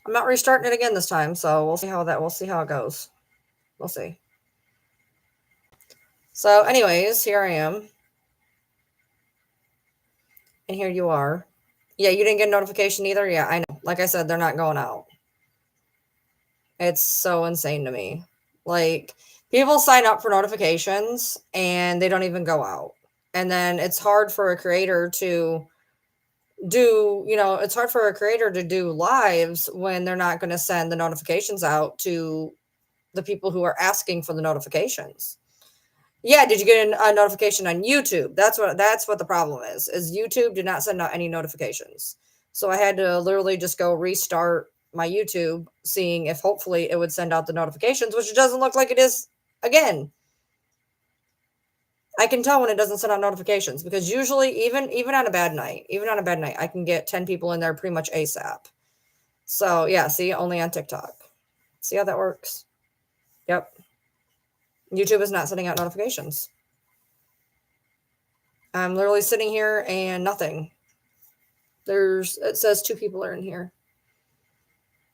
I'm not restarting it again this time, so we'll see how it goes. We'll see. So, anyways, here I am, and here you are. Yeah, you didn't get a notification either. Yeah, I know. Like I said, they're not going out. It's so insane to me. Like, people sign up for notifications and they don't even go out. And then it's hard for a creator to it's hard for a creator to do lives when they're not going to send the notifications out to the people who are asking for the notifications. Yeah, did you get a notification on YouTube? That's what the problem is YouTube did not send out any notifications. So I had to literally just go restart my YouTube, seeing if hopefully it would send out the notifications, which it doesn't look like it is again. I can tell when it doesn't send out notifications because usually even on a bad night, I can get 10 people in there pretty much ASAP. So yeah, see, only on TikTok. See how that works? Yep. YouTube is not sending out notifications. I'm literally sitting here and nothing. It says 2 people are in here.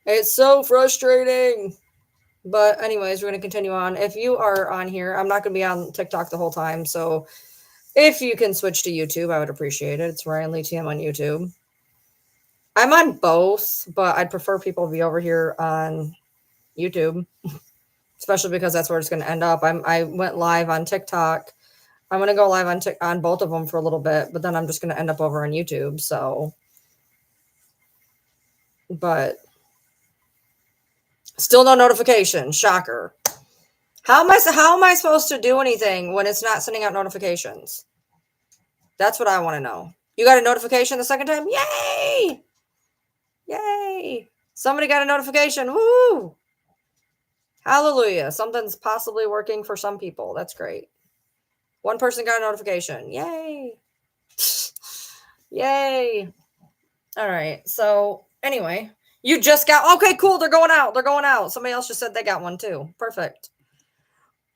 It's so frustrating. But anyways, we're going to continue on. If you are on here, I'm not going to be on TikTok the whole time, so if you can switch to YouTube, I would appreciate it. It's Ryan Lee TM on YouTube. I'm on both, but I'd prefer people to be over here on YouTube, especially because that's where it's going to end up. I went live on TikTok. I'm going to go live on both of them for a little bit, but then I'm just going to end up over on YouTube. So, but still no notification. Shocker. How am I supposed to do anything when it's not sending out notifications? That's what I want to know. You got a notification the second time? Yay! Yay! Somebody got a notification. Woo! Hallelujah. Something's possibly working for some people. That's great. One person got a notification. Yay! Yay! All right. So, anyway, you just got okay, cool. They're going out. They're going out. Somebody else just said they got one too. Perfect.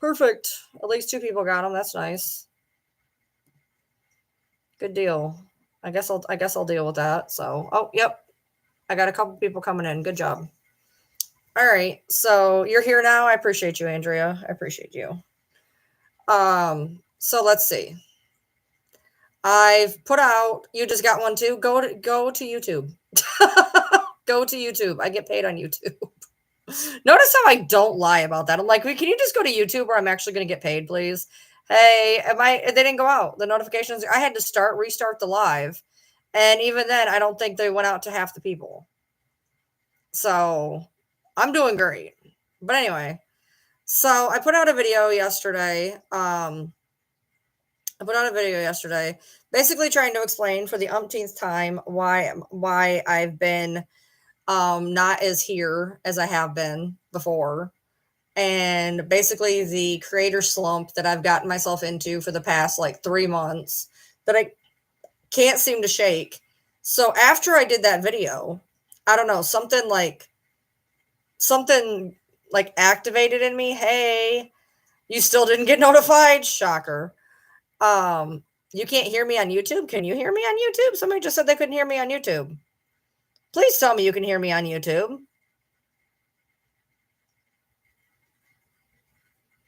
Perfect. At least 2 people got them. That's nice. Good deal. I guess I'll deal with that. So, oh, yep. I got a couple people coming in. Good job. All right. So, you're here now. I appreciate you, Andrea. I appreciate you. So let's see. I've put out you just got one too. Go to YouTube. Go to YouTube. I get paid on YouTube. Notice how I don't lie about that. I'm like, can you just go to YouTube where I'm actually going to get paid, please? Hey, they didn't go out. The notifications, I had to restart the live. And even then, I don't think they went out to half the people. So I'm doing great. But anyway, so I put out a video yesterday. Basically trying to explain for the umpteenth time why I've been not as here as I have been before. And basically the creator slump that I've gotten myself into for the past like 3 months that I can't seem to shake. So after I did that video, I don't know, something like activated in me. Hey, you still didn't get notified? Shocker. You can't hear me on YouTube? Can you hear me on YouTube? Somebody just said they couldn't hear me on YouTube. Please tell me you can hear me on YouTube.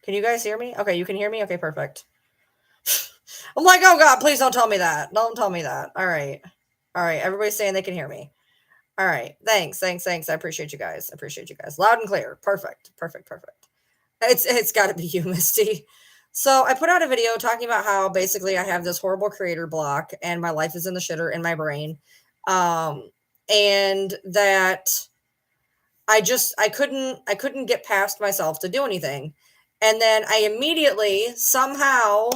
Can you guys hear me? Okay, you can hear me? Okay, perfect. I'm like, oh God, please don't tell me that. Don't tell me that. All right. All right. Everybody's saying they can hear me. All right. Thanks. I appreciate you guys. Loud and clear. Perfect. It's got to be you, Misty. So I put out a video talking about how basically I have this horrible creator block and my life is in the shitter in my brain. And that I couldn't get past myself to do anything. And then I immediately somehow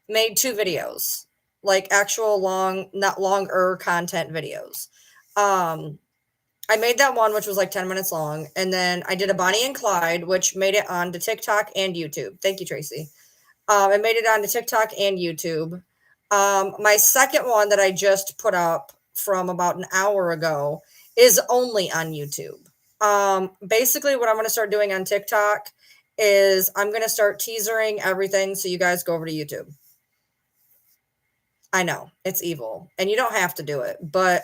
made 2 videos, like actual not longer content videos. I made that one, which was like 10 minutes long. And then I did a Bonnie and Clyde, which made it onto TikTok and YouTube. Thank you, Tracy. I made it onto TikTok and YouTube. My second one that I just put up from about an hour ago is only on YouTube. Basically what I'm going to start doing on TikTok is I'm going to start teasering everything. So you guys go over to YouTube. I know it's evil and you don't have to do it, but,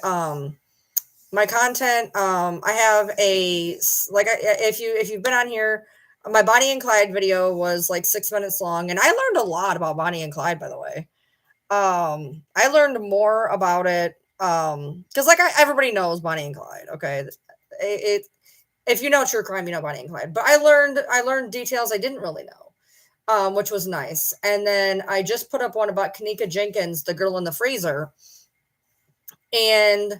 my content, I have if you've been on here, my Bonnie and Clyde video was like 6 minutes long, and I learned a lot about Bonnie and Clyde, by the way. I learned more about it, because everybody knows Bonnie and Clyde, okay? It if you know true crime, you know Bonnie and Clyde. But I learned details I didn't really know, which was nice. And then I just put up one about Kanika Jenkins, the girl in the freezer, and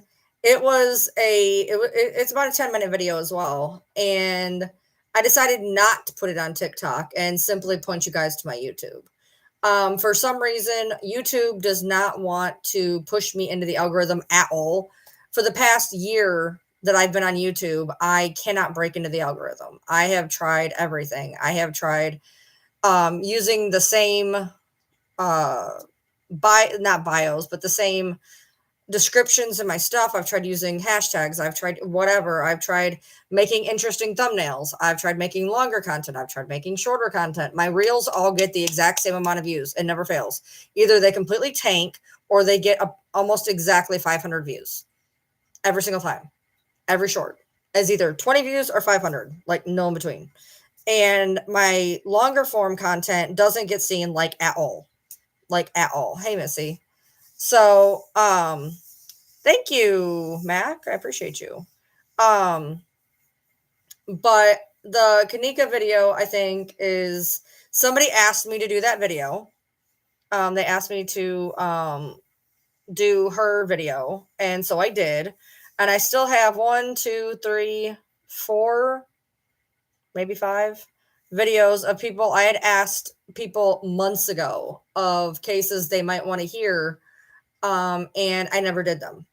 it's about a 10-minute video as well. And I decided not to put it on TikTok and simply point you guys to my YouTube. For some reason, YouTube does not want to push me into the algorithm at all. For the past year that I've been on YouTube, I cannot break into the algorithm. I have tried everything. I have tried using the same not bios, but the same descriptions in my stuff. I've tried using hashtags. I've tried whatever. I've tried making interesting thumbnails. I've tried making longer content. I've tried making shorter content. My reels all get the exact same amount of views. It never fails. Either they completely tank or they get almost exactly 500 views every single time. Every short is either 20 views or 500, like no in between. And my longer form content doesn't get seen like at all. Like at all. Hey, Missy. So, thank you, Mac. I appreciate you. But the Kanika video, I think, is somebody asked me to do that video. They asked me to do her video, and so I did. And I still have 1, 2, 3, 4, maybe 5 videos of people I had asked people months ago of cases they might want to hear. And I never did them.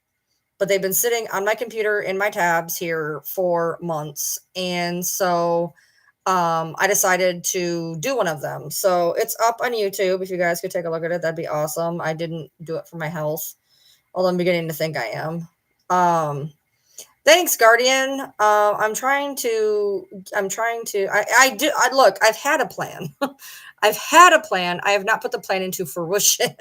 But they've been sitting on my computer in my tabs here for months. And so I decided to do one of them. So it's up on YouTube. If you guys could take a look at it, that'd be awesome. I didn't do it for my health, although I'm beginning to think I am. Thanks, Guardian. I'm trying to, look, I've had a plan. I've had a plan. I have not put the plan into fruition.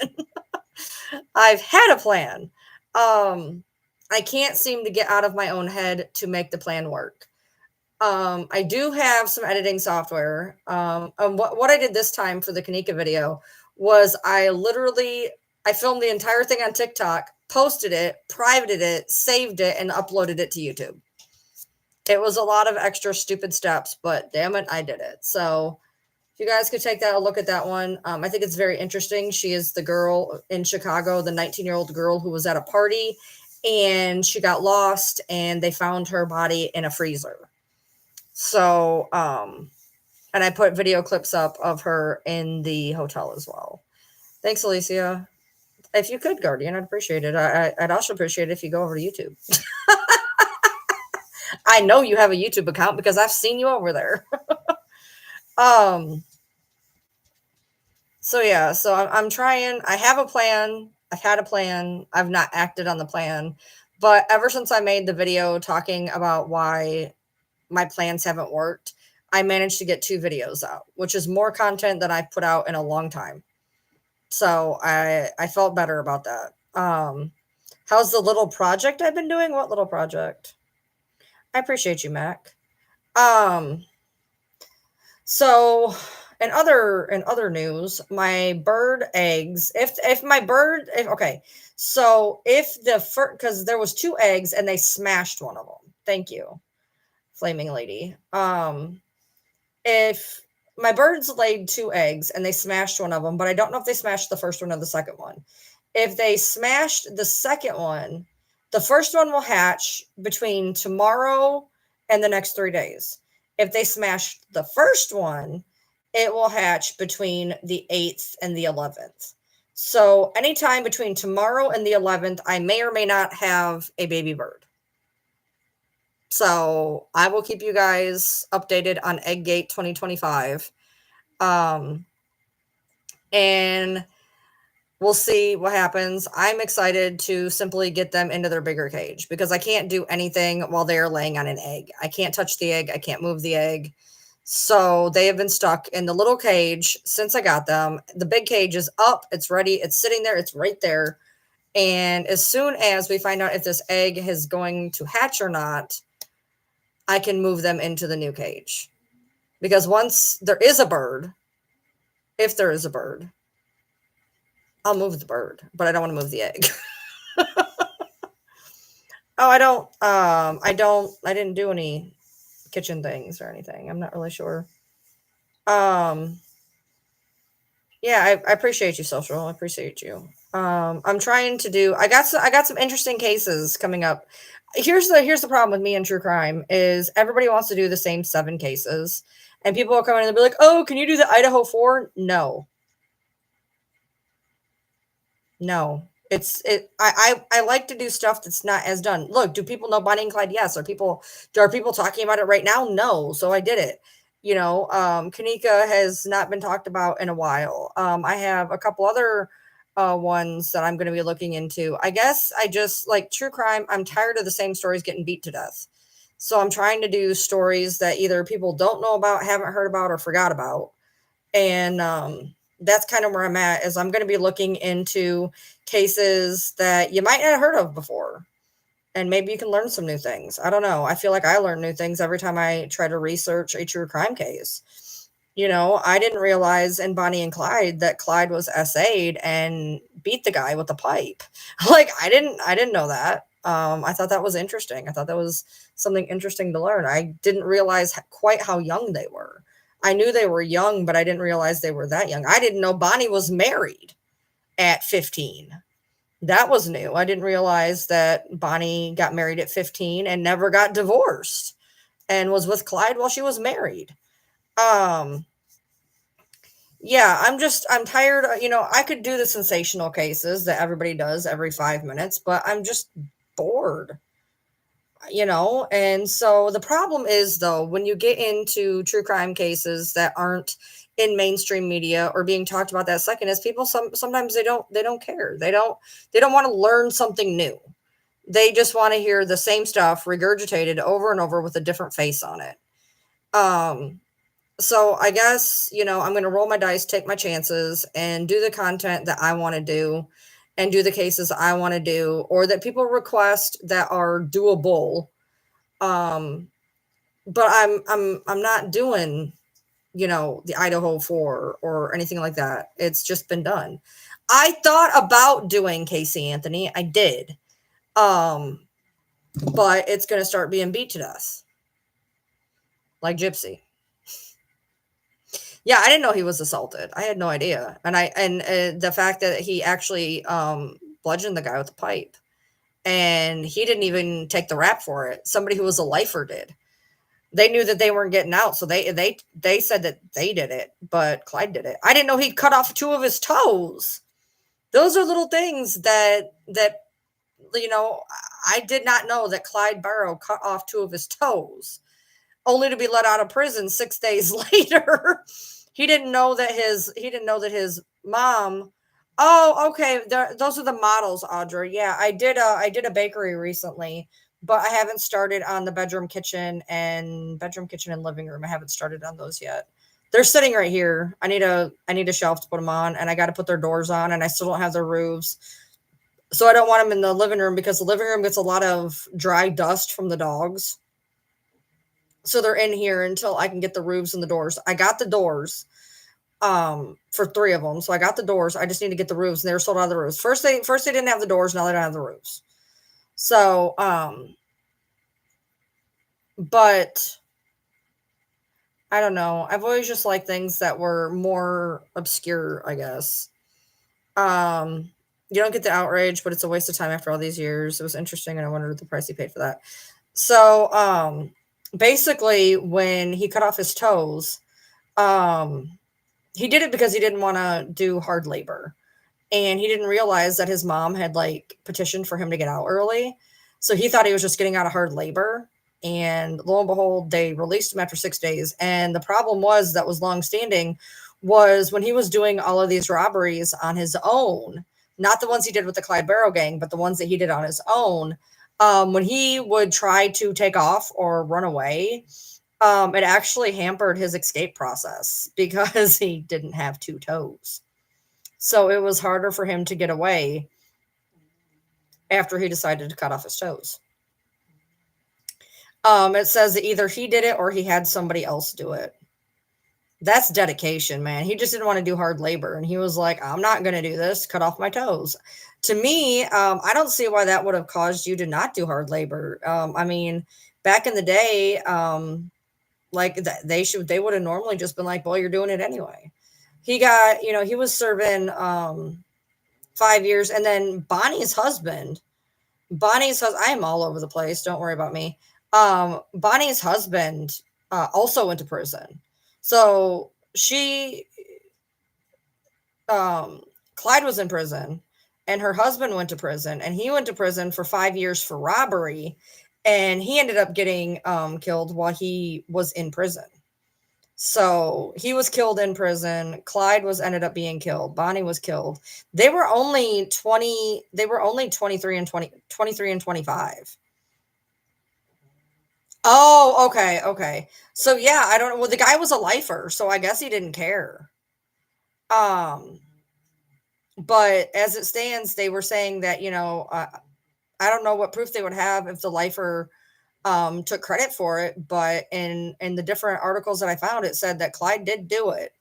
I've had a plan. I can't seem to get out of my own head to make the plan work. I do have some editing software. What I did this time for the Kanika video was I filmed the entire thing on TikTok, posted it, privated it, saved it, and uploaded it to YouTube. It was a lot of extra stupid steps, but damn it, I did it. So if you guys could take a look at that one. I think it's very interesting. She is the girl in Chicago, the 19-year-old girl who was at a party and she got lost and they found her body in a freezer. So, and I put video clips up of her in the hotel as well. Thanks, Alicia. If you could, Guardian, I'd appreciate it. I'd also appreciate it if you go over to YouTube. I know you have a YouTube account because I've seen you over there. So yeah, so I'm trying. I have a plan. I've had a plan. I've not acted on the plan. But ever since I made the video talking about why my plans haven't worked, I managed to get 2 videos out, which is more content than I've put out in a long time. So I felt better about that. How's the little project I've been doing? What little project? I appreciate you, Mac. So in other news, my bird eggs, because there was 2 eggs and they smashed one of them. Thank you, Flaming Lady. If my birds laid 2 eggs and they smashed one of them, but I don't know if they smashed the first one or the second one. If they smashed the second one, the first one will hatch between tomorrow and the next 3 days. If they smash the first one, it will hatch between the 8th and the 11th. So anytime between tomorrow and the 11th, I may or may not have a baby bird. So I will keep you guys updated on Egggate 2025. And we'll see what happens. I'm excited to simply get them into their bigger cage because I can't do anything while they're laying on an egg. I can't touch the egg. I can't move the egg. So they have been stuck in the little cage since I got them. The big cage is up. It's ready. It's sitting there. It's right there. And as soon as we find out if this egg is going to hatch or not, I can move them into the new cage. Because once there is a bird, if there is a bird, I'll move the bird, but I don't want to move the egg. Oh, I didn't do any kitchen things or anything. I'm not really sure. Um, yeah, I appreciate you, social. I appreciate you. I'm trying to do. I got some interesting cases coming up. Here's the problem with me and true crime is everybody wants to do the same 7 cases, and people are coming in and be like, "Oh, can you do the Idaho 4?" No, no. I like to do stuff that's not as done. Look, do people know Bonnie and Clyde? Yes. Are people talking about it right now? No. So I did it. Kanika has not been talked about in a while. I have a couple other ones that I'm going to be looking into. I guess I just like true crime. I'm tired of the same stories getting beat to death. So I'm trying to do stories that either people don't know about, haven't heard about, or forgot about. And that's kind of where I'm at is I'm going to be looking into cases that you might not have heard of before. And maybe you can learn some new things. I don't know. I feel like I learn new things every time I try to research a true crime case. I didn't realize in Bonnie and Clyde that Clyde was SA'd and beat the guy with a pipe. Like I didn't know that. I thought that was interesting. I thought that was something interesting to learn. I didn't realize quite how young they were. I knew they were young, but I didn't realize they were that young. I didn't know Bonnie was married at 15. That was new. I didn't realize that Bonnie got married at 15 and never got divorced and was with Clyde while she was married. Um, yeah, I'm tired. I could do the sensational cases that everybody does every 5 minutes, but I'm just bored. And so the problem is though, when you get into true crime cases that aren't in mainstream media or being talked about that second is people sometimes they don't care. They don't want to learn something new. They just want to hear the same stuff regurgitated over and over with a different face on it. So I guess, I'm going to roll my dice, take my chances, and do the content that I want to do and do the cases I want to do or that people request that are doable. But I'm not doing, the Idaho 4 or anything like that. It's just been done. I thought about doing Casey Anthony. I did. But it's going to start being beat to death. Like Gypsy. Yeah, I didn't know he was assaulted. I had no idea. And the fact that he actually bludgeoned the guy with a pipe and he didn't even take the rap for it. Somebody who was a lifer did. They knew that they weren't getting out, so they said that they did it, but Clyde did it. I didn't know he cut off 2 of his toes. Those are little things that I did not know that Clyde Barrow cut off 2 of his toes, only to be let out of prison 6 days later. He didn't know that his mom. Oh, okay. Those are the models, Audra. Yeah, I did a bakery recently, but I haven't started on the bedroom, kitchen, and living room. I haven't started on those yet. They're sitting right here. I need a shelf to put them on, and I got to put their doors on, and I still don't have their roofs. So I don't want them in the living room because the living room gets a lot of dry dust from the dogs. So they're in here until I can get the roofs and the doors. I got the doors for 3 of them. So I got the doors. I just need to get the roofs and they were sold out of the roofs. First they didn't have the doors, now they don't have the roofs. So but I don't know. I've always just liked things that were more obscure, I guess. You don't get the outrage, but it's a waste of time after all these years. It was interesting and I wondered the price he paid for that. So basically when he cut off his toes, he did it because he didn't want to do hard labor. And he didn't realize that his mom had like petitioned for him to get out early. So he thought he was just getting out of hard labor. And lo and behold, they released him after 6 days. And the problem was longstanding was when he was doing all of these robberies on his own, not the ones he did with the Clyde Barrow gang, but the ones that he did on his own. When he would try to take off or run away, it actually hampered his escape process because he didn't have 2 toes. So it was harder for him to get away. after he decided to cut off his toes. It says that either he did it or he had somebody else do it. That's dedication, man. He just didn't want to do hard labor. And he was like, I'm not going to do this, cut off my toes. To me, I don't see why that would have caused you to not do hard labor. I mean, back in the day, like they would have normally just been like, well, you're doing it anyway. He got, he was serving 5 years. And then I am all over the place. Don't worry about me. Bonnie's husband also went to prison. So Clyde was in prison and her husband went to prison and he went to prison for 5 years for robbery. And he ended up getting killed while he was in prison. So he was killed in prison. Clyde ended up being killed. Bonnie was killed. They were only 23 and 25. Oh, okay, okay. So yeah, I don't know. Well, the guy was a lifer, so I guess he didn't care. Um, but as it stands, they were saying that, I don't know what proof they would have if the lifer took credit for it, but in the different articles that I found, it said that Clyde did do it,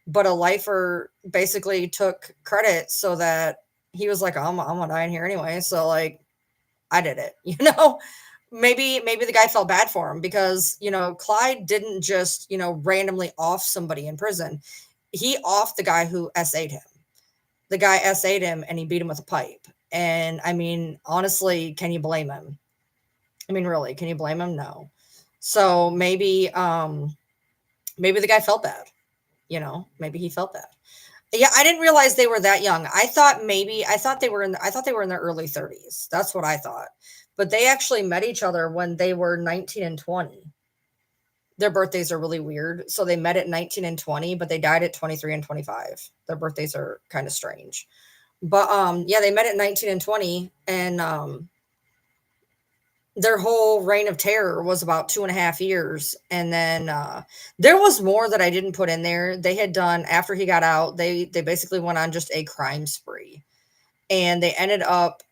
but a lifer basically took credit so that he was like, I'm gonna die in here anyway, so like I did it, Maybe the guy felt bad for him because Clyde didn't just randomly off somebody in prison. He offed the guy who SA'd him. The guy SA'd him and he beat him with a pipe. And I mean, honestly, can you blame him? I mean, really, can you blame him? No. So maybe the guy felt bad. Maybe he felt bad. Yeah, I didn't realize they were that young. I thought they were in their early 30s. That's what I thought. But they actually met each other when they were 19 and 20. Their birthdays are really weird. So they met at 19 and 20, but they died at 23 and 25. Their birthdays are kind of strange. But yeah, they met at 19 and 20 and their whole reign of terror was about 2.5 years. And then there was more that I didn't put in there. They had done after he got out, they basically went on just a crime spree. And they ended up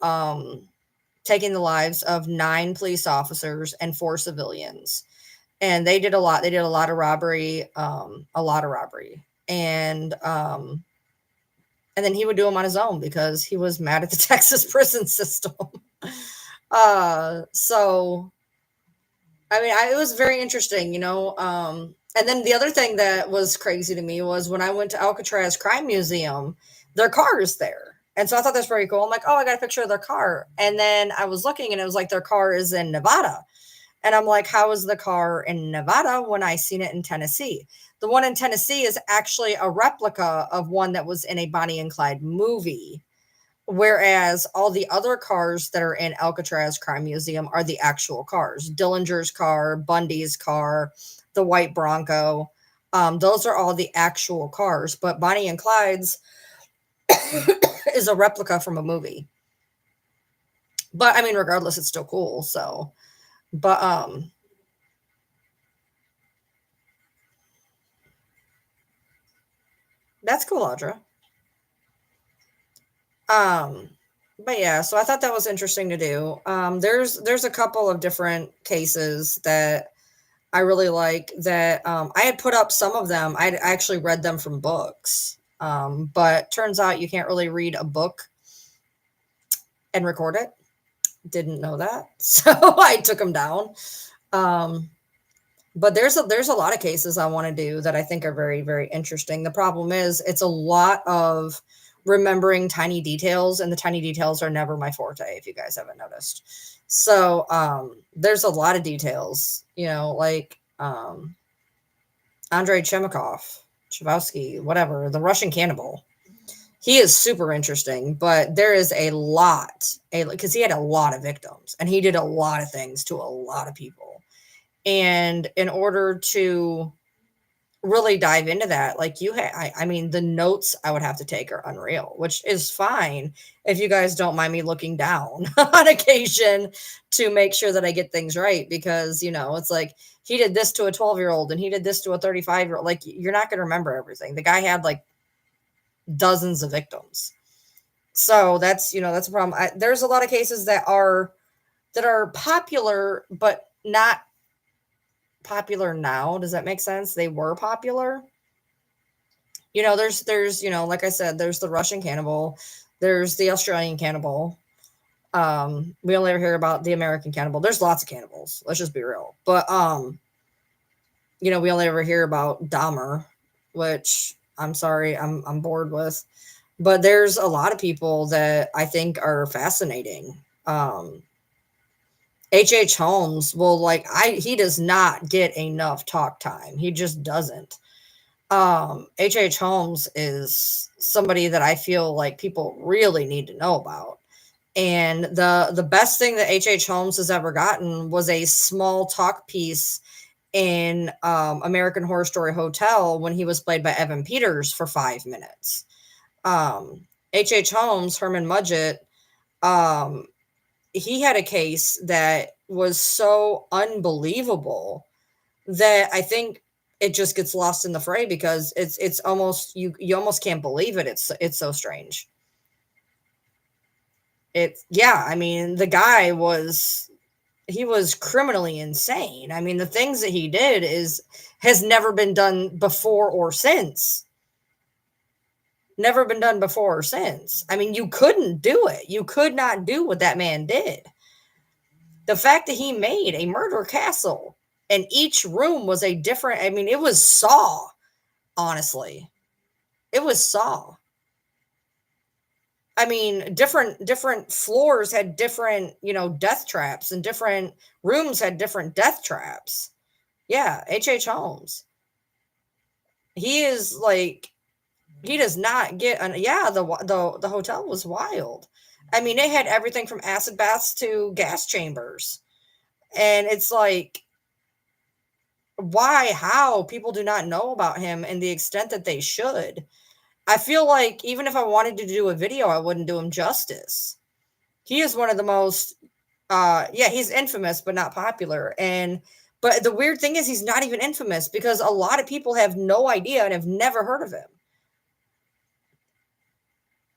taking the lives of 9 police officers and 4 civilians. And they did a lot. They did a lot of robbery, And then he would do them on his own because he was mad at the Texas prison system. So I mean, it was very interesting, and then the other thing that was crazy to me was when I went to Alcatraz Crime Museum, their car is there. And so I thought that's very cool. I'm like, oh, I got a picture of their car. And then I was looking and it was like their car is in Nevada. And I'm like, how is the car in Nevada when I seen it in Tennessee? The one in Tennessee is actually a replica of one that was in a Bonnie and Clyde movie. Whereas all the other cars that are in Alcatraz Crime Museum are the actual cars. Dillinger's car, Bundy's car, the white Bronco. Those are all the actual cars. But Bonnie and Clyde's is a replica from a movie. But I mean, regardless, it's still cool. So, but that's cool, Audra. But yeah, so I thought that was interesting to do. There's a couple of different cases that I really like that I had put up some of them. I actually read them from books. But turns out you can't really read a book and record it. Didn't know that. So I took them down. But there's a lot of cases I want to do that I think are very, very interesting. The problem is it's a lot of remembering tiny details, and the tiny details are never my forte, if you guys haven't noticed. So there's a lot of details, like Andrei Chavosky, whatever, the Russian cannibal. He is super interesting, but there is a lot, because he had a lot of victims and he did a lot of things to a lot of people. And in order to really dive into that, like I mean, the notes I would have to take are unreal, which is fine if you guys don't mind me looking down on occasion to make sure that I get things right, because it's like he did this to a 12-year-old and he did this to a 35-year-old. Like, you're not going to remember everything. The guy had like dozens of victims. So that's, that's a problem. There's a lot of cases that are popular, but not popular now. Does that make sense? They were popular. There's, like I said, there's the Russian cannibal, there's the Australian cannibal. We only ever hear about the American cannibal. There's lots of cannibals. Let's just be real. But we only ever hear about Dahmer, which I'm sorry, I'm bored with. But there's a lot of people that I think are fascinating. H.H. Holmes, well, he does not get enough talk time. He just doesn't. H.H. Holmes is somebody that I feel like people really need to know about. And the best thing that H.H. Holmes has ever gotten was a small talk piece in American Horror Story Hotel when he was played by Evan Peters for 5 minutes. H.H. Holmes, Herman Mudgett, he had a case that was so unbelievable that I think it just gets lost in the fray because it's almost you almost can't believe it. It's so strange. I mean, the guy was criminally insane. I mean, the things that he did has never been done before or since. Never been done before or since. I mean, you couldn't do it. You could not do what that man did. The fact that he made a murder castle and each room was a different, I mean, it was Saw, honestly. It was Saw. I mean, different floors had different, death traps, and different rooms had different death traps. Yeah, H.H. Holmes. He is like, he does not get the hotel was wild. I mean, it had everything from acid baths to gas chambers. And it's like, how people do not know about him and the extent that they should. I feel like even if I wanted to do a video, I wouldn't do him justice. He is one of the most, he's infamous, but not popular. But the weird thing is he's not even infamous because a lot of people have no idea and have never heard of him.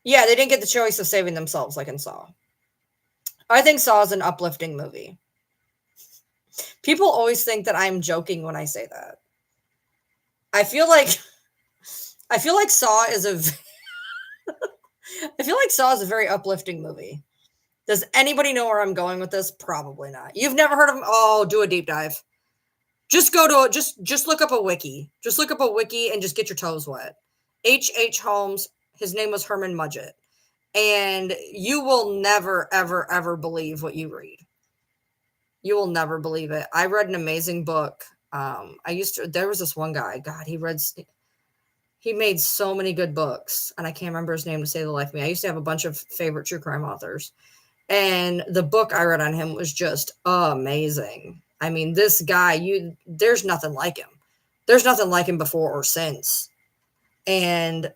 Yeah, they didn't get the choice of saving themselves like in Saw. I think Saw is an uplifting movie. People always think that I'm joking when I say that. I feel like Saw is a very uplifting movie. Does anybody know where I'm going with this? Probably not. You've never heard of him? Oh, do a deep dive. Just go to just look up a wiki. Just look up a wiki and just get your toes wet. H.H. Holmes, his name was Herman Mudgett. And you will never, ever, ever believe what you read. You will never believe it. I read an amazing book. There was this one guy, God, he made so many good books, and I can't remember his name to save the life of me. I used to have a bunch of favorite true crime authors, and the book I read on him was just amazing. I mean, this guy, there's nothing like him. There's nothing like him before or since. And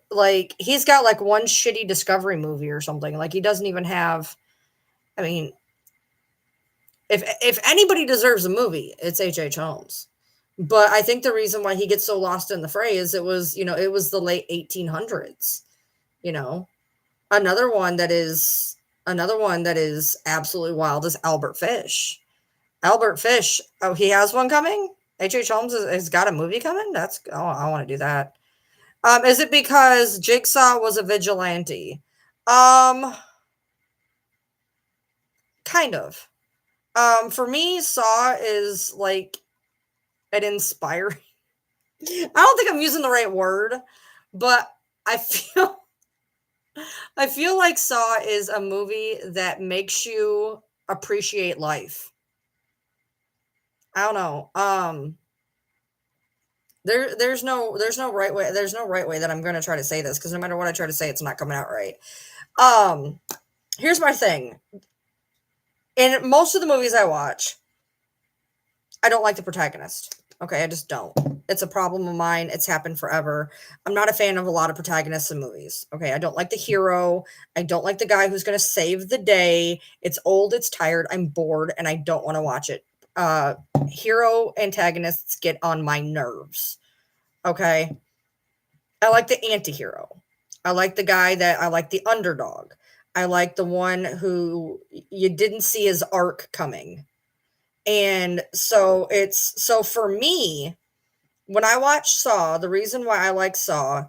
he's got one shitty Discovery movie or something. He doesn't even have, I mean, if anybody deserves a movie, it's H.H. Holmes. But I think the reason why he gets so lost in the fray is it was the late 1800s. Another one that is absolutely wild is Albert Fish. Albert Fish, oh, he has one coming? H.H. Holmes has got a movie coming? I want to do that. Is it because Jigsaw was a vigilante? Kind of. For me, Saw is an inspiring. I don't think I'm using the right word, but I feel like Saw is a movie that makes you appreciate life. I don't know. There's no right way. There's no right way that I'm going to try to say this because no matter what I try to say, it's not coming out right. Here's my thing. In most of the movies I watch, I don't like the protagonist. Okay, I just don't. It's a problem of mine. It's happened forever. I'm not a fan of a lot of protagonists in movies. Okay, I don't like the hero. I don't like the guy who's going to save the day. It's old, it's tired, I'm bored, and I don't want to watch it. Hero antagonists get on my nerves. Okay? I like the anti-hero. I like the underdog. I like the one who you didn't see his arc coming. And so for me, when I watch Saw, the reason why I like Saw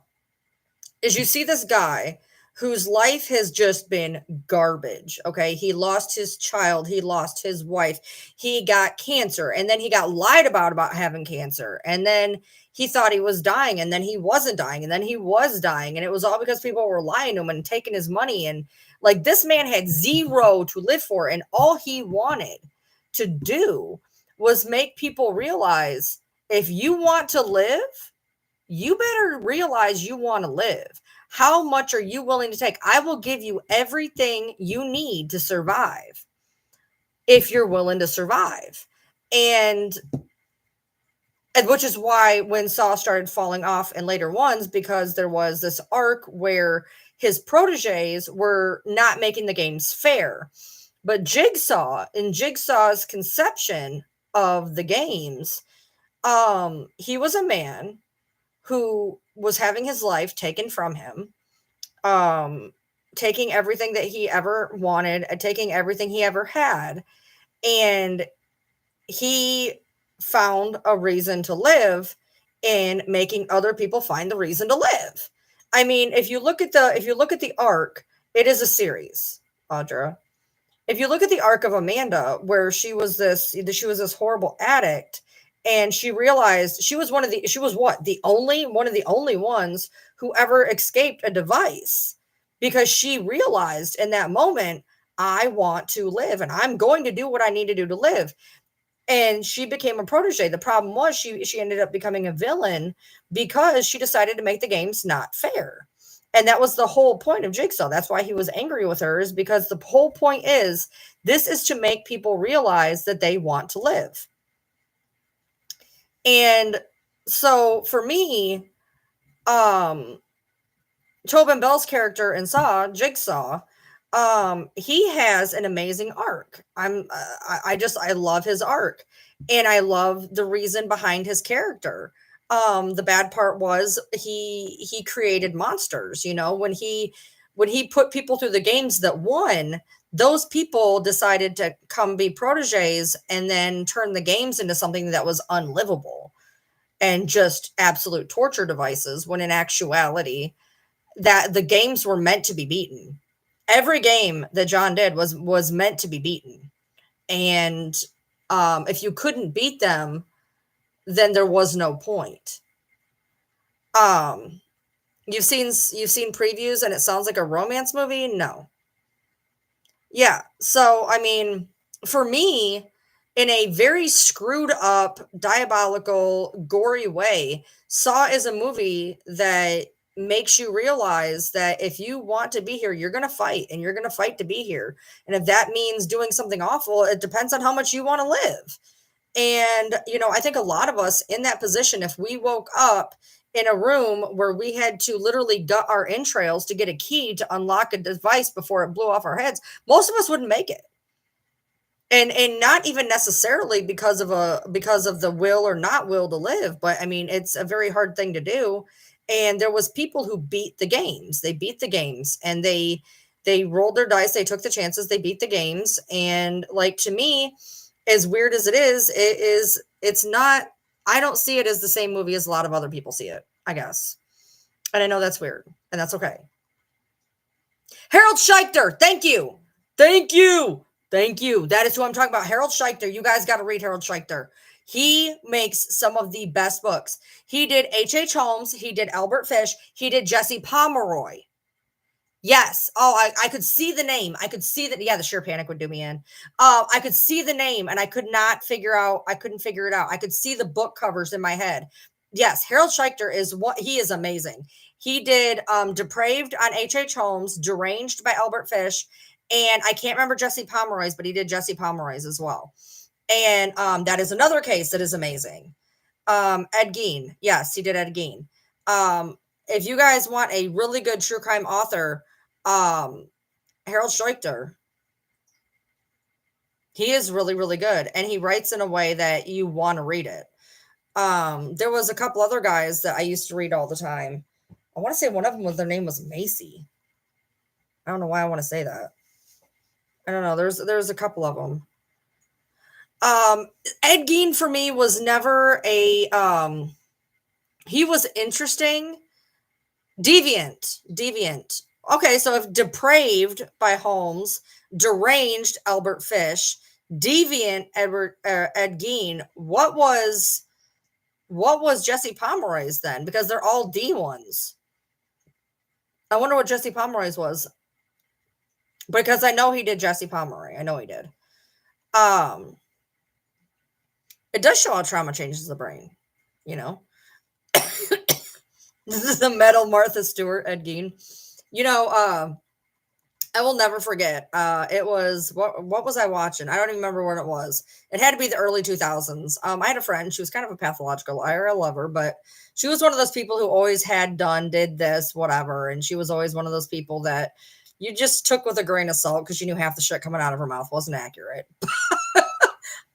is you see this guy whose life has just been garbage. Okay. He lost his child. He lost his wife. He got cancer. And then he got lied about having cancer. And then he thought he was dying. And then he wasn't dying. And then he was dying. And it was all because people were lying to him and taking his money. And like this man had zero to live for. And all he wanted to do was make people realize if you want to live, you better realize you want to live. How much are you willing to take? I will give you everything you need to survive if you're willing to survive. And which is why when Saw started falling off in later ones, because there was this arc where his proteges were not making the games fair. But Jigsaw, in Jigsaw's conception of the games, he was a man who was having his life taken from him, taking everything that he ever wanted, taking everything he ever had, and he found a reason to live in making other people find the reason to live. I mean, if you look at the arc, it is a series, Audra. If you look at the arc of Amanda, where she was this horrible addict, and she realized she was one of the only ones who ever escaped a device, because she realized in that moment, I want to live and I'm going to do what I need to do to live. And she became a protege. The problem was she ended up becoming a villain because she decided to make the games not fair. And that was the whole point of Jigsaw. That's why he was angry with her, is because the whole point is this is to make people realize that they want to live. And so for me, Tobin Bell's character in Saw, Jigsaw, he has an amazing arc. I love his arc, and I love the reason behind his character. The bad part was he created monsters, when he put people through the games that won, those people decided to come be proteges and then turn the games into something that was unlivable and just absolute torture devices, when in actuality that the games were meant to be beaten. Every game that John did was meant to be beaten. And if you couldn't beat them, then there was no point. You've seen previews and it sounds like a romance movie? No. Yeah. So, I mean, for me, in a very screwed up, diabolical, gory way, Saw is a movie that makes you realize that if you want to be here, you're going to fight, and you're going to fight to be here. And if that means doing something awful, it depends on how much you want to live. And, I think a lot of us in that position, if we woke up in a room where we had to literally gut our entrails to get a key to unlock a device before it blew off our heads, most of us wouldn't make it. And not even necessarily because of the will or not will to live, but I mean, it's a very hard thing to do. And there was people who beat the games. They beat the games, and they rolled their dice, they took the chances, they beat the games. And like, to me, as weird as it's not, I don't see it as the same movie as a lot of other people see it, I guess. And I know that's weird, and that's okay. Harold Schechter, thank you. Thank you. Thank you. That is who I'm talking about. Harold Schechter. You guys got to read Harold Schechter. He makes some of the best books. He did H.H. Holmes. He did Albert Fish. He did Jesse Pomeroy. Yes. Oh, I could see the name. I could see that. Yeah, the sheer panic would do me in. I could see the name, and I couldn't figure it out. I could see the book covers in my head. Yes, Harold Schechter he is amazing. He did Depraved on H.H. Holmes, Deranged by Albert Fish, and I can't remember Jesse Pomeroy's, but he did Jesse Pomeroy's as well. And that is another case that is amazing. Ed Gein. Yes, he did Ed Gein. If you guys want a really good true crime author, Harold Schechter, he is really, really good. And he writes in a way that you want to read it. There was a couple other guys that I used to read all the time. I want to say one of them their name was Macy. I don't know why I want to say that. I don't know. There's a couple of them. Ed Gein for me was never a he was interesting, deviant. Okay, so if depraved by Holmes, deranged Albert Fish, deviant Ed Gein, what was Jesse Pomeroy's then? Because they're all D ones. I wonder what Jesse Pomeroy's was. Because I know he did Jesse Pomeroy. I know he did. It does show how trauma changes the brain, you know. This is the metal Martha Stewart, Ed Gein. You know, I will never forget. It was what was I watching? I don't even remember what it was. It had to be the early 2000s. I had a friend. She was kind of a pathological liar. I love her, but she was one of those people who always did this, whatever. And she was always one of those people that you just took with a grain of salt because you knew half the shit coming out of her mouth wasn't accurate.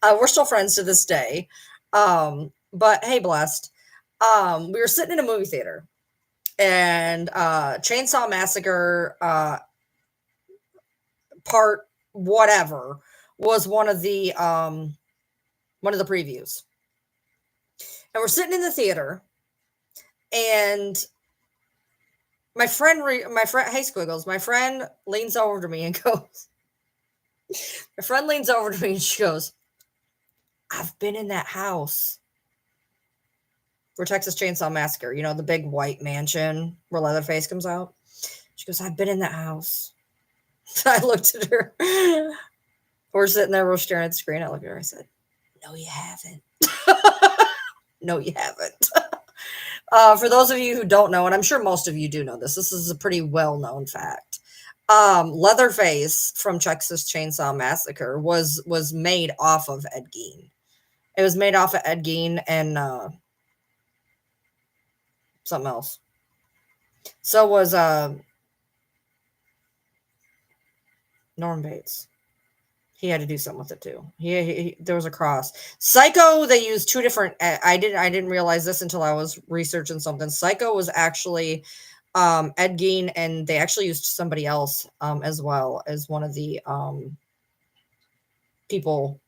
We're still friends to this day. But hey, blessed. We were sitting in a movie theater, and Chainsaw Massacre part whatever was one of the previews. And we're sitting in the theater, and my friend, hey Squiggles, my friend leans over to me and goes, she goes, I've been in that house. For Texas Chainsaw Massacre, you know, the big white mansion where Leatherface comes out. She goes, I've been in that house. So I looked at her. We're sitting there, we're staring at the screen. I looked at her, I said, no, you haven't. No, you haven't. For those of you who don't know, and I'm sure most of you do know this is a pretty well-known fact. Leatherface from Texas Chainsaw Massacre was made off of Ed Gein. It was made off of Ed Gein and something else. So was Norman Bates. He had to do something with it too. He there was a cross. Psycho, they used two different. I didn't realize this until I was researching something. Psycho was actually Ed Gein, and they actually used somebody else as well as one of the people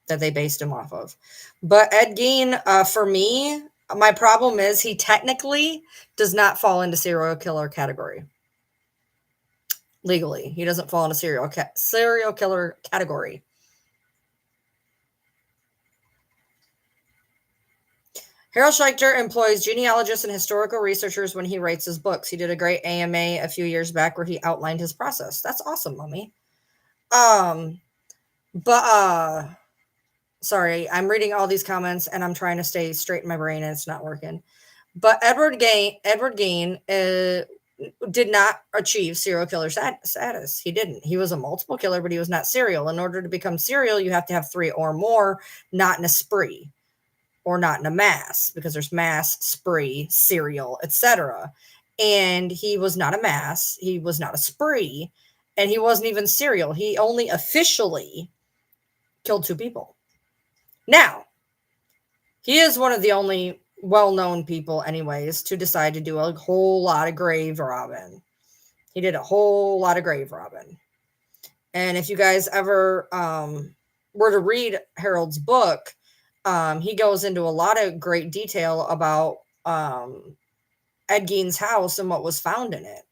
that they based him off of. But Ed Gein, for me, my problem is he technically does not fall into serial killer category. Legally, he doesn't fall into serial killer category. Harold Schechter employs genealogists and historical researchers when he writes his books. He did a great AMA a few years back where he outlined his process. That's awesome, mommy. Sorry, I'm reading all these comments and I'm trying to stay straight in my brain and it's not working. But Edward Gein did not achieve serial killer status. He didn't. He was a multiple killer, but he was not serial. In order to become serial, you have to have 3 or more, not in a spree or not in a mass, because there's mass, spree, serial, etc. And he was not a mass. He was not a spree, and he wasn't even serial. He only officially killed 2 people. Now, he is one of the only well-known people anyways to decide to do a whole lot of grave robbing. He did a whole lot of grave robbing. And if you guys ever were to read Harold's book, he goes into a lot of great detail about Ed Gein's house and what was found in it.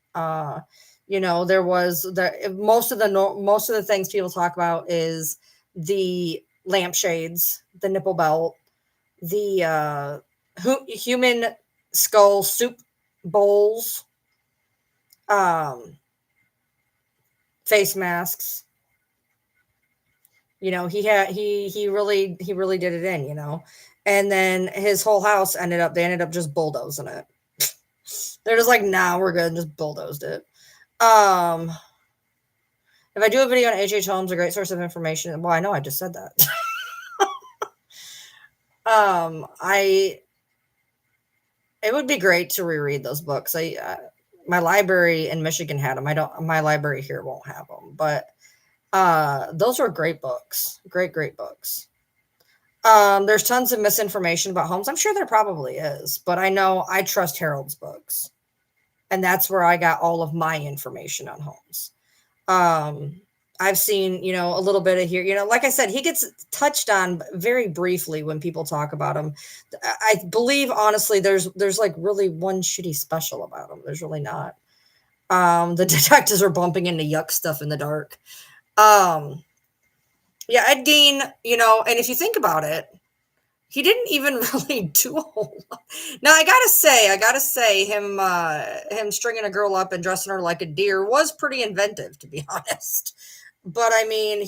You know, there was most of the things people talk about is the lampshades, the nipple belt, the human skull soup bowls, face masks. You know, he really did it in, you know. And then his whole house they ended up just bulldozing it. They're just like, nah, we're good, and just bulldozed it. If I do a video on H.H. Holmes, a great source of information. Well, I know I just said that. It would be great to reread those books. My library in Michigan had them. My library here won't have them, but those were great books. Great books. There's tons of misinformation about Holmes. I'm sure there probably is, but I know I trust Harold's books, and that's where I got all of my information on Holmes. Um, I've seen, a little bit of here, like I said, he gets touched on very briefly when people talk about him. I believe honestly there's like really one shitty special about him. There's really not. The detectives are bumping into yuck stuff in the dark. Um, yeah, Ed Gein, and if you think about it, he didn't even really do a whole lot. Now I gotta say, him stringing a girl up and dressing her like a deer was pretty inventive, to be honest. But I mean,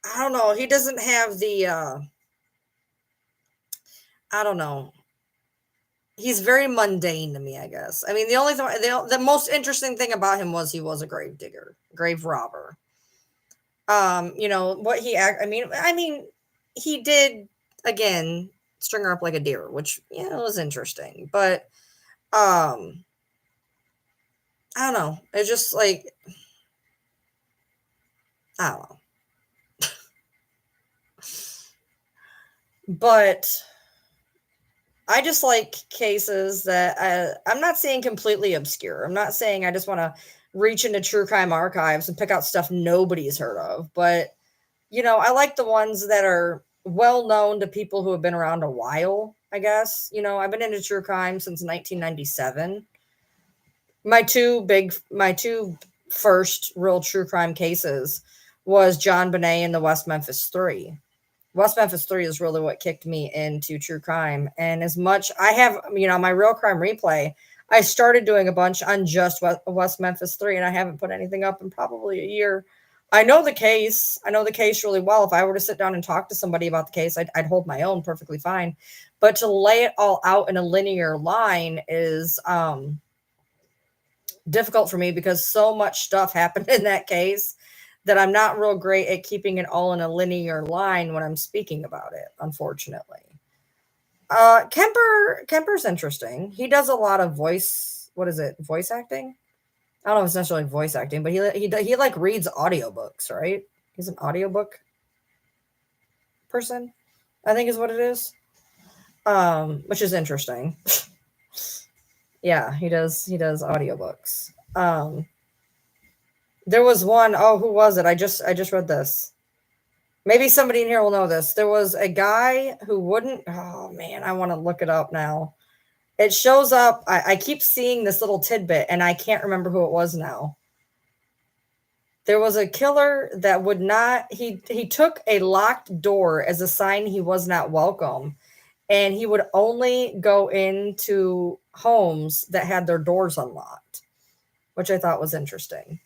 I don't know, he doesn't have the, I don't know. He's very mundane to me, I guess. I mean, the only thing, the most interesting thing about him was he was a grave digger, grave robber. What I mean, he did again string her up like a deer, which was interesting. But um, I don't know. It's just like I don't know. But I just like cases that I'm not saying completely obscure. I'm not saying I just want to reach into true crime archives and pick out stuff nobody's heard of. But I like the ones that are well known to people who have been around a while, I guess. I've been into true crime since 1997. My two first real true crime cases was John Bonet and the West Memphis 3. West Memphis 3 is really what kicked me into true crime. And as much I have, my real crime replay, I started doing a bunch on just West Memphis 3, and I haven't put anything up in probably a year. I know the case. I know the case really well. If I were to sit down and talk to somebody about the case, I'd hold my own perfectly fine. But to lay it all out in a linear line is difficult for me because so much stuff happened in that case that I'm not real great at keeping it all in a linear line when I'm speaking about it, unfortunately. Kemper's interesting. He does a lot of voice acting? I don't know if it's necessarily voice acting, but he like reads audiobooks, right? He's an audiobook person, I think is what it is. Which is interesting. Yeah, he does audiobooks. There was one, oh, who was it? I just read this. Maybe somebody in here will know this. There was a guy who wouldn't, oh man, I want to look it up now. It shows up. I keep seeing this little tidbit and I can't remember who it was now. There was a killer that would not, he took a locked door as a sign he was not welcome. And he would only go into homes that had their doors unlocked, which I thought was interesting.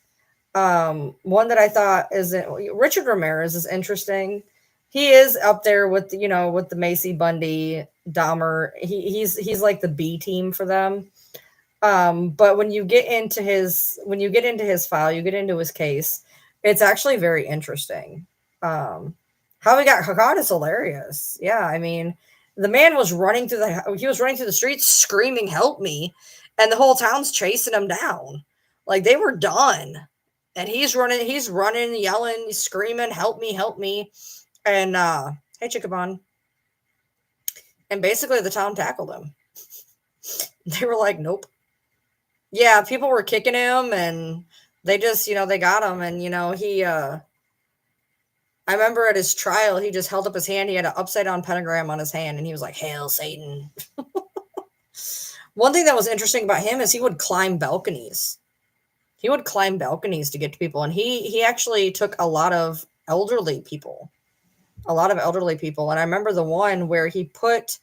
One that I thought is Richard Ramirez is interesting. He is up there with with the Macy Bundy, Dahmer. He's like the B team for them. But when you get into his file, you get into his case, it's actually very interesting. How he got caught is hilarious. Yeah, I mean, the man was running through the streets screaming, "Help me!" and the whole town's chasing him down. Like they were done. And he's running, yelling, screaming, help me. And hey Chickabon. And basically the town tackled him. They were like, nope. Yeah, people were kicking him and they just, they got him. And, he I remember at his trial, he just held up his hand. He had an upside down pentagram on his hand, and he was like, "Hail Satan." One thing that was interesting about him is he would climb balconies. He would climb balconies to get to people, and he actually took a lot of elderly people. A lot of elderly people. And I remember the one where he put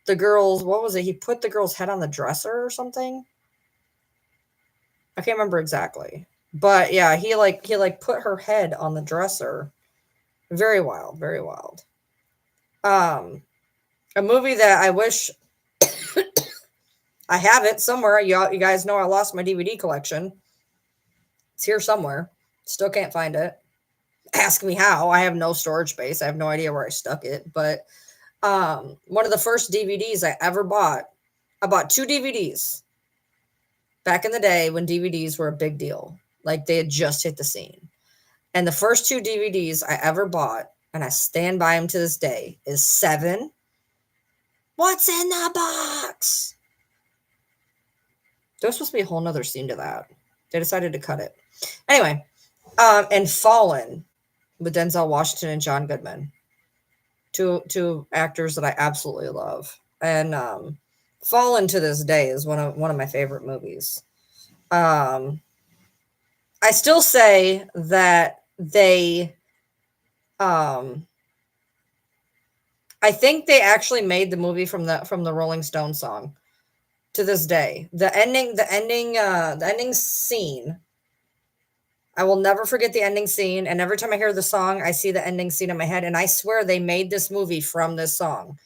the girl's, what was it? He put the girl's head on the dresser or something. I can't remember exactly. But yeah, he put her head on the dresser. Very wild, very wild. Um, a movie that I wish I have it somewhere. You guys know I lost my DVD collection. It's here somewhere. Still can't find it. Ask me how. I have no storage space. I have no idea where I stuck it. But one of the first DVDs I ever bought, I bought 2 DVDs back in the day when DVDs were a big deal. Like they had just hit the scene. And the first 2 DVDs I ever bought, and I stand by them to this day, is Seven. What's in the box? There was supposed to be a whole nother scene to that. They decided to cut it. Anyway, and Fallen with Denzel Washington and John Goodman, two actors that I absolutely love, and Fallen to this day is one of my favorite movies. Um, I still say that um, I think they actually made the movie from the Rolling Stone song to this day. The ending scene. I will never forget the ending scene, and every time I hear the song, I see the ending scene in my head, and I swear they made this movie from this song.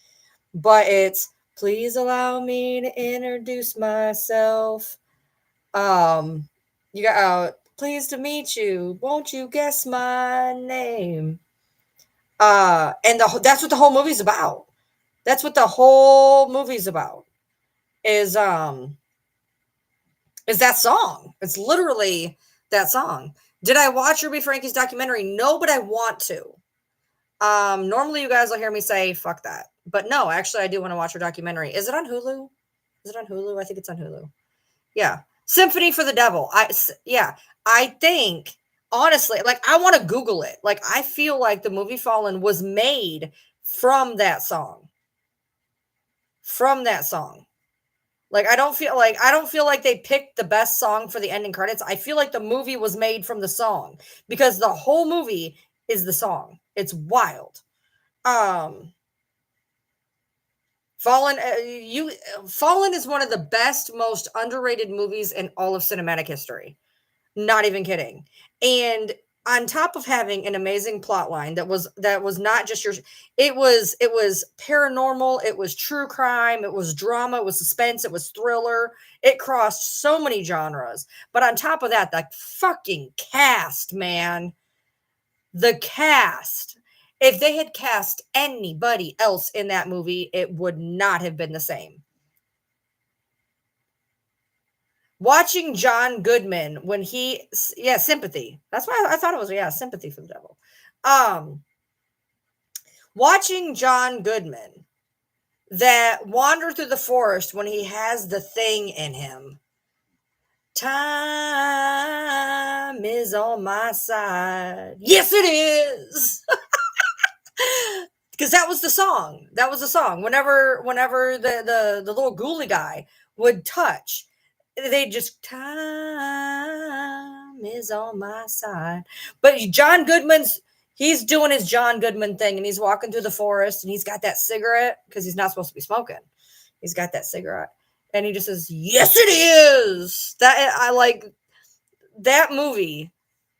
But it's please allow me to introduce myself. You got pleased to meet you. Won't you guess my name? And that's what the whole movie's about. That's what the whole movie's about. Is is that song. It's literally that song. Did I watch Ruby Frankie's documentary? No, but I want to. Normally you guys will hear me say fuck that. But no, actually I do want to watch her documentary. Is it on Hulu? Is it on Hulu? I think it's on Hulu. Yeah. Symphony for the Devil. Yeah. I think honestly, like I want to Google it. Like I feel like the movie Fallen was made from that song. From that song. Like I don't feel like they picked the best song for the ending credits. I feel like the movie was made from the song because the whole movie is the song. It's wild. Um Fallen is one of the best most underrated movies in all of cinematic history. Not even kidding. And on top of having an amazing plot line that was not just it was paranormal, it was true crime, it was drama, it was suspense, it was thriller. It crossed so many genres. But on top of that, the fucking cast, man. The cast. If they had cast anybody else in that movie, it would not have been the same. Watching John Goodman when sympathy. That's why I thought it was sympathy for the devil. Um, Watching John Goodman that wander through the forest when he has the thing in him. Time is on my side. Yes, it is. Because that was the song. That was the song. Whenever the little ghoulie guy would touch, they just time is on my side. But he's doing his John Goodman thing, and he's walking through the forest, and he's got that cigarette because he's not supposed to be smoking. He's got that cigarette, and he just says, "Yes, it is." That I like that movie.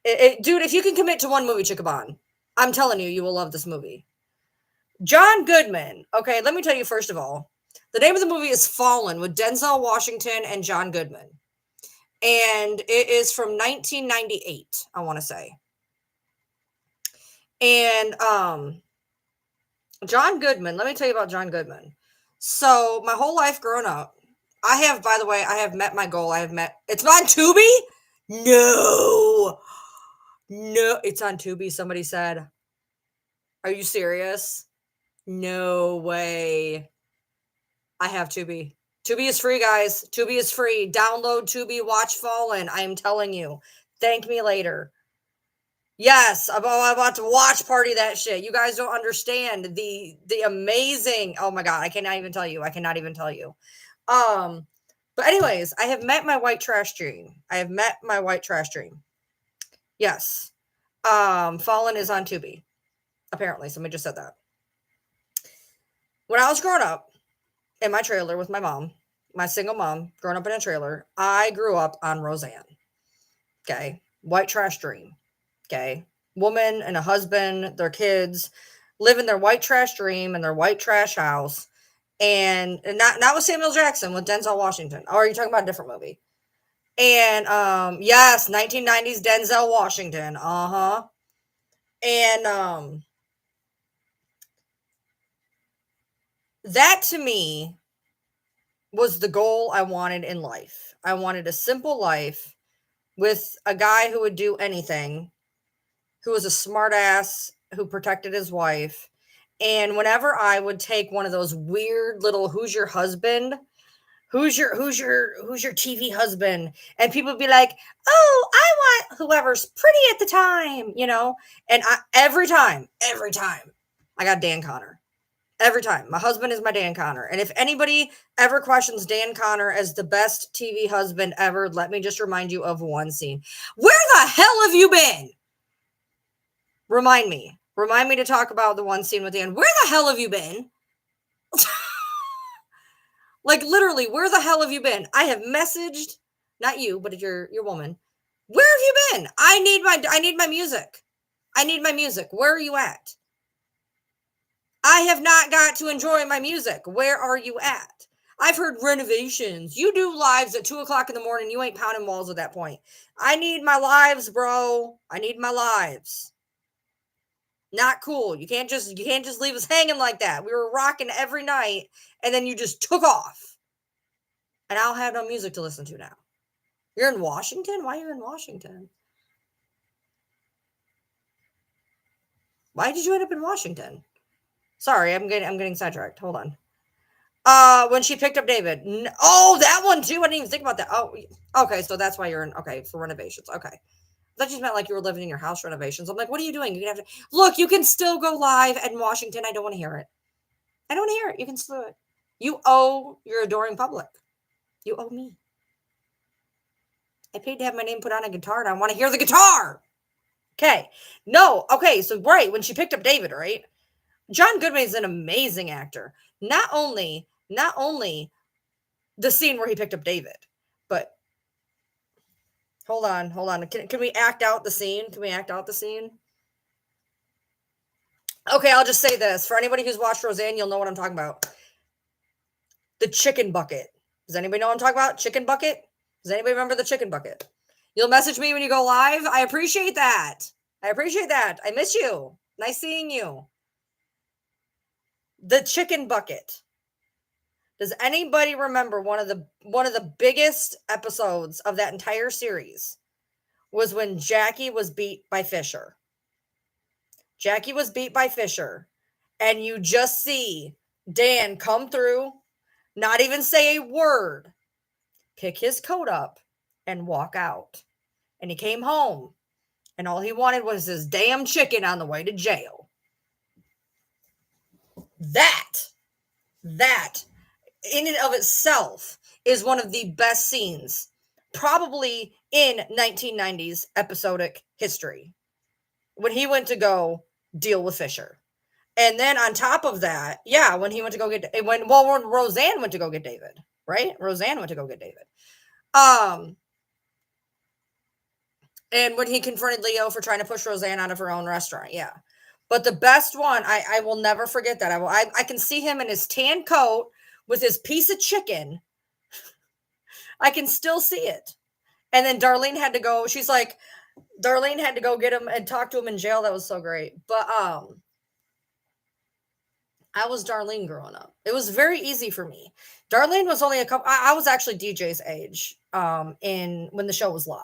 Dude, if you can commit to one movie, Chickabon, I'm telling you, you will love this movie. John Goodman. Okay, let me tell you first of all, the name of the movie is Fallen with Denzel Washington and John Goodman. And it is from 1998, I want to say. And John Goodman, let me tell you about John Goodman. So, my whole life growing up, by the way, I have met my goal. It's not on Tubi? No. No, it's on Tubi. Somebody said, "Are you serious?" No way. I have Tubi. Tubi is free, guys. Tubi is free. Download Tubi, watch Fallen. I am telling you. Thank me later. Yes, I'm about to watch party that shit. You guys don't understand the amazing. Oh my god, I cannot even tell you. I cannot even tell you. Um, but anyways, I have met my white trash dream. I have met my white trash dream. Yes. Fallen is on Tubi. Apparently, somebody just said that. When I was growing up in my trailer with my mom, my single mom, growing up in a trailer, I grew up on Roseanne. Okay. White trash dream. Okay. Woman and a husband, their kids, living their white trash dream in their white trash house. And not with Samuel Jackson, with Denzel Washington. Or are you talking about a different movie? And yes, 1990s Denzel Washington. Uh-huh. And that to me was the goal I wanted in life. I wanted a simple life with a guy who would do anything, who was a smartass, who protected his wife. And whenever I would take one of those weird little "Who's Your Husband?" who's your TV husband? And people be like, oh, I want whoever's pretty at the time, you know? And every time, I got Dan Connor. Every time. My husband is my Dan Connor. And if anybody ever questions Dan Connor as the best TV husband ever, let me just remind you of one scene. Where the hell have you been? Remind me to talk about the one scene with Dan. Where the hell have you been? Like, literally, where the hell have you been? I have messaged, not you, but your woman. Where have you been? I need my music. I need my music. Where are you at? I have not got to enjoy my music. Where are you at? I've heard renovations. You do lives at 2:00 in the morning. You ain't pounding walls at that point. I need my lives, bro. I need my lives. Not cool. You can't just leave us hanging like that. We were rocking every night, and then you just took off. And I'll have no music to listen to now. You're in Washington? Why are you in Washington? Why did you end up in Washington? Sorry, I'm getting sidetracked. Hold on. When she picked up David. Oh, that one too. I didn't even think about that. Oh, okay. So that's why you're in. Okay, for renovations. Okay. That just meant like you were living in your house renovations. I'm like, what are you doing? You have to look. You can still go live in Washington. I don't want to hear it. I don't want to hear it. You can still do it. You owe your adoring public. You owe me. I paid to have my name put on a guitar, and I want to hear the guitar. Okay. No. Okay. So right when she picked up David, right? John Goodman is an amazing actor. Not only the scene where he picked up David, but hold on. Can we act out the scene? Okay, I'll just say this. For anybody who's watched Roseanne, you'll know what I'm talking about. The chicken bucket. Does anybody know what I'm talking about? Chicken bucket? Does anybody remember the chicken bucket? You'll message me when you go live. I appreciate that. I miss you. Nice seeing you. The chicken bucket. Does anybody remember one of the biggest episodes of that entire series was when Jackie was beat by Fisher. And you just see Dan come through, not even say a word, pick his coat up, and walk out. And he came home, and all he wanted was his damn chicken on the way to jail. That in and of itself is one of the best scenes probably in 1990s episodic history, when he went to go deal with Fisher. And then on top of that, yeah, when he went to go get when Roseanne went to go get David, right? And when he confronted Leo for trying to push Roseanne out of her own restaurant, yeah. But the best one, I will never forget that. I can see him in his tan coat with his piece of chicken. I can still see it. And then Darlene had to go. She's like, Darlene had to go get him and talk to him in jail. That was so great. But I was Darlene growing up. It was very easy for me. Darlene was only a couple. I was actually DJ's age when the show was live.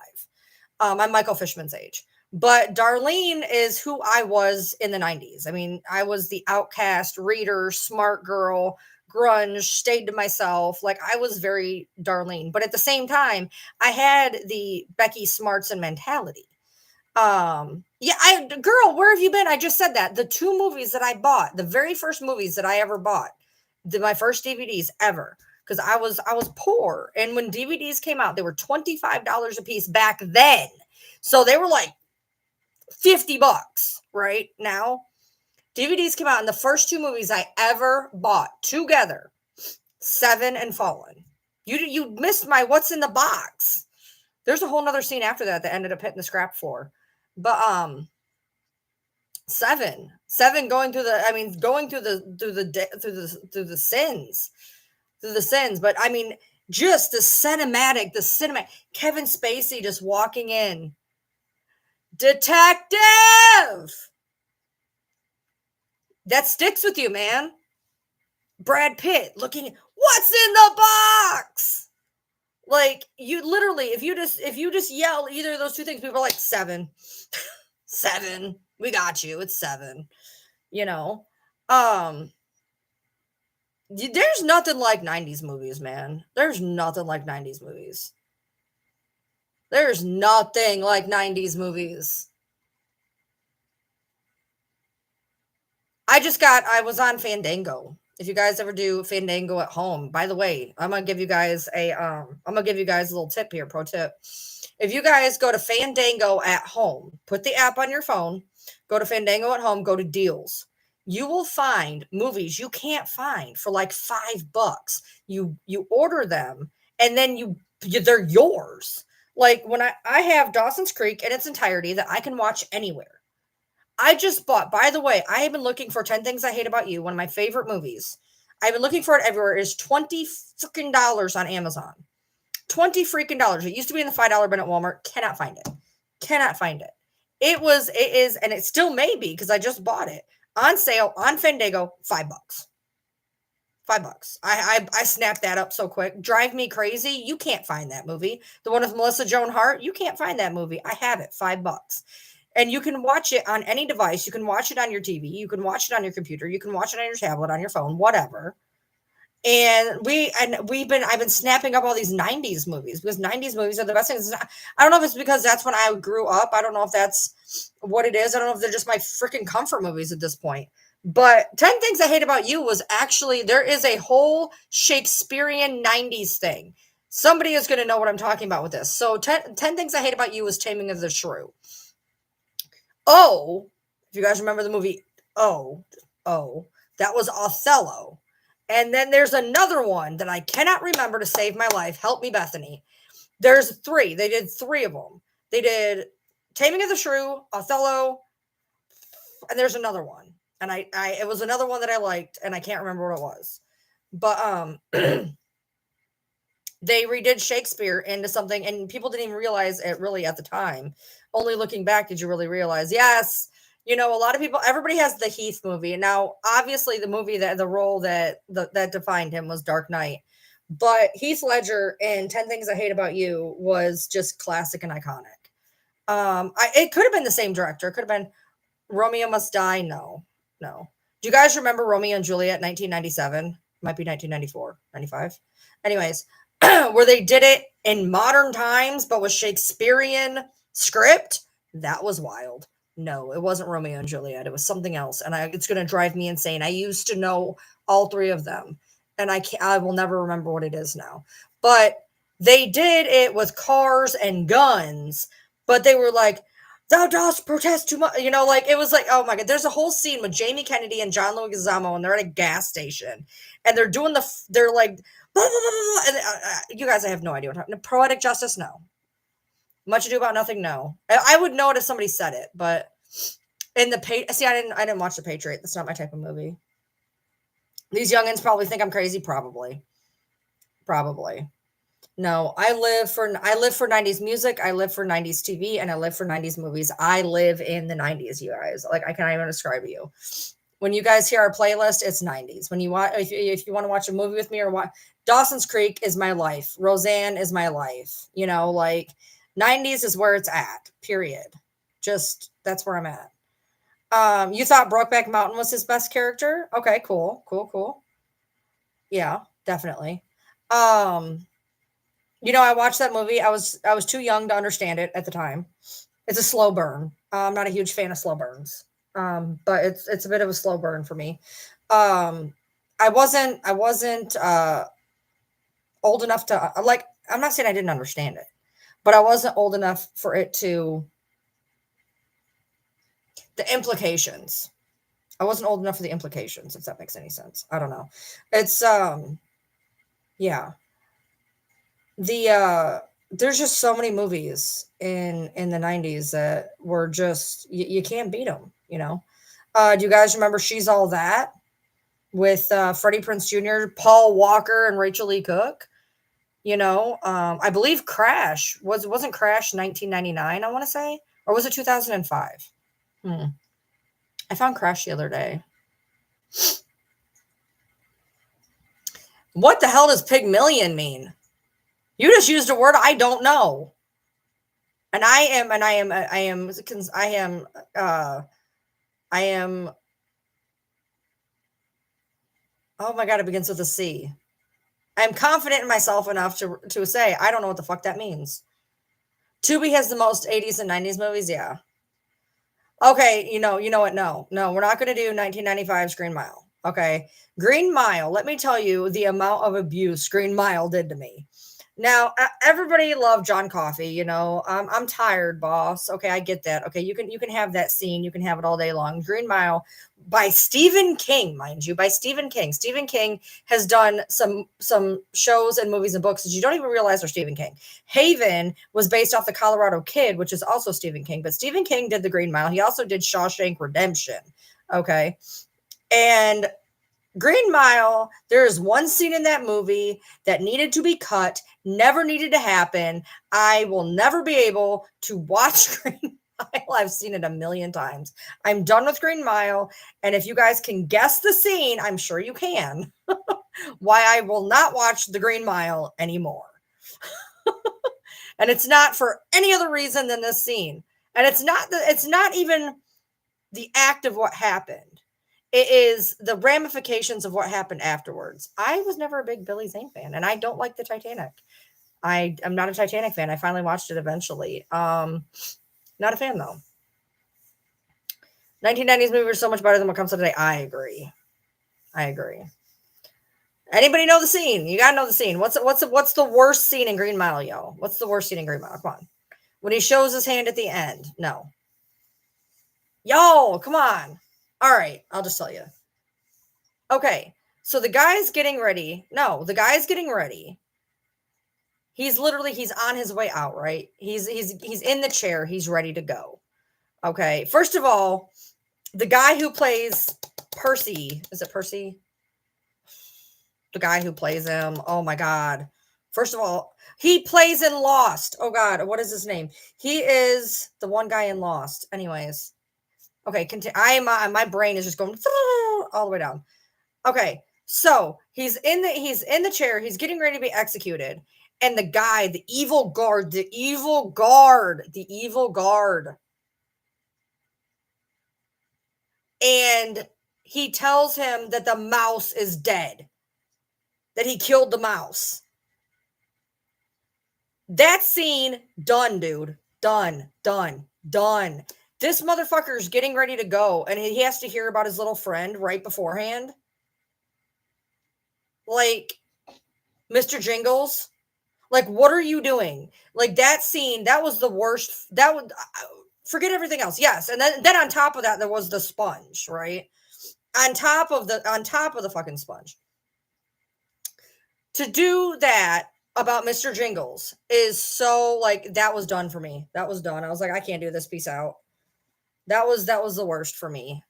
I'm Michael Fishman's age. But Darlene is who I was in the 90s. I mean, I was the outcast, reader, smart girl, grunge, stayed to myself. Like, I was very Darlene. But at the same time, I had the Becky Smartson mentality. Girl, where have you been? I just said that. The two movies that I bought, the very first movies that I ever bought, my first DVDs ever, because I was poor. And when DVDs came out, they were $25 a piece back then. So they were like $50 right now. DVDs came out, and the first two movies I ever bought together, Seven and Fallen. You missed my what's in the box. There's a whole nother scene after that ended up hitting the scrap floor. But Seven going through the sins. But I mean, just the cinematic, Kevin Spacey just walking in. Detective! That sticks with you, man. Brad Pitt looking, what's in the box? Like, you literally, if you just yell either of those two things, people are like, 7. 7. We got you. It's 7. You know? There's nothing like 90s movies, man. There's nothing like 90s movies. There's nothing like 90s movies. I was on Fandango. If you guys ever do Fandango at home, by the way, I'm gonna give you guys a little tip here, pro tip. If you guys go to Fandango at home, put the app on your phone, go to Fandango at home, go to deals. You will find movies you can't find for like $5. You order them and then they're yours. Like when I have Dawson's Creek in its entirety that I can watch anywhere. I just bought, by the way, I have been looking for 10 Things I Hate About You, one of my favorite movies. I've been looking for it everywhere. It is $20 freaking dollars on Amazon. 20 freaking dollars. It used to be in the $5 bin at Walmart. Cannot find it. Cannot find it. It is, and it still may be because I just bought it on sale on Fandango, $5. $5. I snapped that up so quick. Drive Me Crazy. You can't find that movie. The one with Melissa Joan Hart. You can't find that movie. I have it. $5. And you can watch it on any device. You can watch it on your TV. You can watch it on your computer. You can watch it on your tablet, on your phone, whatever. And I've been snapping up all these 90s movies because 90s movies are the best things. I don't know if it's because that's when I grew up. I don't know if that's what it is. I don't know if they're just my freaking comfort movies at this point. But 10 Things I Hate About You was actually, there is a whole Shakespearean 90s thing. Somebody is going to know what I'm talking about with this. So 10 Things I Hate About You was Taming of the Shrew. Oh, if you guys remember the movie that was Othello. And then there's another one that I cannot remember to save my life. Help me, Bethany. There's three. They did three of them. They did Taming of the Shrew, Othello, and there's another one. And it was another one that I liked, and I can't remember what it was. But they redid Shakespeare into something, and people didn't even realize it really at the time. Only looking back did you really realize, yes, a lot of people, everybody has the Heath movie. And now, obviously, the role that defined him was Dark Knight. But Heath Ledger in 10 Things I Hate About You was just classic and iconic. It could have been the same director. It could have been Romeo Must Die. No. Do you guys remember Romeo and Juliet, 1997? Might be 1994, 95. Anyways, where they did it in modern times, but with Shakespearean script, that was wild. No, it wasn't Romeo and Juliet. It was something else, and it's going to drive me insane. I used to know all three of them, and I will never remember what it is now. But they did it with cars and guns, but they were like, "Thou dost protest too much," like it was like, oh my god. There's a whole scene with Jamie Kennedy and John Leguizamo, and they're at a gas station, and they're like, blah, blah, blah, blah, and you guys, I have no idea what happened. Poetic Justice, no. Much Ado About Nothing, no. I would know it if somebody said it, but in the see, I didn't watch The Patriot. That's not my type of movie. These youngins probably think I'm crazy. Probably. No, I live for 90s music. I live for 90s TV, and I live for 90s movies. I live in the 90s, you guys. Like I can't even describe to you. When you guys hear our playlist, it's 90s. When you want, if you want to watch a movie with me or what, Dawson's Creek is my life. Roseanne is my life. Like 90s is where it's at. Period. Just that's where I'm at. You thought Brokeback Mountain was his best character? Okay, cool. Yeah, definitely. I watched that movie. I was too young to understand it at the time. It's a slow burn. I'm not a huge fan of slow burns. But it's a bit of a slow burn for me. I wasn't old enough to like. I'm not saying I didn't understand it, but I wasn't old enough for it to the implications. I wasn't old enough for the implications, if that makes any sense. I don't know. It's yeah. There's just so many movies in the 90s that were just you can't beat them. Do you guys remember She's All That with Freddie Prinze Jr., Paul Walker, and Rachel Lee Cook? I believe Crash wasn't Crash 1999, I want to say, or was it 2005? I found Crash the other day. What the hell does Pygmalion mean? You just used a word I don't know. And I am Oh my God, it begins with a C. I'm confident in myself enough to say I don't know what the fuck that means. Tubi has the most 80s and 90s movies. Yeah. Okay, you know what? No, we're not going to do 1995's Green Mile. Okay, Green Mile. Let me tell you the amount of abuse Green Mile did to me. Now, everybody loved John Coffey. I'm tired, boss. Okay, I get that. Okay, you can have that scene. You can have it all day long. Green Mile by Stephen King, mind you, by Stephen King. Stephen King has done some shows and movies and books that you don't even realize are Stephen King. Haven was based off the Colorado Kid, which is also Stephen King, but Stephen King did the Green Mile. He also did Shawshank Redemption. Okay. And Green Mile, there is one scene in that movie that needed to be cut, never needed to happen. I will never be able to watch Green Mile. I've seen it a million times. I'm done with Green Mile. And if you guys can guess the scene, I'm sure you can, why I will not watch the Green Mile anymore. And it's not for any other reason than this scene. And it's not even the act of what happened. It is the ramifications of what happened afterwards. I was never a big Billy Zane fan, and I don't like the Titanic. I am not a Titanic fan. I finally watched it eventually. Not a fan though. 1990s movies are so much better than what comes out today. I agree. Anybody know the scene? You gotta know the scene. What's the worst scene in Green Mile, yo? What's the worst scene in Green Mile? Come on. When he shows his hand at the end. No. Yo, come on. All right, I'll just tell you. Okay, so the guy's getting ready. No, the guy's getting ready. He's on his way out, right? He's in the chair. He's ready to go. Okay. First of all, the guy who plays Percy, is it Percy? The guy who plays him. Oh my God. First of all, he plays in Lost. Oh God, what is his name? He is the one guy in Lost. Anyways. Okay, my brain is just going all the way down. Okay. So, he's in the chair, he's getting ready to be executed. And the guy, the evil guard, and he tells him that the mouse is dead, that he killed the mouse. That scene, done, dude. Done. This motherfucker's getting ready to go, and he has to hear about his little friend right beforehand. Like, Mr. Jingles, like, what are you doing? Like, that scene, that was the worst. That would forget everything else. Yes, and then on top of that, there was the sponge, right? On top of the fucking sponge. To do that about Mr. Jingles is so, like, that was done for me. That was done. I was like, I can't do this. Peace out. That was the worst for me.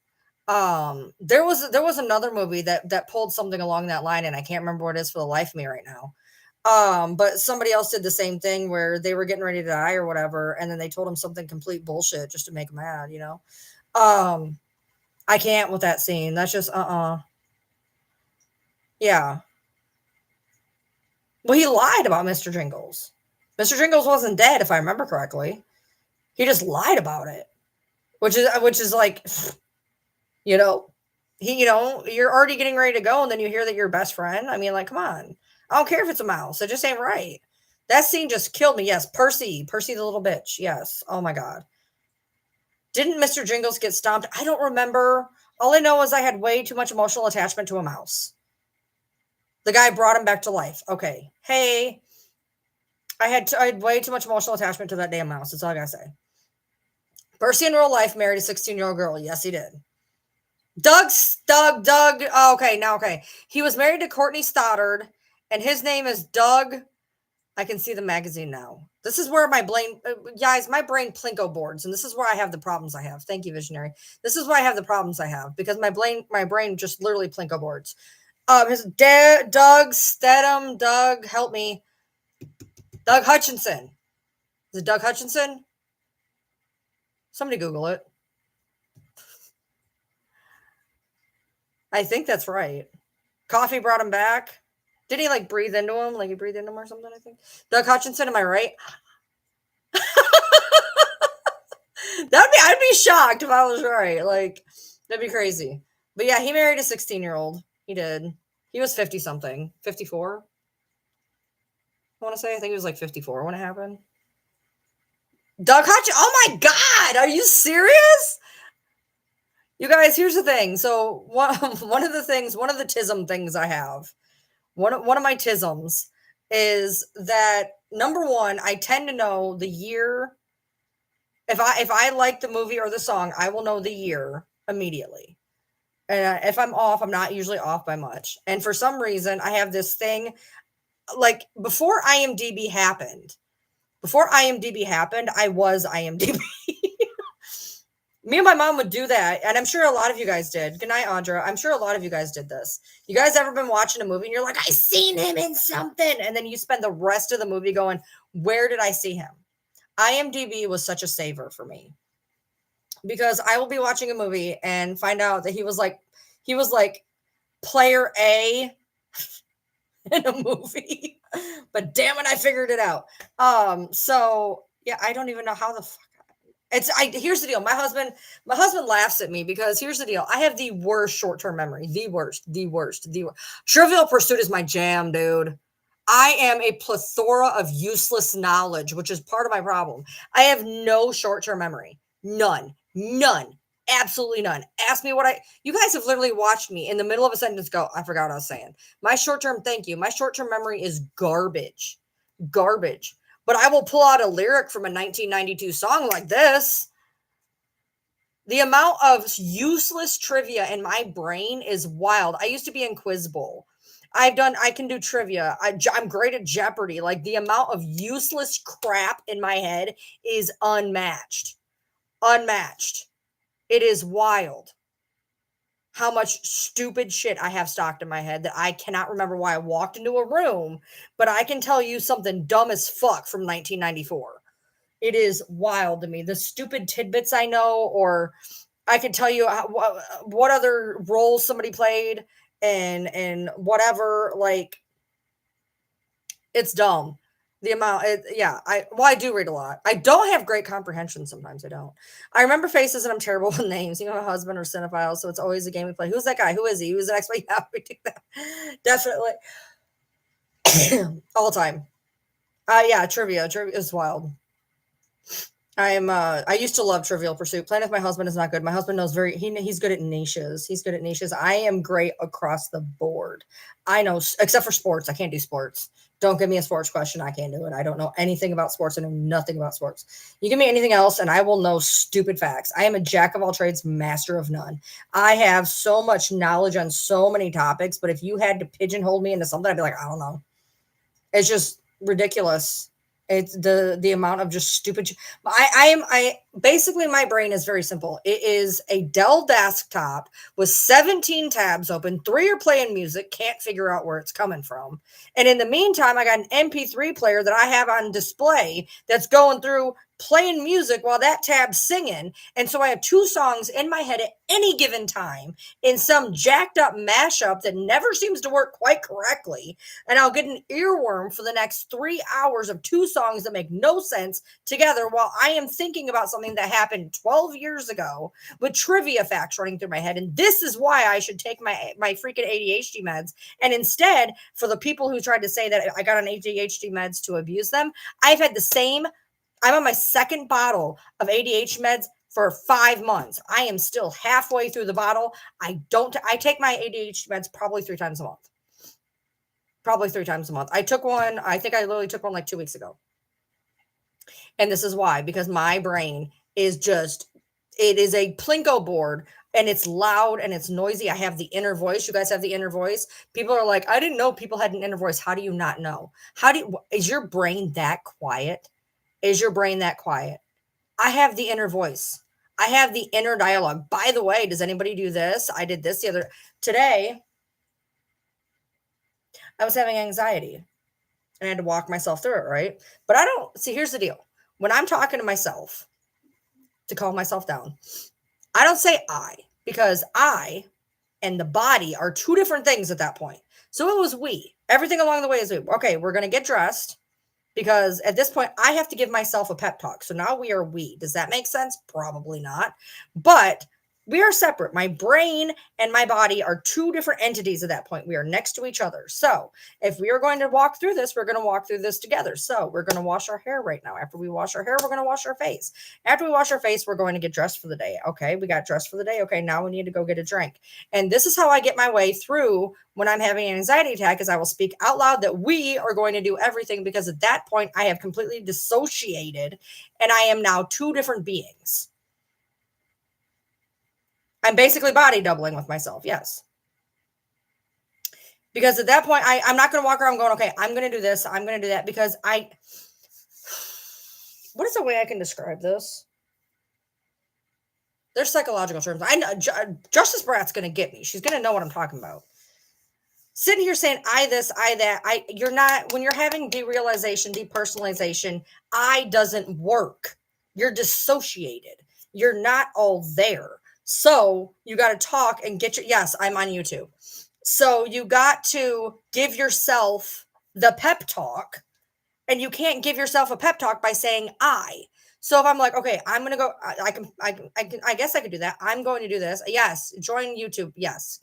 There was another movie that pulled something along that line, and I can't remember what it is for the life of me right now. But somebody else did the same thing where they were getting ready to die or whatever, and then they told him something complete bullshit just to make him mad, I can't with that scene. That's just yeah. Well, he lied about Mr. Jingles. Mr. Jingles wasn't dead, if I remember correctly. He just lied about it, which is like, you know, you're already getting ready to go, and then you hear that your best friend. I mean, like, come on. I don't care if it's a mouse. It just ain't right. That scene just killed me. Yes, Percy the little bitch. Yes. Oh my God. Didn't Mr. Jingles get stomped? I don't remember. All I know is I had way too much emotional attachment to a mouse. The guy brought him back to life. Okay. Hey, I had way too much emotional attachment to that damn mouse. That's all I gotta say. Percy in real life married a 16-year-old girl. Yes, he did. Doug. Oh, okay, now okay. He was married to Courtney Stoddard, and his name is Doug. I can see the magazine now. This is where my brain, guys, my brain plinko boards, and this is where I have the problems I have. Thank you, visionary. This is why I have the problems I have, because my brain just literally plinko boards. Doug Stedham. Doug, help me. Doug Hutchinson. Is it Doug Hutchinson? Somebody Google it. I think that's right. Coffee brought him back. Did he like breathe into him? Like he breathed into him or something, I think. Doug Hutchinson, am I right? I'd be shocked if I was right. Like, that'd be crazy. But yeah, he married a 16-year-old. He did. He was 50 something, 54. I want to say, I think he was like 54 when it happened. Doug Hutch. Oh my God. Are you serious? You guys, here's the thing. So one one of the tism things I have, one of my tisms is that number one, I tend to know the year. If I like the movie or the song, I will know the year immediately. And if I'm off, I'm not usually off by much. And for some reason, I have this thing like before IMDb happened, I was IMDb. Me and my mom would do that, and I'm sure a lot of you guys did. Good night, Audra. I'm sure a lot of you guys did this. You guys ever been watching a movie and you're like, I seen him in something, and then you spend the rest of the movie going, where did I see him? IMDb was such a saver for me because I will be watching a movie and find out that he was like player A in a movie. But damn it, I figured it out. So yeah, I don't even know how the fuck here's the deal. My husband laughs at me because here's the deal. I have the worst short-term memory. The worst. Trivial Pursuit is my jam, dude. I am a plethora of useless knowledge, which is part of my problem. I have no short-term memory. None. Absolutely none. Ask me you guys have literally watched me in the middle of a sentence go, I forgot what I was saying. My short-term memory is garbage. But I will pull out a lyric from a 1992 song like this. The amount of useless trivia in my brain is wild. I used to be in Quiz Bowl. I can do trivia. I'm great at Jeopardy. Like the amount of useless crap in my head is unmatched. It is wild how much stupid shit I have stocked in my head that I cannot remember why I walked into a room, but I can tell you something dumb as fuck from 1994. It is wild to me. The stupid tidbits I know, or I can tell you what other roles somebody played and whatever, like it's dumb. The amount, I do read a lot. I don't have great comprehension. Sometimes I don't. I remember faces and I'm terrible with names. You know, my husband or cinephile, so it's always a game we play. Who's that guy? Who is he? Who's the next one? Yeah, we do that. Definitely. All time. Yeah, trivia. Trivia is wild. I used to love Trivial Pursuit. Playing with my husband is not good. My husband knows he's good at niches. I am great across the board. I know, except for sports. I can't do sports. Don't give me a sports question. I can't do it. I don't know anything about sports. I know nothing about sports. You give me anything else and I will know stupid facts. I am a jack of all trades, master of none. I have so much knowledge on so many topics, but if you had to pigeonhole me into something, I'd be like, I don't know. It's just ridiculous. It's the amount of just stupid. I basically my brain is very simple. It is a Dell desktop with 17 tabs open. 3 are playing music. Can't figure out where it's coming from. And in the meantime, I got an MP3 player that I have on display that's going through playing music while that tab's singing. And so I have 2 songs in my head at any given time in some jacked up mashup that never seems to work quite correctly. And I'll get an earworm for the next 3 hours of 2 songs that make no sense together while I am thinking about something that happened 12 years ago with trivia facts running through my head. And this is why I should take my freaking ADHD meds. And instead, for the people who tried to say that I got on ADHD meds to abuse them, I'm on my 2nd bottle of ADHD meds for 5 months. I am still halfway through the bottle. I take my ADHD meds probably 3 times a month. I took one. I think I literally took one like 2 weeks ago. And this is why, because my brain is it is a Plinko board and it's loud and it's noisy. I have the inner voice. You guys have the inner voice. People are like, I didn't know people had an inner voice. How do you not know? Is your brain that quiet? I have the inner voice. I have the inner dialogue. By the way, does anybody do this? I did this today. I was having anxiety and I had to walk myself through it, right? But here's the deal. When I'm talking to myself to calm myself down, I don't say I, because I and the body are 2 different things at that point. So it was we. Everything along the way is we. Okay, we're going to get dressed. Because at this point, I have to give myself a pep talk. So now we are we. Does that make sense? Probably not. But We are separate. My brain and my body are two different entities at that point. We are next to each other. So if we are going to walk through this, we're going to walk through this together. So we're going to wash our hair right now. After we wash our hair, we're going to wash our face. After we wash our face, we're going to get dressed for the day. Okay, we got dressed for the day. Okay, now we need to go get a drink. And this is how I get my way through when I'm having an anxiety attack, is I will speak out loud that we are going to do everything, because at that point I have completely dissociated and I am now two different beings. I'm basically body doubling with myself. Yes. Because at that point, I'm not going to walk around going, okay, I'm going to do this. I'm going to do that, because what is the way I can describe this? There's psychological terms. I know Justice Brat's going to get me. She's going to know what I'm talking about. Sitting here saying I this, I that, you're not, when you're having derealization, depersonalization, I doesn't work. You're dissociated. You're not all there. So you got to talk and get your, yes, I'm on YouTube. So you got to give yourself the pep talk, and you can't give yourself a pep talk by saying I. So if I'm like, okay, I'm going to go, I guess I could do that. I'm going to do this. Yes. Join YouTube. Yes.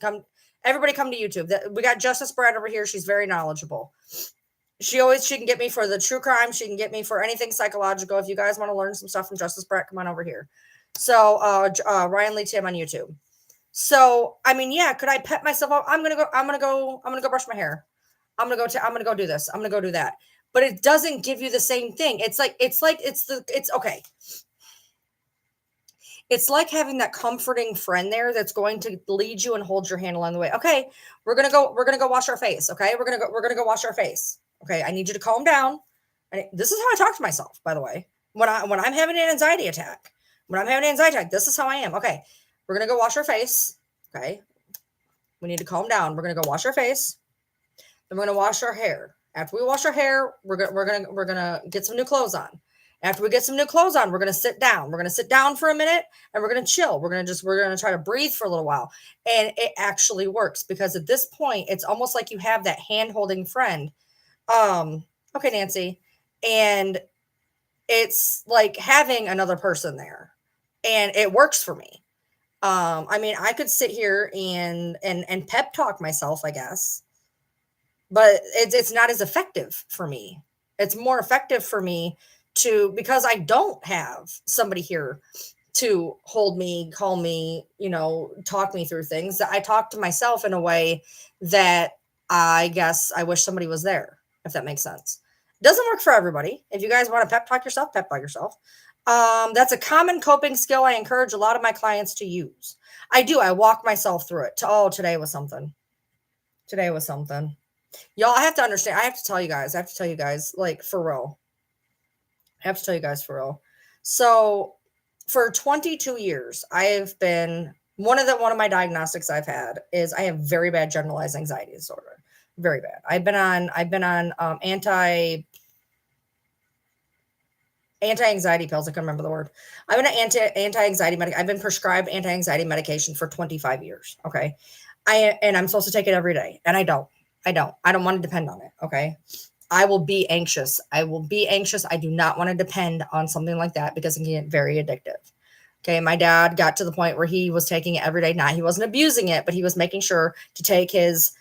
Everybody come to YouTube. We got Justice Brad over here. She's very knowledgeable. She can get me for the true crime. She can get me for anything psychological. If you guys want to learn some stuff from Justice Brad, come on over here. So, Ryan Lee Tim on YouTube. So, I mean, yeah, could I pet myself up? I'm going to go brush my hair. I'm going to go do this. I'm going to go do that. But it doesn't give you the same thing. It's okay. It's like having that comforting friend there that's going to lead you and hold your hand along the way. Okay, we're gonna go wash our face. Okay, we're gonna go wash our face. Okay, I need you to calm down. And this is how I talk to myself, by the way. When I'm having an anxiety attack, this is how I am. Okay, we're gonna go wash our face. Okay, we need to calm down. We're gonna go wash our face. Then we're gonna wash our hair. After we wash our hair, we're gonna get some new clothes on. After we get some new clothes on, we're going to sit down. We're going to sit down for a minute and we're going to chill. We're going to try to breathe for a little while. And it actually works, because at this point, it's almost like you have that hand holding friend. Okay, Nancy. And it's like having another person there, and it works for me. I mean, I could sit here and pep talk myself, I guess, but it's not as effective for me. It's more effective for me because I don't have somebody here to hold me, call me, talk me through things. I talk to myself in a way that I guess I wish somebody was there, if that makes sense. It doesn't work for everybody. If you guys want to pep talk yourself, pep talk yourself. That's a common coping skill I encourage a lot of my clients to use. I do. I walk myself through it. Today was something. Y'all, I have to understand. I have to tell you guys, like, for real. So for 22 years, I have been one of my diagnostics I've had is I have very bad generalized anxiety disorder. Very bad. I've been on anti-anxiety pills. I can't remember the word. I've been on anti-anxiety I've been prescribed anti-anxiety medication for 25 years. Okay. I'm supposed to take it every day, and I don't want to depend on it. Okay. I will be anxious. I do not want to depend on something like that, because it can get very addictive. Okay. My dad got to the point where he was taking it every day. Now, he wasn't abusing it, but he was making sure to take his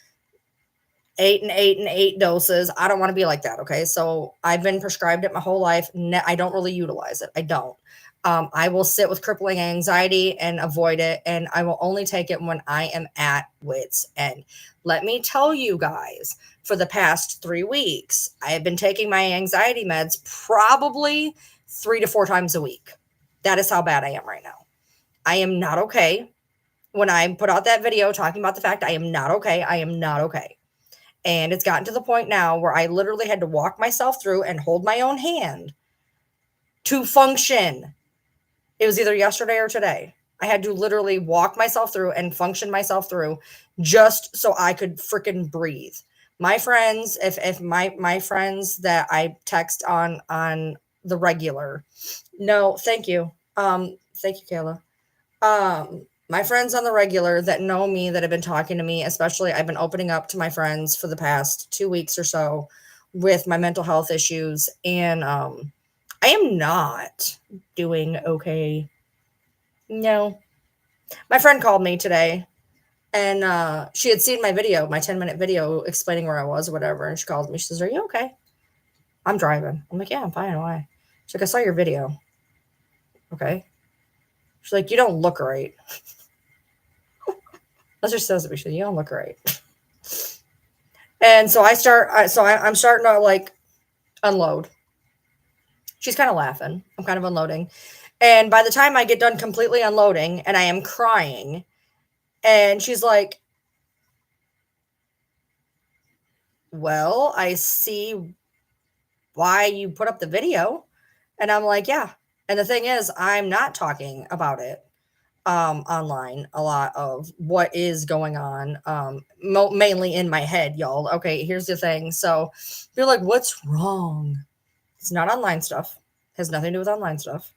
8 and 8 and 8 doses. I don't want to be like that. Okay. So I've been prescribed it my whole life. I don't really utilize it. I don't. I will sit with crippling anxiety and avoid it. And I will only take it when I am at wit's end. Let me tell you guys, for the past 3 weeks, I have been taking my anxiety meds probably 3 to 4 times a week. That is how bad I am right now. I am not okay. When I put out that video talking about the fact I am not okay, I am not okay. And it's gotten to the point now where I literally had to walk myself through and hold my own hand to function. It was either yesterday or today. I had to literally walk myself through and function myself through just so I could freaking breathe. My friends, if my friends that I text on the regular, no, thank you. Thank you, Kayla. My friends on the regular that know me, that have been talking to me, especially I've been opening up to my friends for the past 2 weeks or so with my mental health issues. And I am not doing okay. No, My friend called me today, and she had seen my video, my 10-minute video explaining where I was or whatever, and she called me. She says, "Are you okay?" I'm driving. I'm like, "Yeah, I'm fine. Why?" She's like, "I saw your video." Okay. She's like, "You don't look right." That's what she says to me. She's like, "You don't look right." And so I'm starting to like unload. She's kind of laughing. I'm kind of unloading. And by the time I get done completely unloading and I am crying, and she's like, "Well, I see why you put up the video." And I'm like, "Yeah." And the thing is, I'm not talking about it online a lot of what is going on, mainly in my head, y'all. Okay, here's the thing. So you're like, "What's wrong?" It's not online stuff. It has nothing to do with online stuff.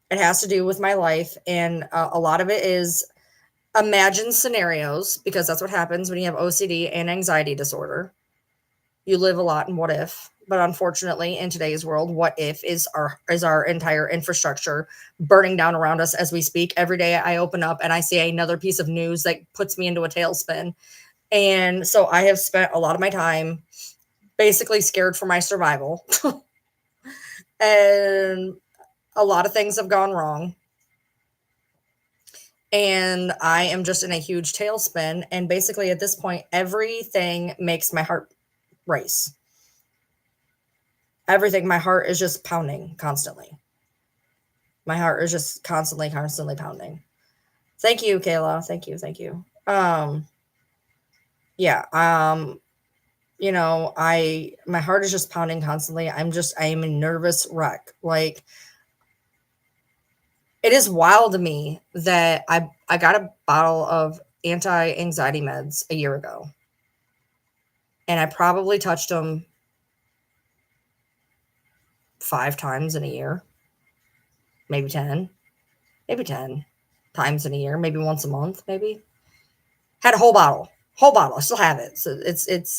It has to do with my life, and a lot of it is imagine scenarios, because that's what happens when you have OCD and anxiety disorder. You live a lot in what if, but unfortunately in today's world, what if is our entire infrastructure burning down around us as we speak. Every day I open up and I see another piece of news that puts me into a tailspin. And so I have spent a lot of my time basically scared for my survival. And a lot of things have gone wrong. And I am just in a huge tailspin. And basically, at this point, everything makes my heart race. Everything, my heart is just pounding constantly. My heart is just constantly pounding. Thank you, Kayla. Thank you. Yeah. My heart is just pounding constantly. I am a nervous wreck. Like, it is wild to me that I got a bottle of anti-anxiety meds a year ago. And I probably touched them 5 times in a year, maybe 10, maybe 10 times in a year, maybe once a month, maybe. Had a whole bottle, whole bottle. I still have it. So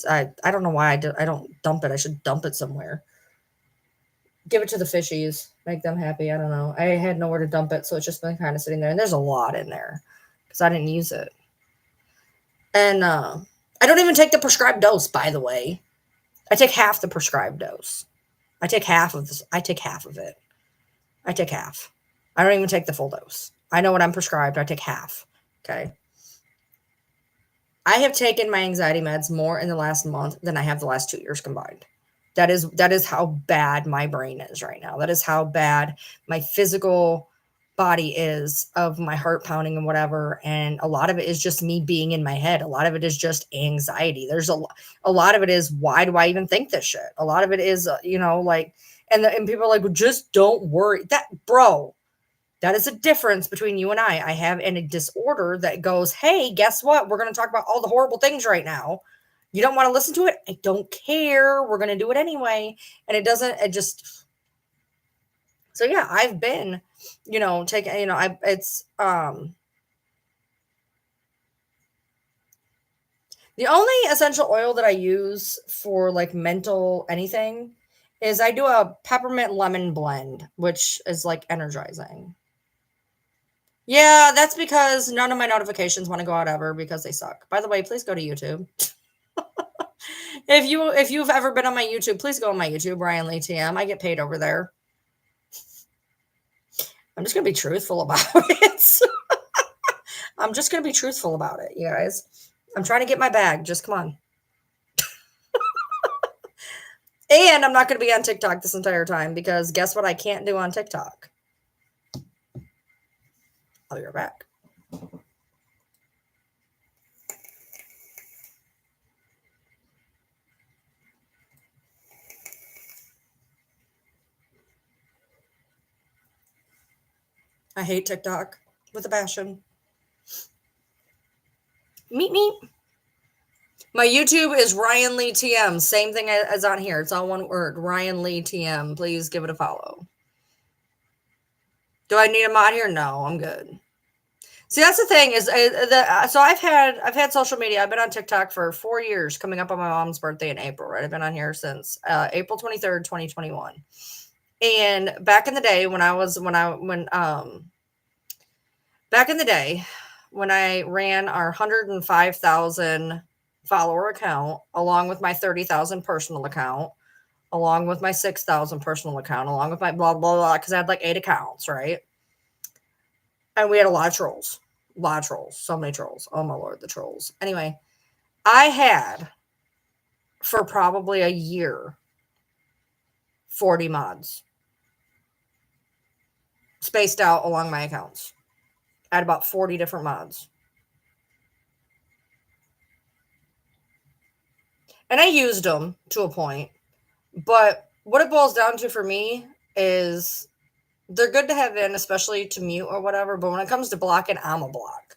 I don't know why I don't dump it. I should dump it somewhere. Give it to the fishies, make them happy. I don't know. I had nowhere to dump it, so it's just been kind of sitting there. And there's a lot in there because I didn't use it. And I don't even take the prescribed dose, by the way. I take half the prescribed dose. I take half of this. I take half of it. I take half. I don't even take the full dose. I know what I'm prescribed. I take half. Okay. I have taken my anxiety meds more in the last month than I have the last 2 years combined. That is how bad my brain is right now. That is how bad my physical body is, of my heart pounding and whatever. And a lot of it is just me being in my head. A lot of it is just anxiety. There's a lot of it is, why do I even think this shit? A lot of it is, like, and people are like, well, just don't worry. That, bro, that is a difference between you and I. I have a disorder that goes, hey, guess what? We're going to talk about all the horrible things right now. You don't want to listen to it? I don't care. We're going to do it anyway. And so yeah, I've been, taking, the only essential oil that I use for like mental anything is I do a peppermint lemon blend, which is like energizing. Yeah, that's because none of my notifications want to go out ever because they suck. By the way, please go to YouTube. If you've ever been on my YouTube, please go on my YouTube, Ryan Lee TM. I get paid over there. I'm just gonna be truthful about it. I'm just gonna be truthful about it, you guys. I'm trying to get my bag. Just come on. And I'm not gonna be on TikTok this entire time because guess what I can't do on TikTok? I'll be right back. I hate TikTok with a passion. Meet me. My YouTube is Ryan Lee TM. Same thing as on here. It's all one word. Ryan Lee TM. Please give it a follow. Do I need a mod here? No, I'm good. See, that's the thing is, so I've had social media. I've been on TikTok for 4 years, coming up on my mom's birthday in April. Right, I've been on here since April 23rd, 2021. And back in the day when Back in the day, when I ran our 105,000 follower account, along with my 30,000 personal account, along with my 6,000 personal account, along with my blah, blah, blah, because I had like 8 accounts, right? And we had a lot of trolls. A lot of trolls. So many trolls. Oh my Lord, the trolls. Anyway, I had for probably a year 40 mods spaced out along my accounts. I had about 40 different mods. And I used them to a point. But what it boils down to for me is they're good to have in, especially to mute or whatever. But when it comes to blocking, I'm a block.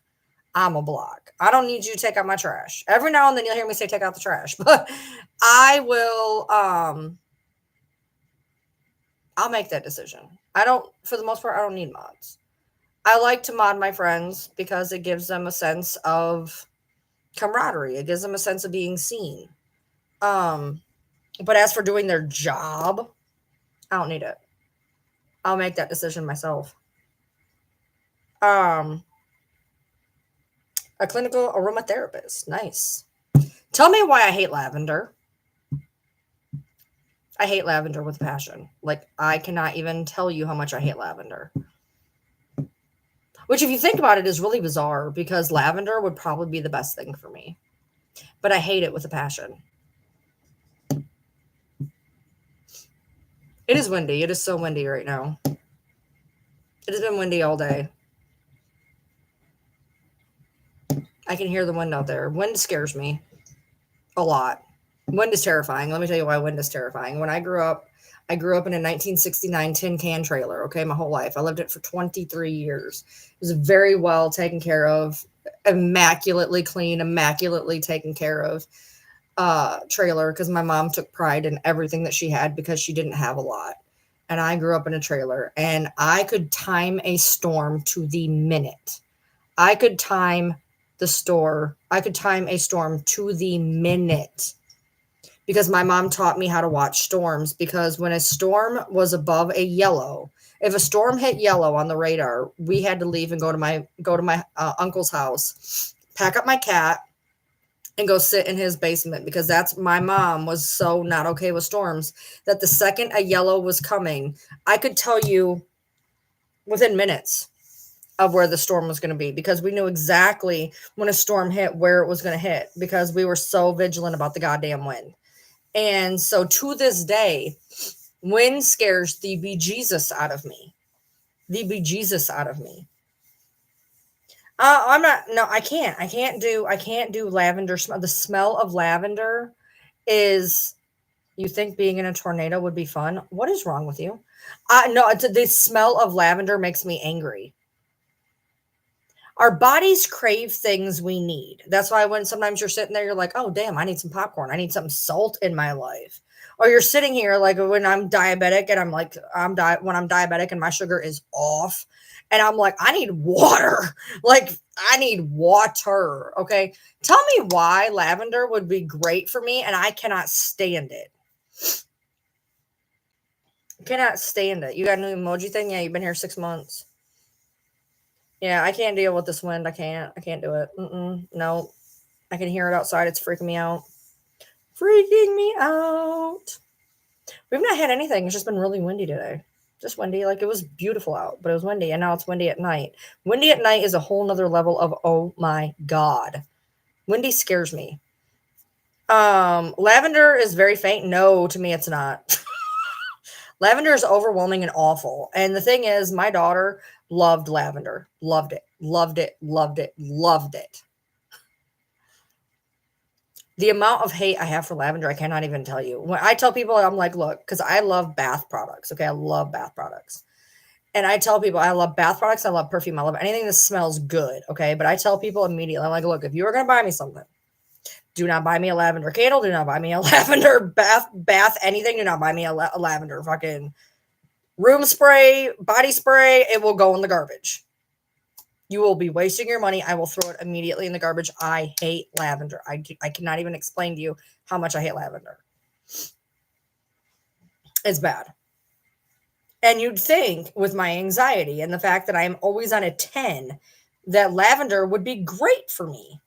I'm a block. I don't need you to take out my trash. Every now and then you'll hear me say take out the trash, but I will I'll make that decision. I don't for the most part I don't need mods. I like to mod my friends because it gives them a sense of camaraderie. It gives them a sense of being seen. Um but as for doing their job, I don't need it. I'll make that decision myself. Um a clinical aromatherapist. Nice. Tell me why I hate lavender. I hate lavender with passion. Like, I cannot even tell you how much I hate lavender. Which, if you think about it, is really bizarre because lavender would probably be the best thing for me. But I hate it with a passion. It is windy. It is so windy right now. It has been windy all day. I can hear the wind out there. Wind scares me a lot. Wind is terrifying. Let me tell you why wind is terrifying. When I grew up in a 1969 tin can trailer, okay, my whole life. I lived it for 23 years. It was very well taken care of, immaculately clean, immaculately taken care of trailer because my mom took pride in everything that she had because she didn't have a lot. And I grew up in a trailer and I could time a storm to the minute. I could time a storm to the minute because my mom taught me how to watch storms. Because when a storm was above a yellow, if a storm hit yellow on the radar, we had to leave and go to my uncle's house, pack up my cat, and go sit in his basement because that's my mom was so not okay with storms that the second a yellow was coming, I could tell you within minutes of where the storm was going to be because we knew exactly when a storm hit where it was going to hit because we were so vigilant about the goddamn wind. And so to this day, wind scares the bejesus out of me. The bejesus out of me. I'm not. No, I can't. I can't do lavender smell. The smell of lavender is. You think being in a tornado would be fun? What is wrong with you? No, the smell of lavender makes me angry. Our bodies crave things we need. That's why when sometimes you're sitting there, you're like, oh, damn, I need some popcorn. I need some salt in my life. Or you're sitting here like when I'm diabetic and I'm like, when I'm diabetic and my sugar is off and I'm like, I need water. Like, I need water. Okay. Tell me why lavender would be great for me and I cannot stand it. Cannot stand it. You got a new emoji thing? Yeah, you've been here 6 months. Yeah, I can't deal with this wind. I can't do it. No. I can hear it outside. It's freaking me out. Freaking me out. We've not had anything. It's just been really windy today. Just windy. Like, it was beautiful out, but it was windy, and now it's windy at night. Windy at night is a whole nother level of, oh my God. Windy scares me. Lavender is very faint. No, to me, it's not. Lavender is overwhelming and awful. And the thing is, my daughter loved lavender. Loved it. Loved it. Loved it. Loved it. The amount of hate I have for lavender, I cannot even tell you. When I tell people, I'm like, look, because I love bath products. Okay. I love bath products. And I tell people I love bath products. I love perfume. I love anything that smells good. Okay. But I tell people immediately, I'm like, look, if you were going to buy me something, do not buy me a lavender candle. Do not buy me a lavender bath, anything. Do not buy me a lavender fucking room spray, body spray. It will go in the garbage. You will be wasting your money. I will throw it immediately in the garbage. I hate lavender. I cannot even explain to you how much I hate lavender. It's bad. And you'd think with my anxiety and the fact that I'm always on a 10 that lavender would be great for me,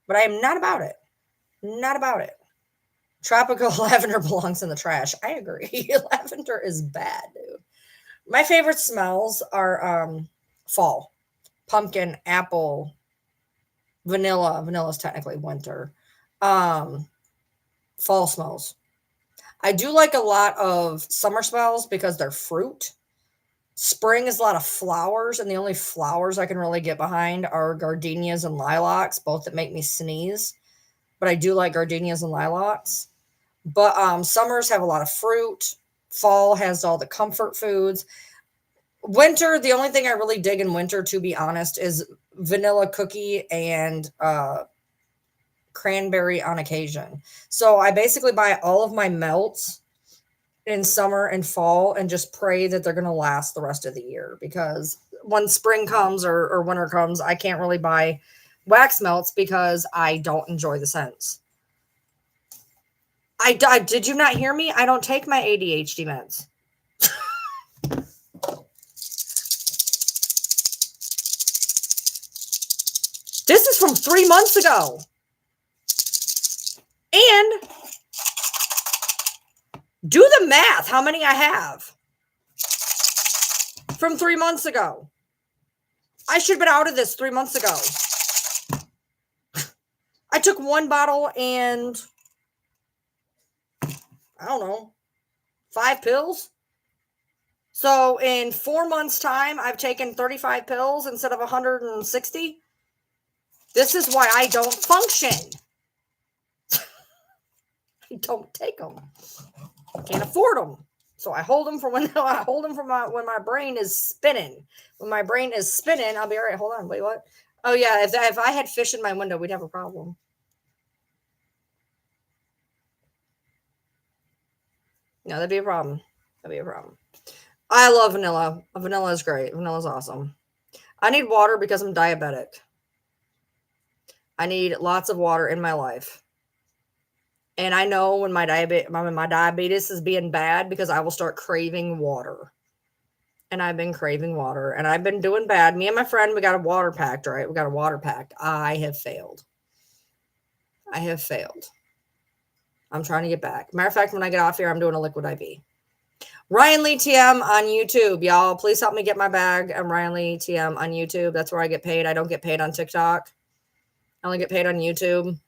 but I am not about it. Not about it. Tropical lavender belongs in the trash. I agree. Lavender is bad, dude. My favorite smells are fall. Pumpkin, apple, vanilla. Vanilla is technically winter. Um, Fall smells. I do like a lot of summer smells because they're fruit. Spring is a lot of flowers, and the only flowers I can really get behind are gardenias and lilacs, both that make me sneeze. But I do like gardenias and lilacs. But summers have a lot of fruit. Fall has all the comfort foods. Winter, the only thing I really dig in winter, to be honest, is vanilla cookie and cranberry on occasion. So I basically buy all of my melts in summer and fall and just pray that they're going to last the rest of the year, because when spring comes or winter comes, I can't really buy wax melts because I don't enjoy the scents. Did you not hear me? I don't take my ADHD meds. This is from 3 months ago. And do the math, how many I have from 3 months ago. I should have been out of this 3 months ago. I took one bottle and I don't know, 5 pills. So in 4 months' time, I've taken 35 pills instead of 160. This is why I don't function. I don't take them. I can't afford them. So I hold them for when when my brain is spinning. When my brain is spinning, I'll be all right. Hold on. Wait, what? Oh yeah, if I had fish in my window, we'd have a problem. No, that'd be a problem. That'd be a problem. I love vanilla. Vanilla is great. Vanilla is awesome. I need water because I'm diabetic. I need lots of water in my life. And I know when my diabetes is being bad because I will start craving water. And I've been craving water and I've been doing bad. Me and my friend, we got a water pact, right? We got a water pact. I have failed. I have failed. I'm trying to get back. Matter of fact, when I get off here, I'm doing a liquid IV. Ryan Lee TM on YouTube. Y'all, please help me get my bag. I'm Ryan Lee TM on YouTube. That's where I get paid. I don't get paid on TikTok. I only get paid on YouTube.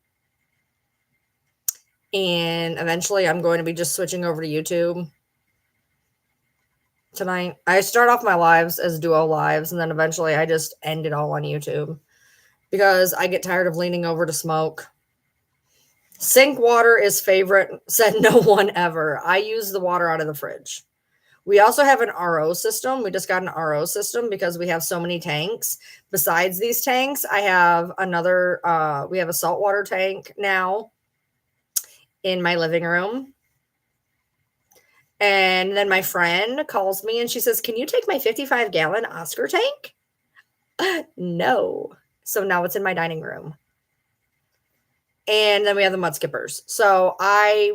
And eventually I'm going to be just switching over to YouTube tonight. I start off my lives as duo lives, and then eventually I just end it all on YouTube because I get tired of leaning over to smoke. Sink water is favorite, said no one ever. I use the water out of the fridge. We also have an RO system. We just got an RO system because we have so many tanks. Besides these tanks, I have another, we have a saltwater tank now in my living room. And then my friend calls me and she says, "Can you take my 55-gallon Oscar tank?" No. So now it's in my dining room. And then we have the mud skippers. So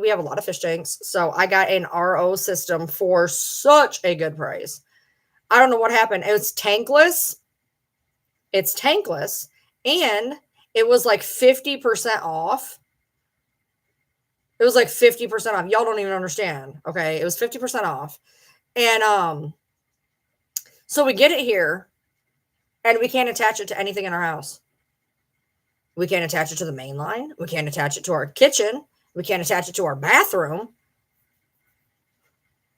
we have a lot of fish tanks. So I got an RO system for such a good price. I don't know what happened. It's tankless. It's tankless. And it was like 50% off. It was like 50% off. Y'all don't even understand. Okay. It was 50% off. And so we get it here and we can't attach it to anything in our house. We can't attach it to the main line. We can't attach it to our kitchen. We can't attach it to our bathroom.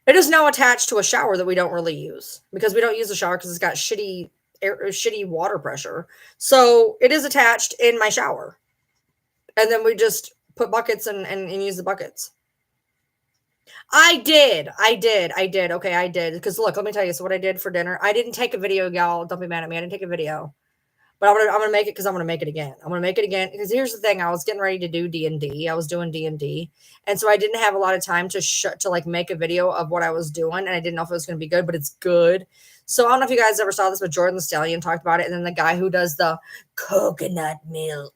It is now attached to a shower that we don't really use because we don't use the shower because it's got shitty water pressure. So it is attached in my shower. And then we just put buckets and use the buckets. I did. Okay, I did. Because look, let me tell you. So what I did for dinner, I didn't take a video, y'all. Don't be mad at me. I didn't take a video. But I'm gonna make it because I'm gonna make it again. I'm gonna make it again because here's the thing: I was getting ready to do D&D. I was doing D&D, and so I didn't have a lot of time to like make a video of what I was doing, and I didn't know if it was gonna be good, but it's good. So I don't know if you guys ever saw this, but Jordan the Stallion talked about it, and then the guy who does the coconut milk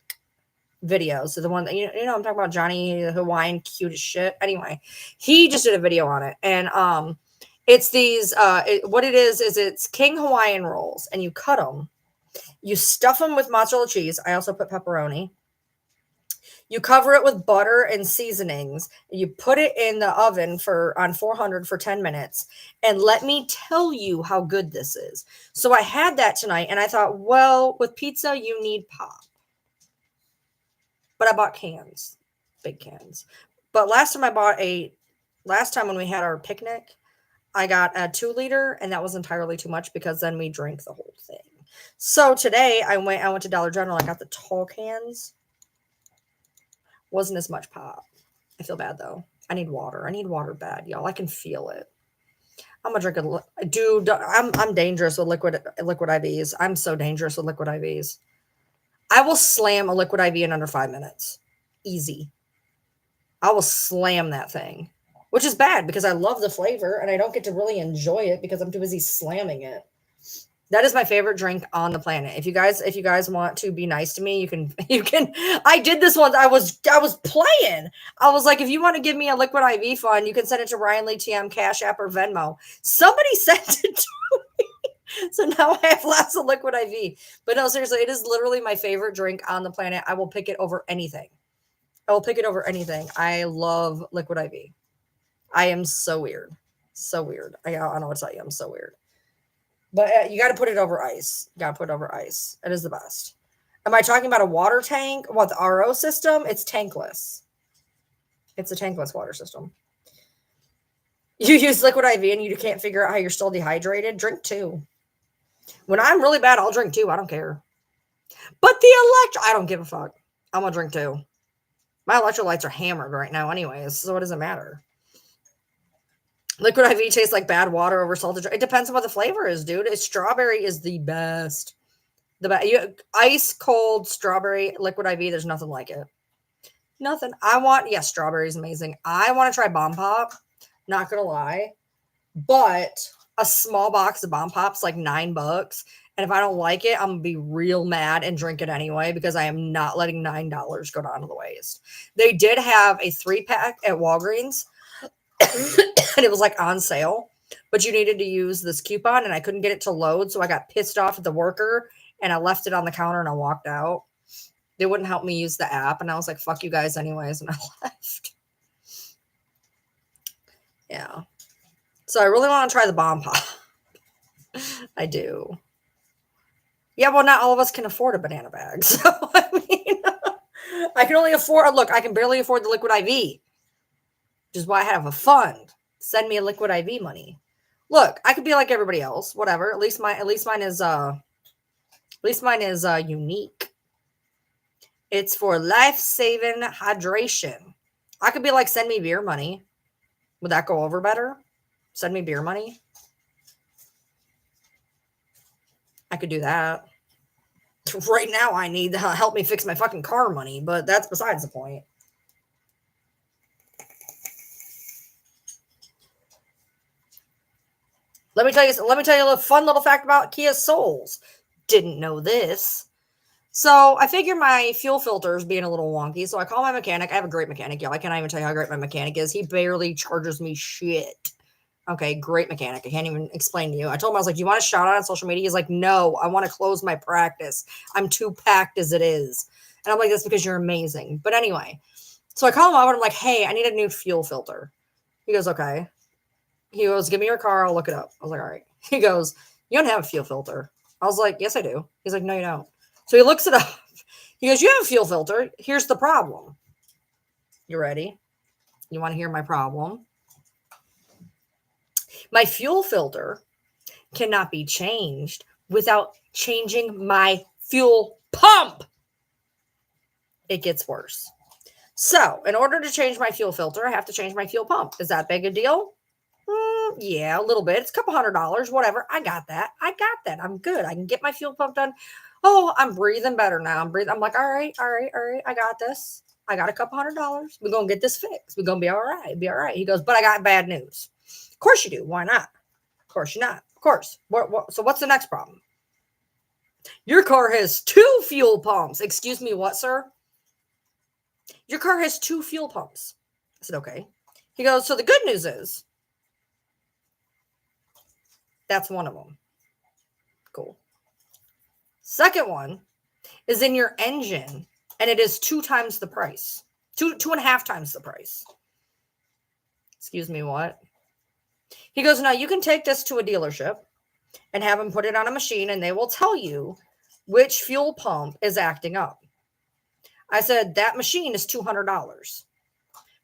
videos, so the one that you know I'm talking about, Johnny the Hawaiian, cute as shit. Anyway, he just did a video on it, and it's these what it is it's King Hawaiian rolls, and you cut them. You stuff them with mozzarella cheese. I also put pepperoni. You cover it with butter and seasonings. You put it in the oven for on 400 for 10 minutes. And let me tell you how good this is. So I had that tonight and I thought, well, with pizza, you need pop. But I bought cans, big cans. But last time when we had our picnic, I got a 2 liter and that was entirely too much because then we drank the whole thing. So today I went to Dollar General. I got the tall cans. Wasn't as much pop. I feel bad though. I need water. I need water bad, y'all. I can feel it. I'm gonna drink a dude. I'm dangerous with liquid IVs. I'm so dangerous with liquid IVs. I will slam a liquid IV in under 5 minutes. Easy. I will slam that thing, which is bad because I love the flavor and I don't get to really enjoy it because I'm too busy slamming it. That is my favorite drink on the planet. If you guys want to be nice to me, you can. I did this once. I was playing. I was like, if you want to give me a liquid IV fund, you can send it to Ryan Lee TM, Cash App, or Venmo. Somebody sent it to me. So now I have lots of liquid IV. But no, seriously, it is literally my favorite drink on the planet. I will pick it over anything. I will pick it over anything. I love liquid IV. I am so weird. So weird. I don't know what to tell you. I'm so weird. But you got to put it over ice. You got to put it over ice. It is the best. Am I talking about a water tank? What, the RO system? It's tankless. It's a tankless water system. You use liquid IV and you can't figure out how you're still dehydrated? Drink 2. When I'm really bad, I'll drink 2. I don't care. But I don't give a fuck. I'm going to drink 2. My electrolytes are hammered right now anyways, so what does it matter? Liquid IV tastes like bad water over salted. It depends on what the flavor is, dude. Strawberry is the best. Ice cold strawberry liquid IV. There's nothing like it. Nothing. Strawberry is amazing. I want to try Bomb Pop. Not gonna lie, but a small box of Bomb Pop's like $9, and if I don't like it, I'm gonna be real mad and drink it anyway because I am not letting $9 go down to the waste. They did have a 3-pack at Walgreens. And it was like on sale, but you needed to use this coupon and I couldn't get it to load. So I got pissed off at the worker and I left it on the counter and I walked out. They wouldn't help me use the app. And I was like, fuck you guys anyways. And I left. Yeah. So I really want to try the Bomb Pop. I do. Yeah. Well, not all of us can afford a banana bag. So I mean, I can only afford, I can barely afford the liquid IV, which is why I have a fund. Send me a liquid IV money. Look, I could be like everybody else, whatever. At least mine is unique. It's for life-saving hydration. I could be like, send me beer money. Would that go over better? Send me beer money. I could do that. Right now, I need help me fix my fucking car money, but that's besides the point. Let me tell you a fun little fact about Kia Souls. Didn't know this. So I figure my fuel filter is being a little wonky. So I call my mechanic. I have a great mechanic, y'all. I cannot even tell you how great my mechanic is. He barely charges me shit. Okay, great mechanic. I can't even explain to you. I told him, I was like, do you want a shout out on social media? He's like, no, I want to close my practice. I'm too packed as it is. And I'm like, that's because you're amazing. But anyway, so I call him up and I'm like, hey, I need a new fuel filter. He goes, okay. He goes, give me your car. I'll look it up. I was like, all right. He goes, you don't have a fuel filter. I was like, yes, I do. He's like, no, you don't. So he looks it up. He goes, you have a fuel filter. Here's the problem. You ready? You want to hear my problem? My fuel filter cannot be changed without changing my fuel pump. It gets worse. So in order to change my fuel filter, I have to change my fuel pump. Is that big a deal? Yeah, a little bit. It's a couple $100, whatever. I got that. I'm good. I can get my fuel pump done. Oh, I'm breathing better now. I'm like, all right. I got this. I got a couple $100. We're going to get this fixed. We're going to be all right. Be all right. He goes, but I got bad news. Of course you do. Why not? Of course you're not. Of course. So what's the next problem? Your car has 2 fuel pumps. Excuse me, what, sir? Your car has 2 fuel pumps. I said, okay. He goes, so the good news is, that's one of them. Cool. Second one is in your engine, and it is 2 times the price. 2.5 times the price. Excuse me, what? He goes, now you can take this to a dealership and have them put it on a machine, and they will tell you which fuel pump is acting up. I said, that machine is $200.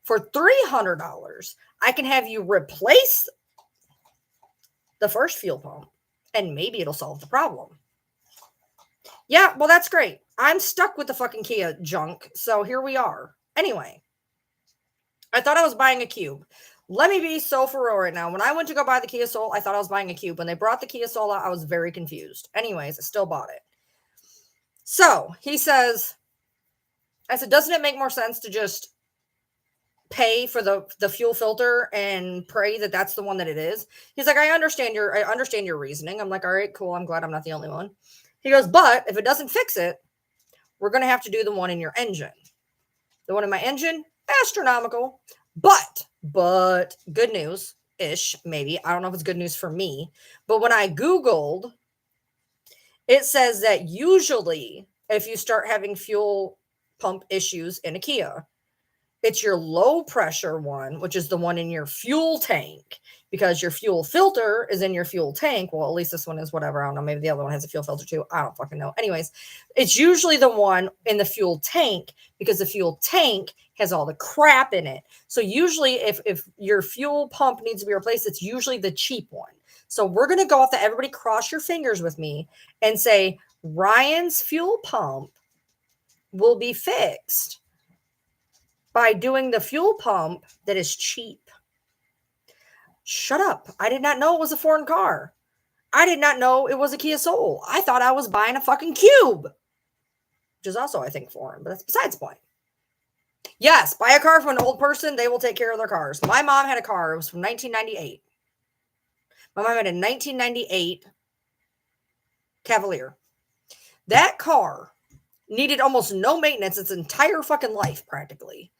For $300, I can have you replace the first fuel pump, and maybe it'll solve the problem. Yeah, well, that's great. I'm stuck with the fucking Kia junk, so here we are. Anyway, I thought I was buying a Cube. Let me be so for real right now. When I went to go buy the Kia Soul, I thought I was buying a Cube. When they brought the Kia Soul out, I was very confused. Anyways, I still bought it. So he says, I said, doesn't it make more sense to just pay for the fuel filter and pray that that's the one that it is? He's like, I understand your reasoning. I'm like, all right, cool. I'm glad I'm not the only one. He goes, but if it doesn't fix it, we're going to have to do the one in your engine. The one in my engine, astronomical, but good news-ish, maybe. I don't know if it's good news for me, but when I Googled, it says that usually if you start having fuel pump issues in a Kia, it's your low pressure one, which is the one in your fuel tank, because your fuel filter is in your fuel tank. Well, at least this one is, whatever. I don't know. Maybe the other one has a fuel filter too. I don't fucking know. Anyways, it's usually the one in the fuel tank, because the fuel tank has all the crap in it. So usually if your fuel pump needs to be replaced, it's usually the cheap one. So we're going to go off that. Everybody cross your fingers with me and say Ryan's fuel pump will be fixed by doing the fuel pump that is cheap. Shut up. I did not know it was a foreign car. I did not know it was a Kia Soul. I thought I was buying a fucking Cube, which is also, I think, foreign, but that's besides the point. Yes, buy a car from an old person. They will take care of their cars. My mom had a car. It was from 1998. My mom had a 1998 Cavalier. That car needed almost no maintenance its entire fucking life, practically.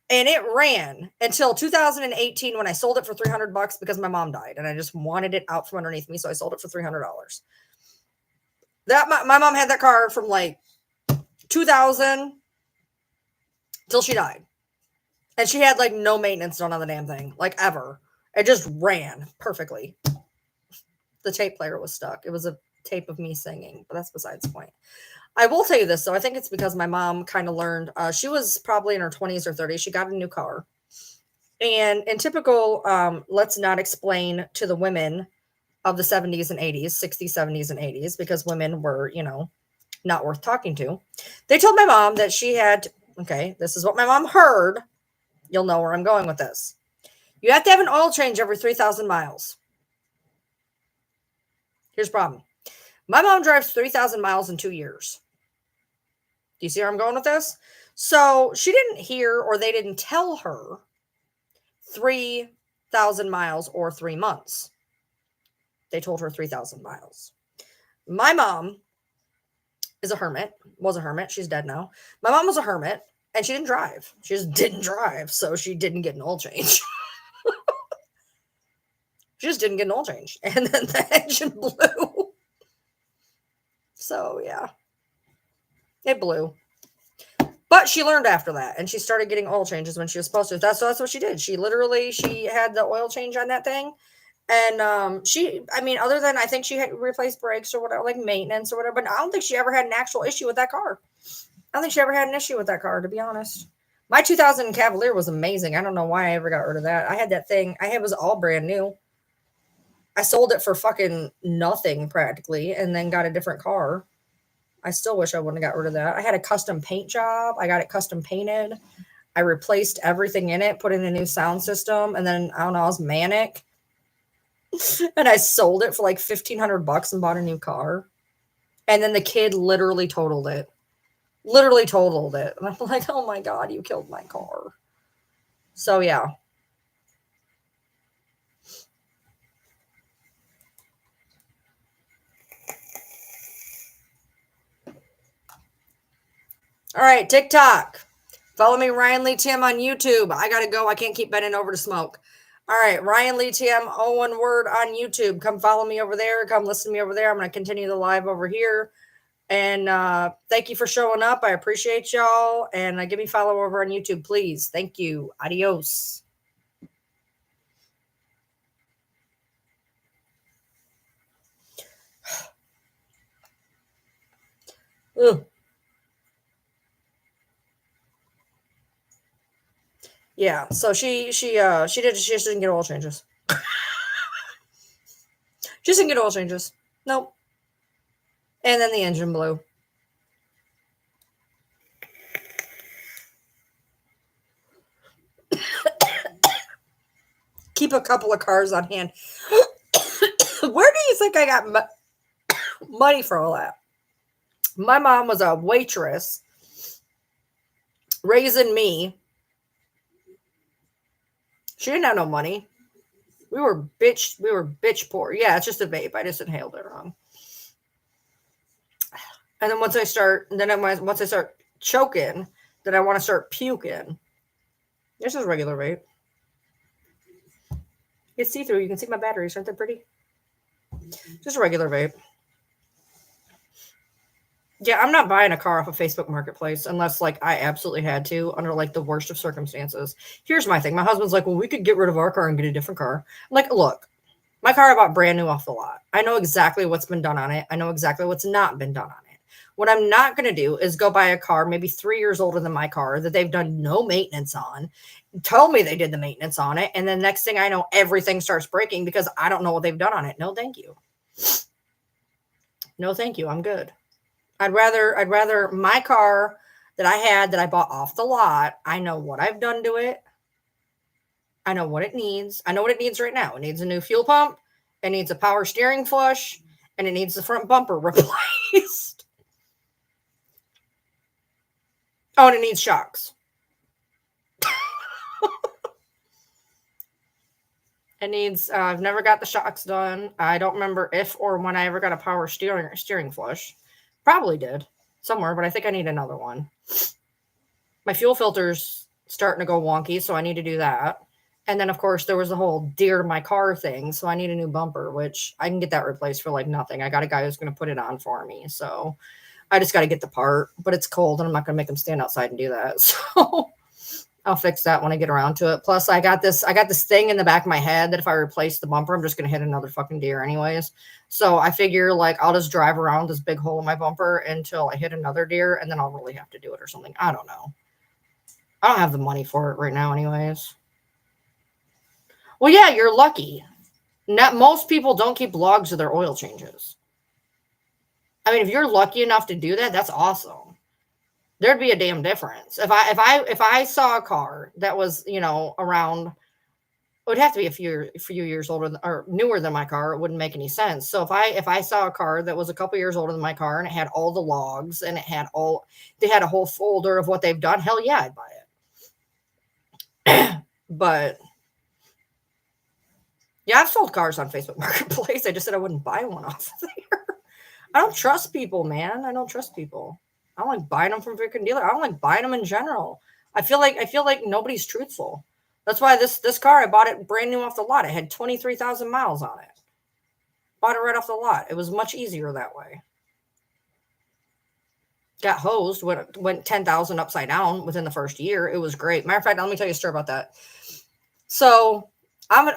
And it ran until 2018 when I sold it for $300 because my mom died and I just wanted it out from underneath me. So I sold it for $300. My mom had that car from like 2000 till she died. And she had like no maintenance done on the damn thing, like ever. It just ran perfectly. The tape player was stuck. It was a tape of me singing, but that's besides the point. I will tell you this, though. I think it's because my mom kind of learned. She was probably in her 20s or 30s. She got a new car. And in typical, let's not explain to the women of the 70s and 80s, 60s, 70s, and 80s, because women were, not worth talking to. They told my mom that she had, okay, this is what my mom heard. You'll know where I'm going with this. You have to have an oil change every 3,000 miles. Here's the problem. My mom drives 3,000 miles in 2 years. Do you see where I'm going with this? So she didn't hear, or they didn't tell her 3,000 miles or 3 months. They told her 3,000 miles. My mom is a hermit, was a hermit. She's dead now. My mom was a hermit and she didn't drive. She just didn't drive. So she didn't get an oil change. She just didn't get an oil change. And then the engine blew. So, yeah. It blew. But she learned after that. And she started getting oil changes when she was supposed to. That's what she did. She had the oil change on that thing. And other than I think she had replaced brakes or whatever, like maintenance or whatever. But I don't think she ever had an actual issue with that car. I don't think she ever had an issue with that car, to be honest. My 2000 Cavalier was amazing. I don't know why I ever got rid of that. I had that thing. It was all brand new. I sold it for fucking nothing practically and then got a different car. I still wish I wouldn't have got rid of that. I had a custom paint job. I got it custom painted. I replaced everything in it, put in a new sound system. And then, I don't know, I was manic. And I sold it for like $1,500 and bought a new car. And then the kid literally totaled it. And I'm like, oh my God, you killed my car. So, yeah. All right, TikTok. Follow me, Ryan Lee Tim, on YouTube. I got to go. I can't keep bending over to smoke. All right, Ryan Lee Tim, all one word, on YouTube. Come follow me over there. Come listen to me over there. I'm going to continue the live over here. And thank you for showing up. I appreciate y'all. And give me a follow over on YouTube, please. Thank you. Adios. Ugh. Yeah, so she just didn't get oil changes. Just didn't get oil changes. Nope. And then the engine blew. Keep a couple of cars on hand. Where do you think I got money for all that? My mom was a waitress raising me. She didn't have no money. We were bitch poor. Yeah, it's just a vape. I just inhaled it wrong. And then once I start choking, then I want to start puking. This is regular vape. It's see-through. You can see my batteries. Aren't they pretty? Just a regular vape. Yeah, I'm not buying a car off of Facebook Marketplace unless like I absolutely had to under like the worst of circumstances. Here's my thing. My husband's like, well, we could get rid of our car and get a different car. I'm like, look, my car I bought brand new off the lot. I know exactly what's been done on it. I know exactly what's not been done on it. What I'm not going to do is go buy a car maybe 3 years older than my car that they've done no maintenance on, tell me they did the maintenance on it, and then next thing I know, everything starts breaking because I don't know what they've done on it. No, thank you. No, thank you. I'm good. I'd rather my car that I had that I bought off the lot, I know what I've done to it. I know what it needs. I know what it needs right now. It needs a new fuel pump. It needs a power steering flush, and it needs the front bumper replaced. Oh, and it needs shocks. It needs, I've never got the shocks done. I don't remember if or when I ever got a power steering flush. Probably did somewhere, but I think I need another one. My fuel filter's starting to go wonky, so I need to do that. And then, of course, there was the whole dear to my car thing, so I need a new bumper, which I can get that replaced for like nothing. I got a guy who's going to put it on for me, so I just got to get the part. But it's cold, and I'm not going to make him stand outside and do that. So I'll fix that when I get around to it. Plus, I got this thing in the back of my head that if I replace the bumper, I'm just going to hit another fucking deer anyways. So I figure like I'll just drive around this big hole in my bumper until I hit another deer, and then I'll really have to do it or something. I don't know. I don't have the money for it right now anyways. Well, yeah, you're lucky. Most people don't keep logs of their oil changes. I mean, if you're lucky enough to do that, that's awesome. There'd be a damn difference. If I saw a car that was, around, it would have to be a few years older or newer than my car. It wouldn't make any sense. So if I saw a car that was a couple years older than my car and it had all the logs and they had a whole folder of what they've done, hell yeah, I'd buy it. But yeah, I've sold cars on Facebook Marketplace. I just said I wouldn't buy one off of there. I don't trust people, man. I don't trust people. I don't like buying them from freaking dealer. I don't like buying them in general. I feel like nobody's truthful. That's why this car, I bought it brand new off the lot. It had 23,000 miles on it. Bought it right off the lot. It was much easier that way. Got hosed, went 10,000 upside down within the first year. It was great. Matter of fact, let me tell you a story about that. So I'm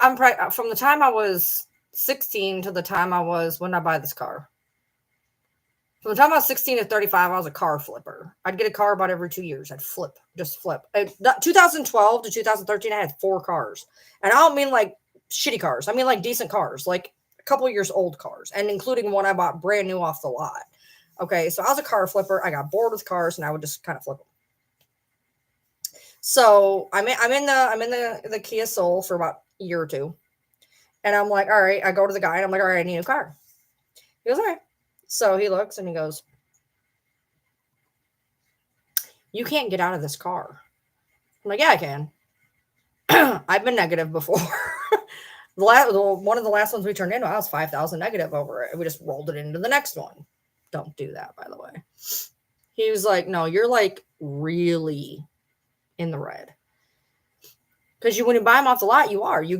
from the time I was 16 to the time when did I buy this car? From the time I was 16 to 35, I was a car flipper. I'd get a car about every 2 years. I'd just flip. 2012 to 2013, I had 4 cars. And I don't mean like shitty cars. I mean like decent cars, like a couple of years old cars, and including one I bought brand new off the lot. Okay, so I was a car flipper. I got bored with cars, and I would just kind of flip them. So I'm in the Kia Soul for about a year or two. And I'm like, all right, I go to the guy and I'm like, all right, I need a car. He goes, all right. So he looks and he goes, you can't get out of this car. I'm like, yeah, I can. I've been negative before. One of the last ones we turned into, I was 5,000 negative over it. We just rolled it into the next one. Don't do that, by the way. He was like, no, you're like really in the red. Because when you buy them off the lot, you are the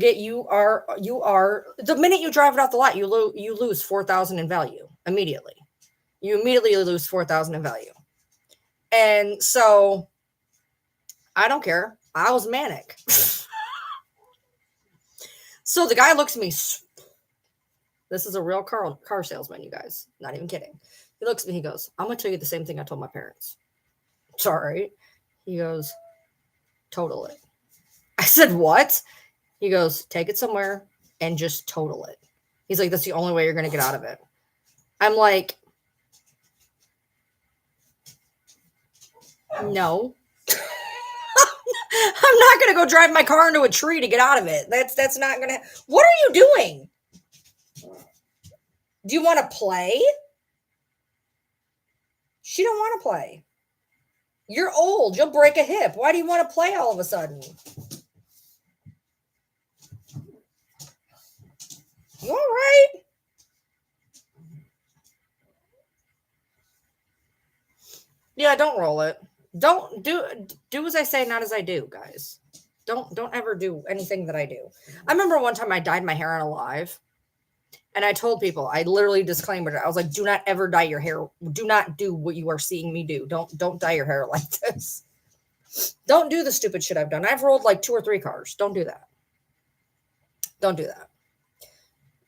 minute you drive it off the lot, you lose 4,000 in value immediately. you immediately lose 4,000 in value. And so I don't care. I was manic. So the guy looks at me. This is a real car salesman, you guys. Not even kidding. He looks at me. He goes, I'm going to tell you the same thing I told my parents. Sorry. He goes, total it. I said, what? He goes, take it somewhere and just total it. He's like, that's the only way you're going to get out of it. I'm like, no. I'm not going to go drive my car into a tree to get out of it. That's not going to. What are you doing? Do you want to play? She don't want to play. You're old. You'll break a hip. Why do you want to play all of a sudden? You all right? Yeah, don't roll it. Don't do as I say, not as I do, guys. Don't ever do anything that I do. I remember one time I dyed my hair on a live, and I told people, I literally disclaimed it. I was like, do not ever dye your hair. Do not do what you are seeing me do. Don't dye your hair like this. Don't do the stupid shit I've done. I've rolled like 2 or 3 cars. Don't do that. Don't do that.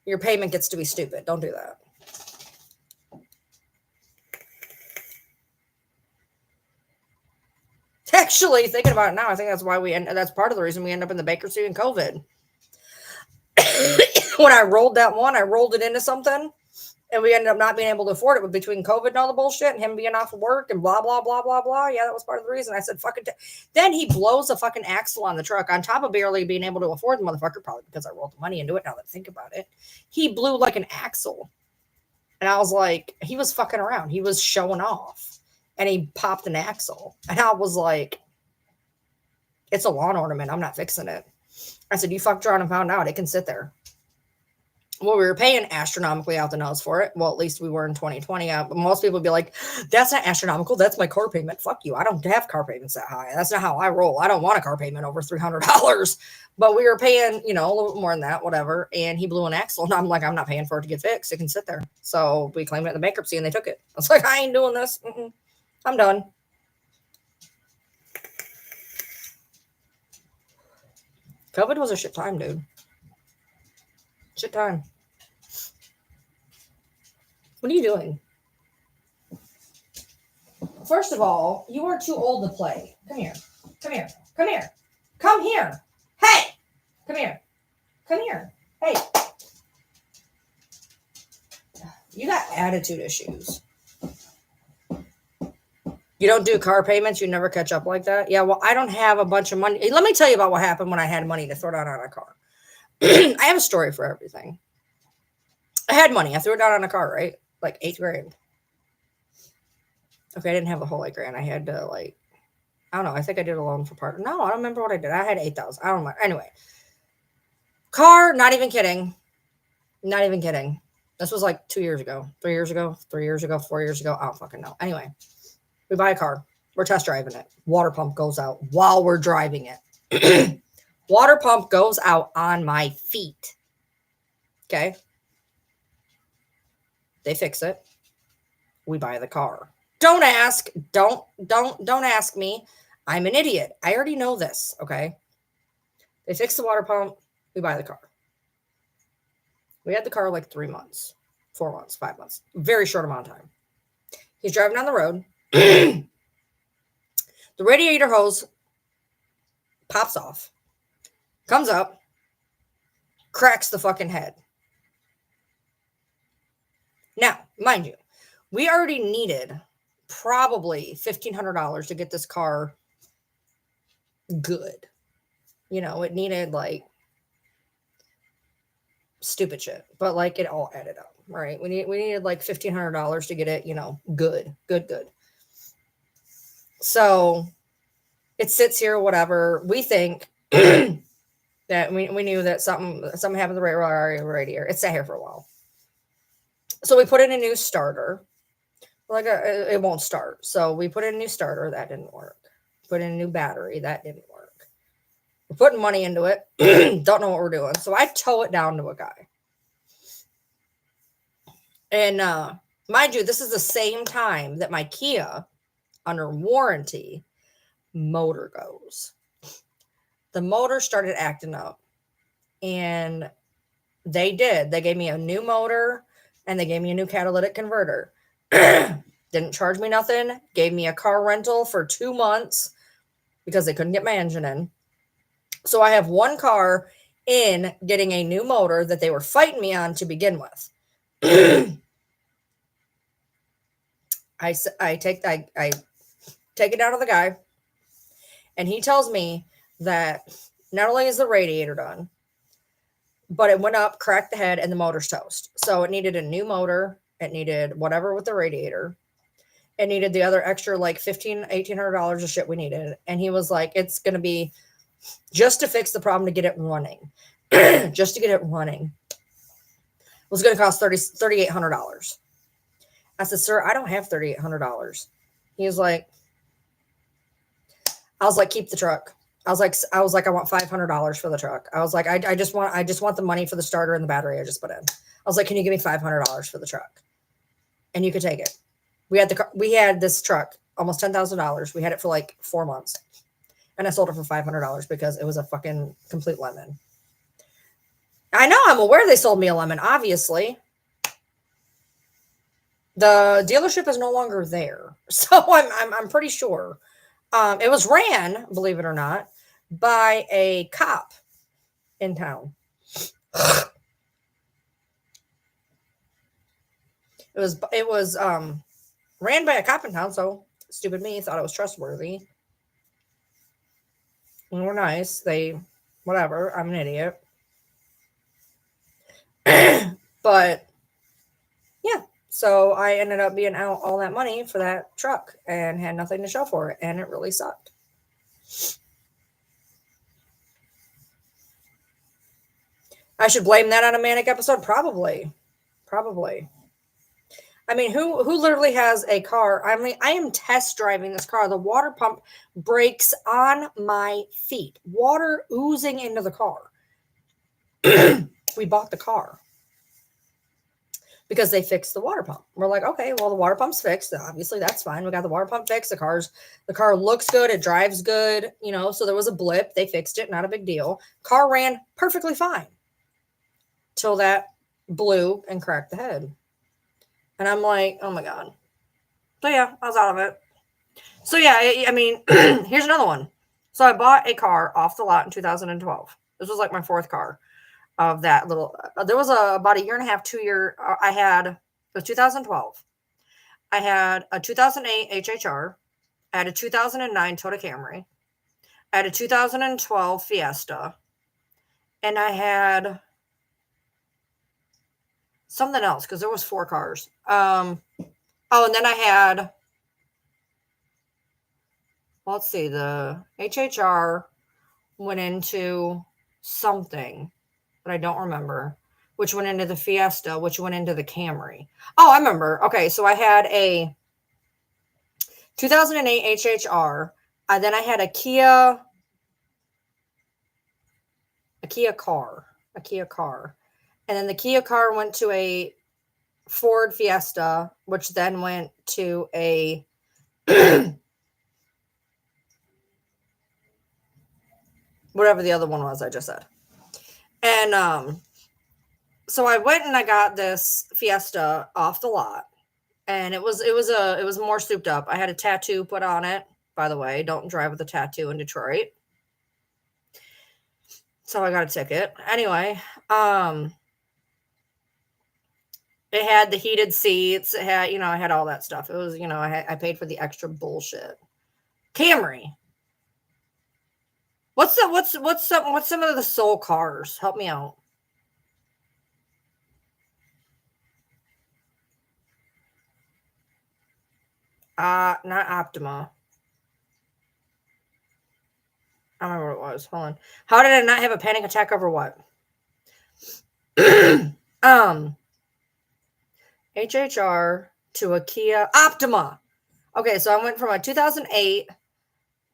Your payment gets to be stupid. Don't do that. Actually, thinking about it now, I think that's why that's part of the reason we end up in the bankruptcy and COVID. When I rolled that one, I rolled it into something and we ended up not being able to afford it. But between COVID and all the bullshit and him being off of work and blah, blah, blah, blah, blah. Yeah, that was part of the reason. I said, fucking. Then he blows a fucking axle on the truck on top of barely being able to afford the motherfucker, probably because I rolled the money into it. Now that I think about it, he blew like an axle. And I was like, he was fucking around. He was showing off. And he popped an axle. And I was like, it's a lawn ornament. I'm not fixing it. I said, you fucked around and found out. It can sit there. Well, we were paying astronomically out the nose for it. Well, at least we were in 2020. Most people would be like, that's not astronomical. That's my car payment. Fuck you. I don't have car payments that high. That's not how I roll. I don't want a car payment over $300. But we were paying, a little bit more than that, whatever. And he blew an axle. And I'm like, I'm not paying for it to get fixed. It can sit there. So we claimed it in the bankruptcy and they took it. I was like, I ain't doing this. I'm done. COVID was a shit time, dude. Shit time. What are you doing? First of all, you are too old to play. Come here. Come here. Come here. Come here. Hey! Come here. Come here. Hey. You got attitude issues. You don't do car payments? You never catch up like that? Yeah, well, I don't have a bunch of money. Let me tell you about what happened when I had money to throw down on a car. I have a story for everything. I had money. I threw it down on a car, right? Like $8,000. Okay, I didn't have the whole $8,000. I had to I don't know. I think I did a loan for part. No, I don't remember what I did. I had 8,000. I don't know. Anyway, car. Not even kidding. Not even kidding. This was like 2 years ago, 3 years ago, 3 years ago, 4 years ago. I don't fucking know. Anyway, we buy a car. We're test driving it. Water pump goes out while we're driving it. Water pump goes out on my feet. Okay. They fix it. We buy the car. Don't ask. Don't ask me. I'm an idiot. I already know this. Okay. They fix the water pump. We buy the car. We had the car like 3 months, 4 months, 5 months. Very short amount of time. He's driving down the road. The radiator hose pops off. Comes up, cracks the fucking head. Now, mind you, we already needed probably $1,500 to get this car good. It needed stupid shit, but it all added up, right? We needed $1,500 to get it, good. So it sits here, whatever. We think that we knew that something happened to the radiator. It sat here for a while. So we put in a new starter. It won't start. So we put in a new starter. That didn't work. Put in a new battery. That didn't work. We're putting money into it. Don't know what we're doing. So I tow it down to a guy. And Mind you, this is the same time that my Kia, under warranty, motor goes. The motor started acting up, and they did. They gave me a new motor, and they gave me a new catalytic converter. Didn't charge me nothing. Gave me a car rental for 2 months because they couldn't get my engine in. So I have one car in getting a new motor that they were fighting me on to begin with. I take it out of the guy, and he tells me that not only is the radiator done, but it went up, cracked the head, and the motor's toast. So it needed a new motor. It needed whatever with the radiator. It needed the other extra like $1,800 of shit we needed. And he was like, it's going to be just to fix the problem, to get it running. Just to get it running. It was going to cost $3,800. I said, sir, I don't have $3,800. He was like, I was like, keep the truck. I was like, I want $500 for the truck. I was like, I just want the money for the starter and the battery I just put in. I was like, can you give me $500 for the truck? And you could take it. We had this truck, almost $10,000. We had it for like 4 months. And I sold it for $500 because it was a fucking complete lemon. I know, I'm aware they sold me a lemon, obviously. The dealership is no longer there. So I'm pretty sure. It was ran, believe it or not, by a cop in town. It was ran by a cop in town, so stupid me thought it was trustworthy. And we're nice. Whatever, I'm an idiot. But yeah, so I ended up being out all that money for that truck and had nothing to show for it, and it really sucked. I should blame that on a manic episode? Probably. I mean, who literally has a car? I mean, I am test driving this car. The water pump breaks on my feet. Water oozing into the car. We bought the car because they fixed the water pump. We're like, okay, well, the water pump's fixed. Obviously, that's fine. We got the water pump fixed. The car looks good. It drives good. So there was a blip. They fixed it. Not a big deal. Car ran perfectly fine till that blew and cracked the head. And I'm like, oh my God. So yeah, I was out of it. So yeah, I mean, here's another one. So I bought a car off the lot in 2012. This was like my fourth car of that little. There was about a year and a half, 2 year. I had it was 2012. I had a 2008 HHR. I had a 2009 Toyota Camry. I had a 2012 Fiesta, and I had something else because there was 4 cars. And then I had. Let's see, the HHR went into something, but I don't remember, which went into the Fiesta, which went into the Camry. Oh, I remember. Okay, so I had a 2008 HHR. Then I had a Kia car. And then the Kia car went to a Ford Fiesta, which then went to a whatever the other one was I just said. And so I went and I got this Fiesta off the lot, and it was more souped up. I had a tattoo put on it, by the way. Don't drive with a tattoo in Detroit. So I got a ticket. Anyway, it had the heated seats. It had, I had all that stuff. It was, I paid for the extra bullshit. Camry. What's some of the soul cars? Help me out. Not Optima. I don't remember what it was. Hold on. How did I not have a panic attack over what? HHR to a Kia Optima. Okay, so I went from a 2008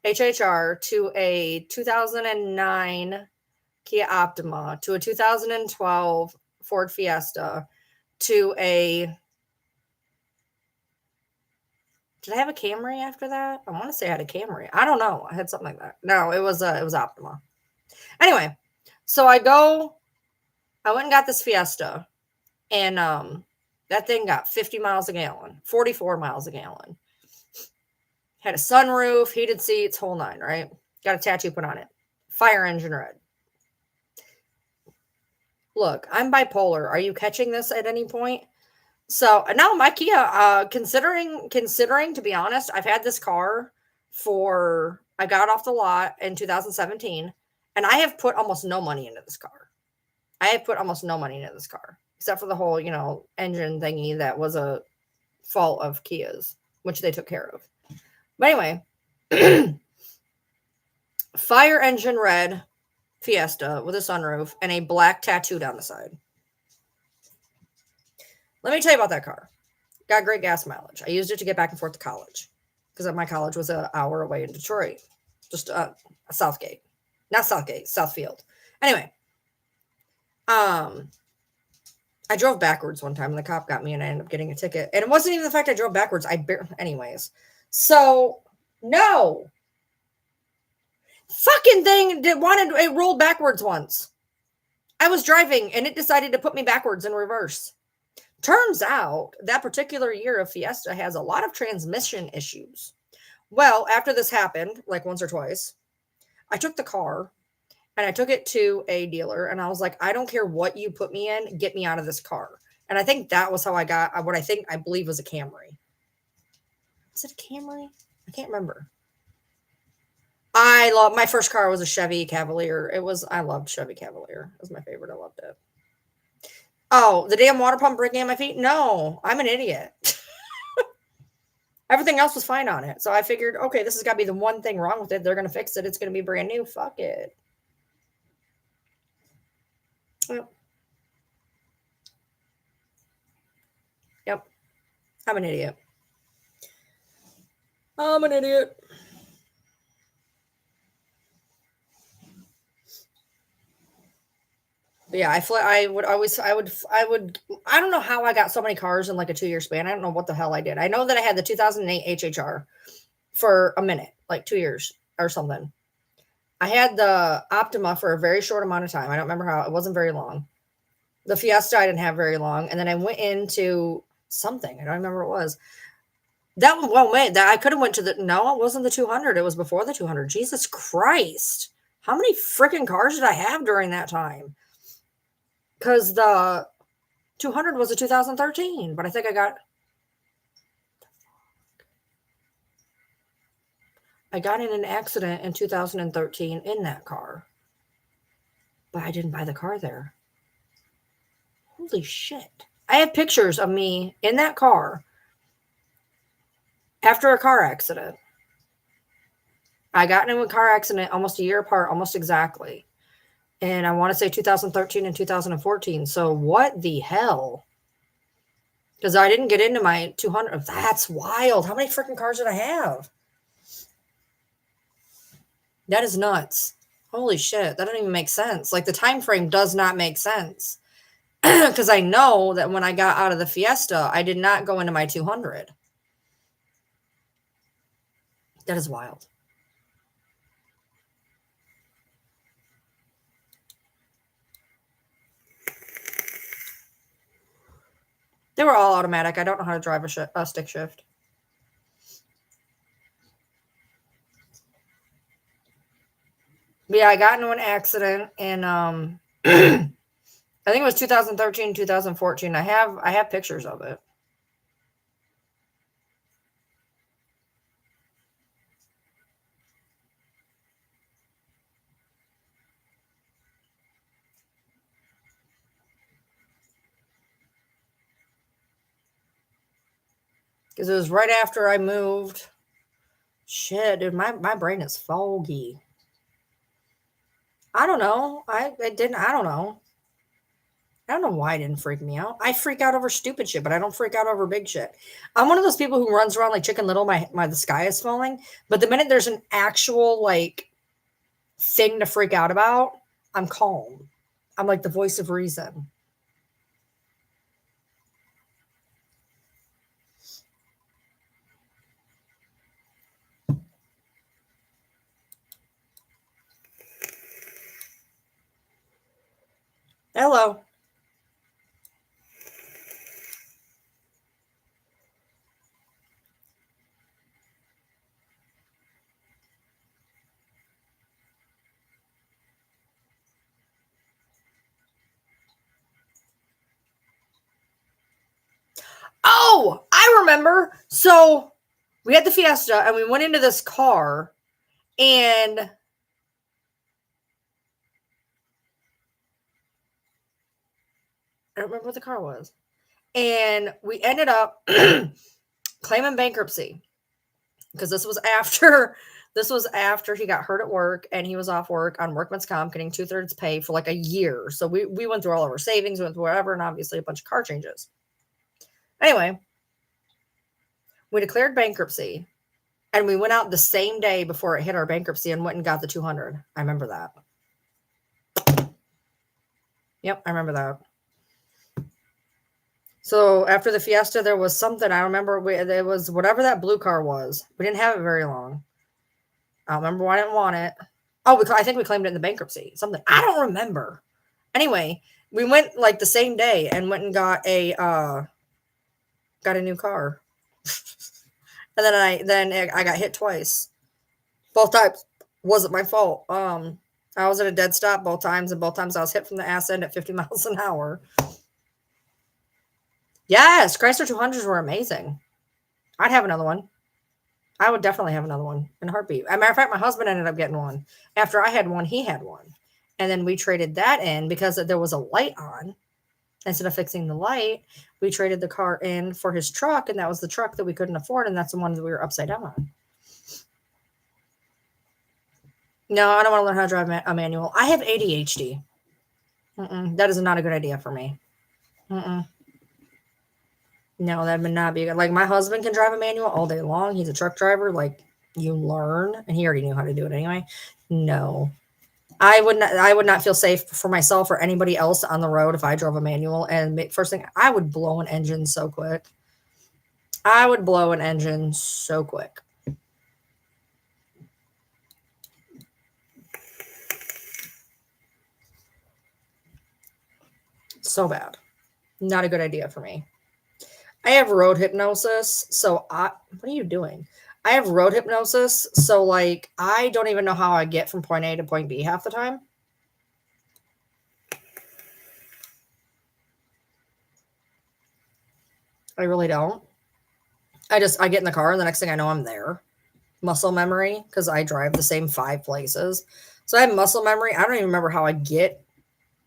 HHR to a 2009 Kia Optima to a 2012 Ford Fiesta to a Did I have a Camry after that? I want to say I had a Camry. I don't know. I had something like that. No, it was Optima. Anyway, so I went and got this Fiesta, and that thing got 50 miles a gallon, 44 miles a gallon. Had a sunroof, heated seats, whole nine, right? Got a tattoo put on it. Fire engine red. Look, I'm bipolar. Are you catching this at any point? So now my Kia, considering to be honest, I've had this car I got off the lot in 2017, and I have put almost no money into this car. Except for the whole, engine thingy that was a fault of Kia's, which they took care of. But anyway, fire engine red Fiesta with a sunroof and a black tattoo down the side. Let me tell you about that car. Got great gas mileage. I used it to get back and forth to college because my college was an hour away in Detroit, just Southgate, not Southgate, Southfield. Anyway, I drove backwards one time and the cop got me and I ended up getting a ticket. And it wasn't even the fact I drove backwards. Anyways. So no fucking thing it rolled backwards once. I was driving and it decided to put me backwards in reverse. Turns out that particular year of Fiesta has a lot of transmission issues. Well, after this happened, like once or twice, I took the car and I took it to a dealer and I was like, I don't care what you put me in, get me out of this car. And I think that was how I got what I believe was a Camry. Is it a Camry? I can't remember. My first car was a Chevy Cavalier. I loved Chevy Cavalier. It was my favorite. I loved it. Oh, the damn water pump breaking at my feet? No, I'm an idiot. Everything else was fine on it. So I figured, okay, this has got to be the one thing wrong with it. They're going to fix it. It's going to be brand new. Fuck it. Yep. I'm an idiot. But yeah, I don't know how I got so many cars in like a 2-year span. I don't know what the hell I did. I know that I had the 2008 HHR for a minute, like 2 years or something. I had the Optima for a very short amount of time. I don't remember how. It wasn't very long. The Fiesta I didn't have very long. And then I went into something. I don't remember what it was. That one, well, wait, that I could have went to no, it wasn't the 200. It was before the 200. Jesus Christ. How many freaking cars did I have during that time? Because the 200 was a 2013, but I think I got in an accident in 2013 in that car. But I didn't buy the car there. Holy shit. I have pictures of me in that car after a car accident. I got into a car accident almost a year apart, almost exactly. And I want to say 2013 and 2014. So what the hell? Because I didn't get into my 200. That's wild. How many freaking cars did I have? That is nuts. Holy shit. That doesn't even make sense. Like the time frame does not make sense. Because I know that when I got out of the Fiesta, I did not go into my 200. That is wild. They were all automatic. I don't know how to drive a stick shift. But yeah, I got into an accident in I think it was 2013, 2014. I have pictures of it. Because it was right after I moved. Shit, dude, my brain is foggy. I don't know. I don't know. I don't know why it didn't freak me out. I freak out over stupid shit, but I don't freak out over big shit. I'm one of those people who runs around like Chicken Little, the sky is falling. But the minute there's an actual like thing to freak out about, I'm calm. I'm like the voice of reason. Hello. Oh, I remember. So we had the Fiesta and we went into this car and I don't remember what the car was. And we ended up claiming bankruptcy because this was after he got hurt at work and he was off work on workman's comp getting 2/3 pay for like a year. So we went through all of our savings, went through whatever, and obviously a bunch of car changes. Anyway, we declared bankruptcy and we went out the same day before it hit our bankruptcy and went and got the 200. I remember that. Yep, I remember that. So after the Fiesta, there was something I remember. It was whatever that blue car was. We didn't have it very long. I don't remember why I didn't want it. Oh, I think we claimed it in the bankruptcy. Something I don't remember. Anyway, we went like the same day and went and got a new car. And then I got hit twice. Both times wasn't my fault. I was at a dead stop both times, and both times I was hit from the ass end at 50 miles an hour. Yes, Chrysler 200s were amazing. I'd have another one. I would definitely have another one in a heartbeat. As a matter of fact, my husband ended up getting one. After I had one, he had one. And then we traded that in because there was a light on. Instead of fixing the light, we traded the car in for his truck, and that was the truck that we couldn't afford, and that's the one that we were upside down on. No, I don't want to learn how to drive a manual. I have ADHD. That is not a good idea for me. No, that would not be good. Like, my husband can drive a manual all day long. He's a truck driver. Like, you learn, and he already knew how to do it anyway. No. I would not feel safe for myself or anybody else on the road if I drove a manual. And first thing, I would blow an engine so quick. I would blow an engine so quick. So bad. Not a good idea for me. I have road hypnosis, so what are you doing? I have road hypnosis, so like I don't even know how I get from point A to point B half the time. I really don't. I get in the car and the next thing I know I'm there. Muscle memory because I drive the same 5 places. So I have muscle memory. I don't even remember how I get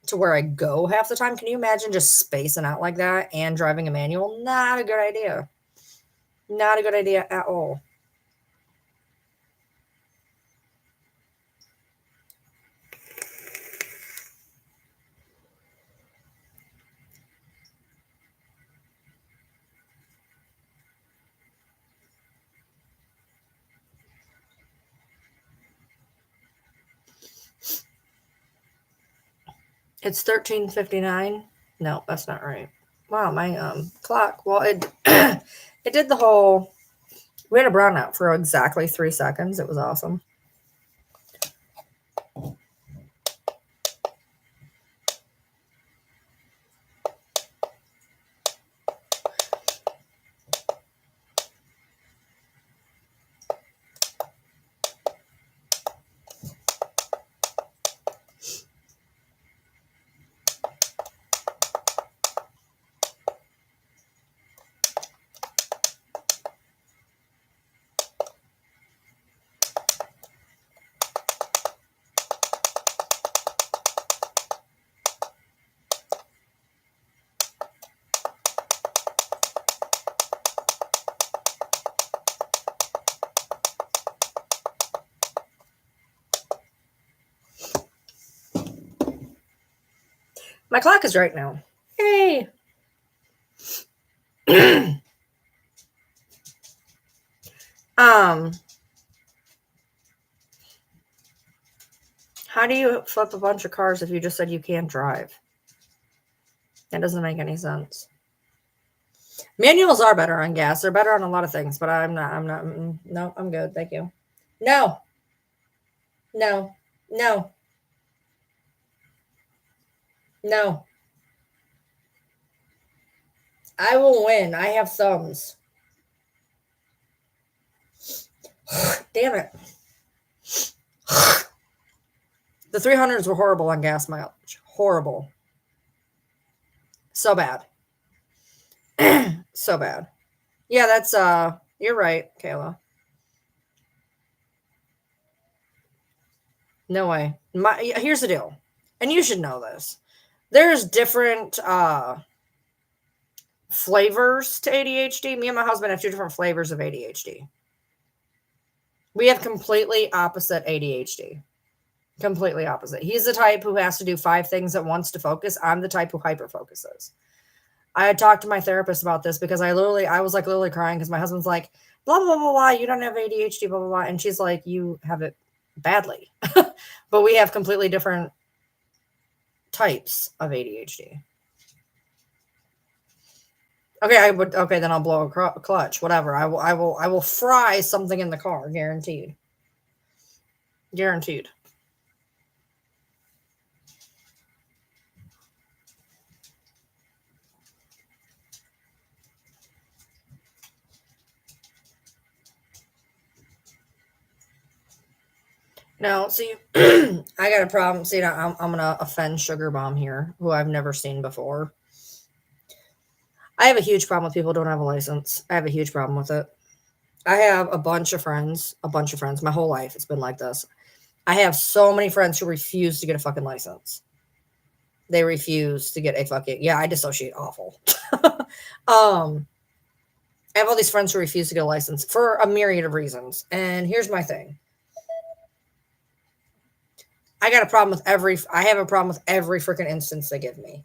to where I go half the time. Can you imagine just spacing out like that and driving a manual? Not a good idea. Not a good idea at all. It's 13:59. No, that's not right. Wow, my clock. Well, it it did the whole. We had a brownout for exactly 3 seconds. It was awesome. My clock is right now. Yay! How do you flip a bunch of cars if you just said you can't drive? That doesn't make any sense. Manuals are better on gas. They're better on a lot of things, but I'm not. No, I'm good. Thank you. No, no, no, No, I will win. I have thumbs. Damn it. The 300s were horrible on gas mileage. Horrible. So bad. So bad. Yeah, that's you're right, Kayla. No way. Here's the deal. And you should know this. There's different flavors to ADHD. Me and my husband have two different flavors of ADHD. We have completely opposite ADHD. Completely opposite. He's the type who has to do 5 things at once to focus. I'm the type who hyper focuses. I had talked to my therapist about this because I was like literally crying because my husband's like, blah, blah, blah, blah, you don't have ADHD, blah, blah, blah. And she's like, you have it badly. But we have completely different types of ADHD. Okay, then I'll blow a clutch, whatever. I will fry something in the car, guaranteed. Guaranteed. No, see, I got a problem. See, I'm gonna offend Sugar Bomb here, who I've never seen before. I have a huge problem with people who don't have a license. I have a huge problem with it. I have a bunch of friends, my whole life. It's been like this. I have so many friends who refuse to get a fucking license. They refuse to get a fucking, yeah, I dissociate awful. I have all these friends who refuse to get a license for a myriad of reasons. And here's my thing. I have a problem with every freaking instance they give me.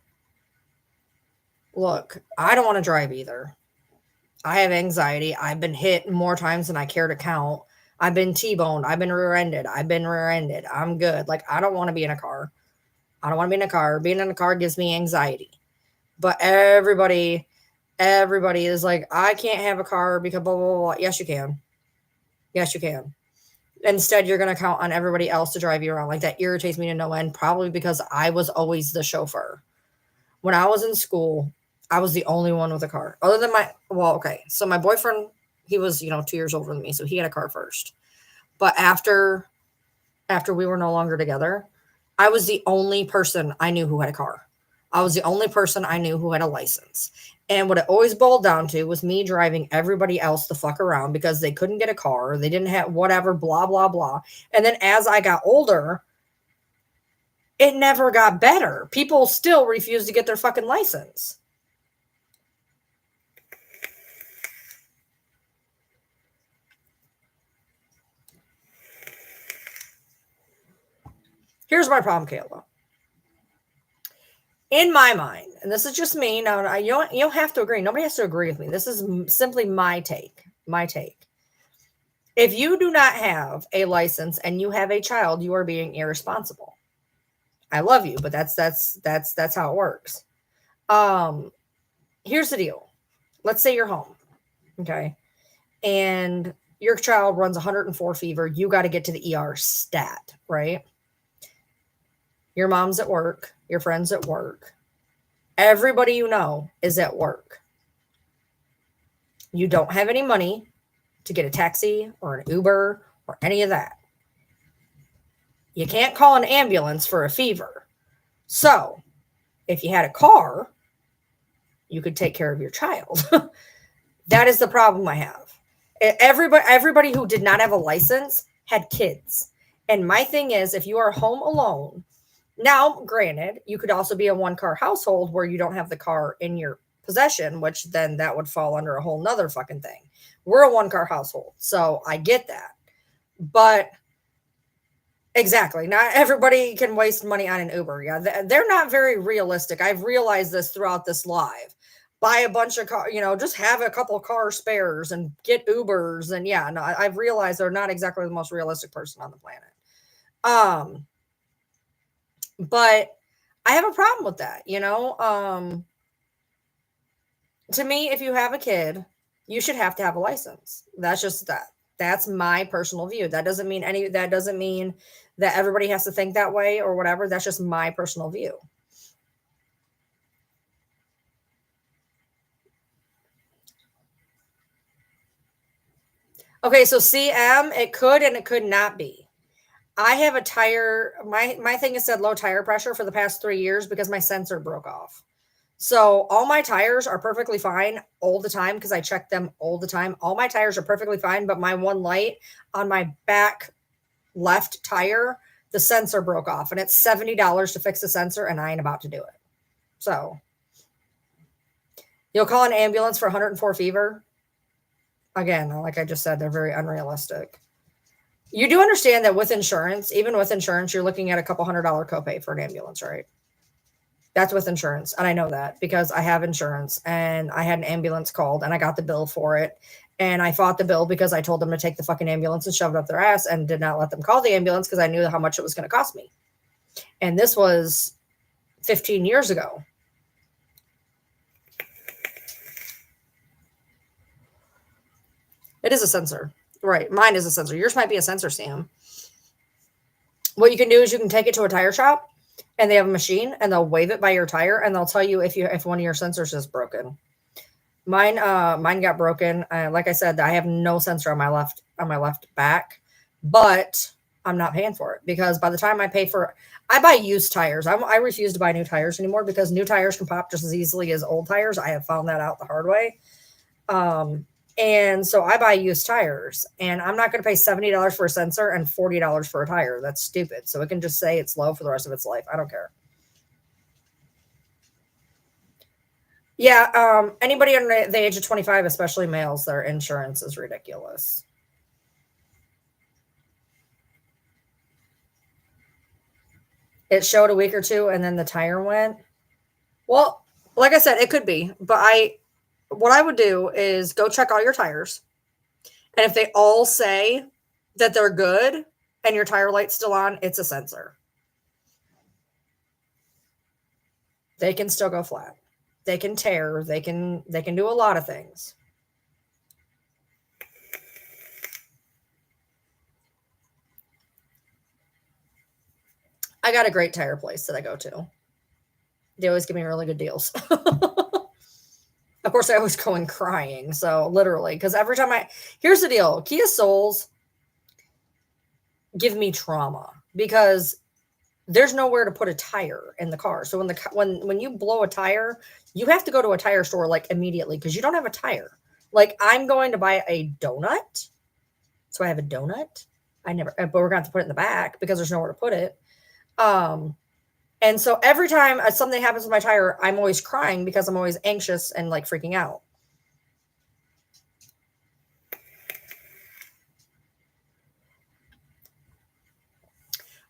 Look, I don't want to drive either. I have anxiety. I've been hit more times than I care to count. I've been T-boned. I've been rear-ended. I'm good. Like, I don't want to be in a car. Being in a car gives me anxiety. But everybody is like, I can't have a car because blah, blah, blah. Yes, you can. Yes, you can. Instead, you're going to count on everybody else to drive you around. Like, that irritates me to no end, probably because I was always the chauffeur. When I was in school, I was the only one with a car. Other than so my boyfriend, he was, 2 years older than me, so he had a car first. But after we were no longer together, I was the only person I knew who had a car. I was the only person I knew who had a license. And what it always boiled down to was me driving everybody else the fuck around because they couldn't get a car. They didn't have whatever, blah, blah, blah. And then as I got older, it never got better. People still refuse to get their fucking license. Here's my problem, Kayla. In my mind, and this is just me. Now, you don't have to agree. Nobody has to agree with me. This is simply my take. My take. If you do not have a license and you have a child, you are being irresponsible. I love you, but that's how it works. Here's the deal. Let's say you're home, okay, and your child runs 104 fever. You got to get to the ER stat, right? Your mom's at work. Your friend's at work. Everybody you know is at work. You don't have any money to get a taxi or an Uber or any of that. You can't call an ambulance for a fever. So, if you had a car, you could take care of your child. That is the problem I have. Everybody who did not have a license had kids. And my thing is, if you are home alone, now, granted, you could also be a one-car household where you don't have the car in your possession, which then that would fall under a whole nother fucking thing. We're a one-car household, so I get that. But exactly, not everybody can waste money on an Uber. Yeah, they're not very realistic. I've realized this throughout this live. Buy a bunch of car, just have a couple car spares and get Ubers. And yeah, no, I've realized they're not exactly the most realistic person on the planet. But I have a problem with that, to me, if you have a kid, you should have to have a license. That's just that. That's my personal view. That doesn't mean that everybody has to think that way or whatever. That's just my personal view. Okay, so CM, it could and it could not be. I have a tire. My thing has said low tire pressure for the past 3 years because my sensor broke off. So all my tires are perfectly fine all the time because I check them all the time. All my tires are perfectly fine, but my one light on my back left tire, the sensor broke off, and it's $70 to fix the sensor, and I ain't about to do it. So you'll call an ambulance for 104 fever. Again, like I just said, they're very unrealistic. You do understand that with insurance, even with insurance, you're looking at a couple $100 copay for an ambulance, right? That's with insurance. And I know that because I have insurance and I had an ambulance called and I got the bill for it. And I fought the bill because I told them to take the fucking ambulance and shove it up their ass and did not let them call the ambulance because I knew how much it was going to cost me. And this was 15 years ago. It is a sensor. Right. Mine is a sensor. Yours might be a sensor, Sam. What you can do is you can take it to a tire shop and they have a machine and they'll wave it by your tire and they'll tell you if one of your sensors is broken. Mine got broken. Like I said, I have no sensor on my left back, but I'm not paying for it because by the time I buy used tires. I refuse to buy new tires anymore because new tires can pop just as easily as old tires. I have found that out the hard way. And so I buy used tires and I'm not going to pay $70 for a sensor and $40 for a tire. That's stupid. So it can just say it's low for the rest of its life. I don't care. Yeah. Anybody under the age of 25, especially males, their insurance is ridiculous. It showed a week or two and then the tire went. Well, like I said, it could be, but what I would do is go check all your tires. And if they all say that they're good and your tire light's still on, it's a sensor. They can still go flat. They can tear. They can do a lot of things. I got a great tire place that I go to. They always give me really good deals. Of course, I always go in crying. So literally, because every time here's the deal: Kia Souls give me trauma because there's nowhere to put a tire in the car. So when you blow a tire, you have to go to a tire store like immediately because you don't have a tire. Like I'm going to buy a donut, so I have a donut. But we're going to have to put it in the back because there's nowhere to put it. And so every time something happens with my tire, I'm always crying because I'm always anxious and like freaking out.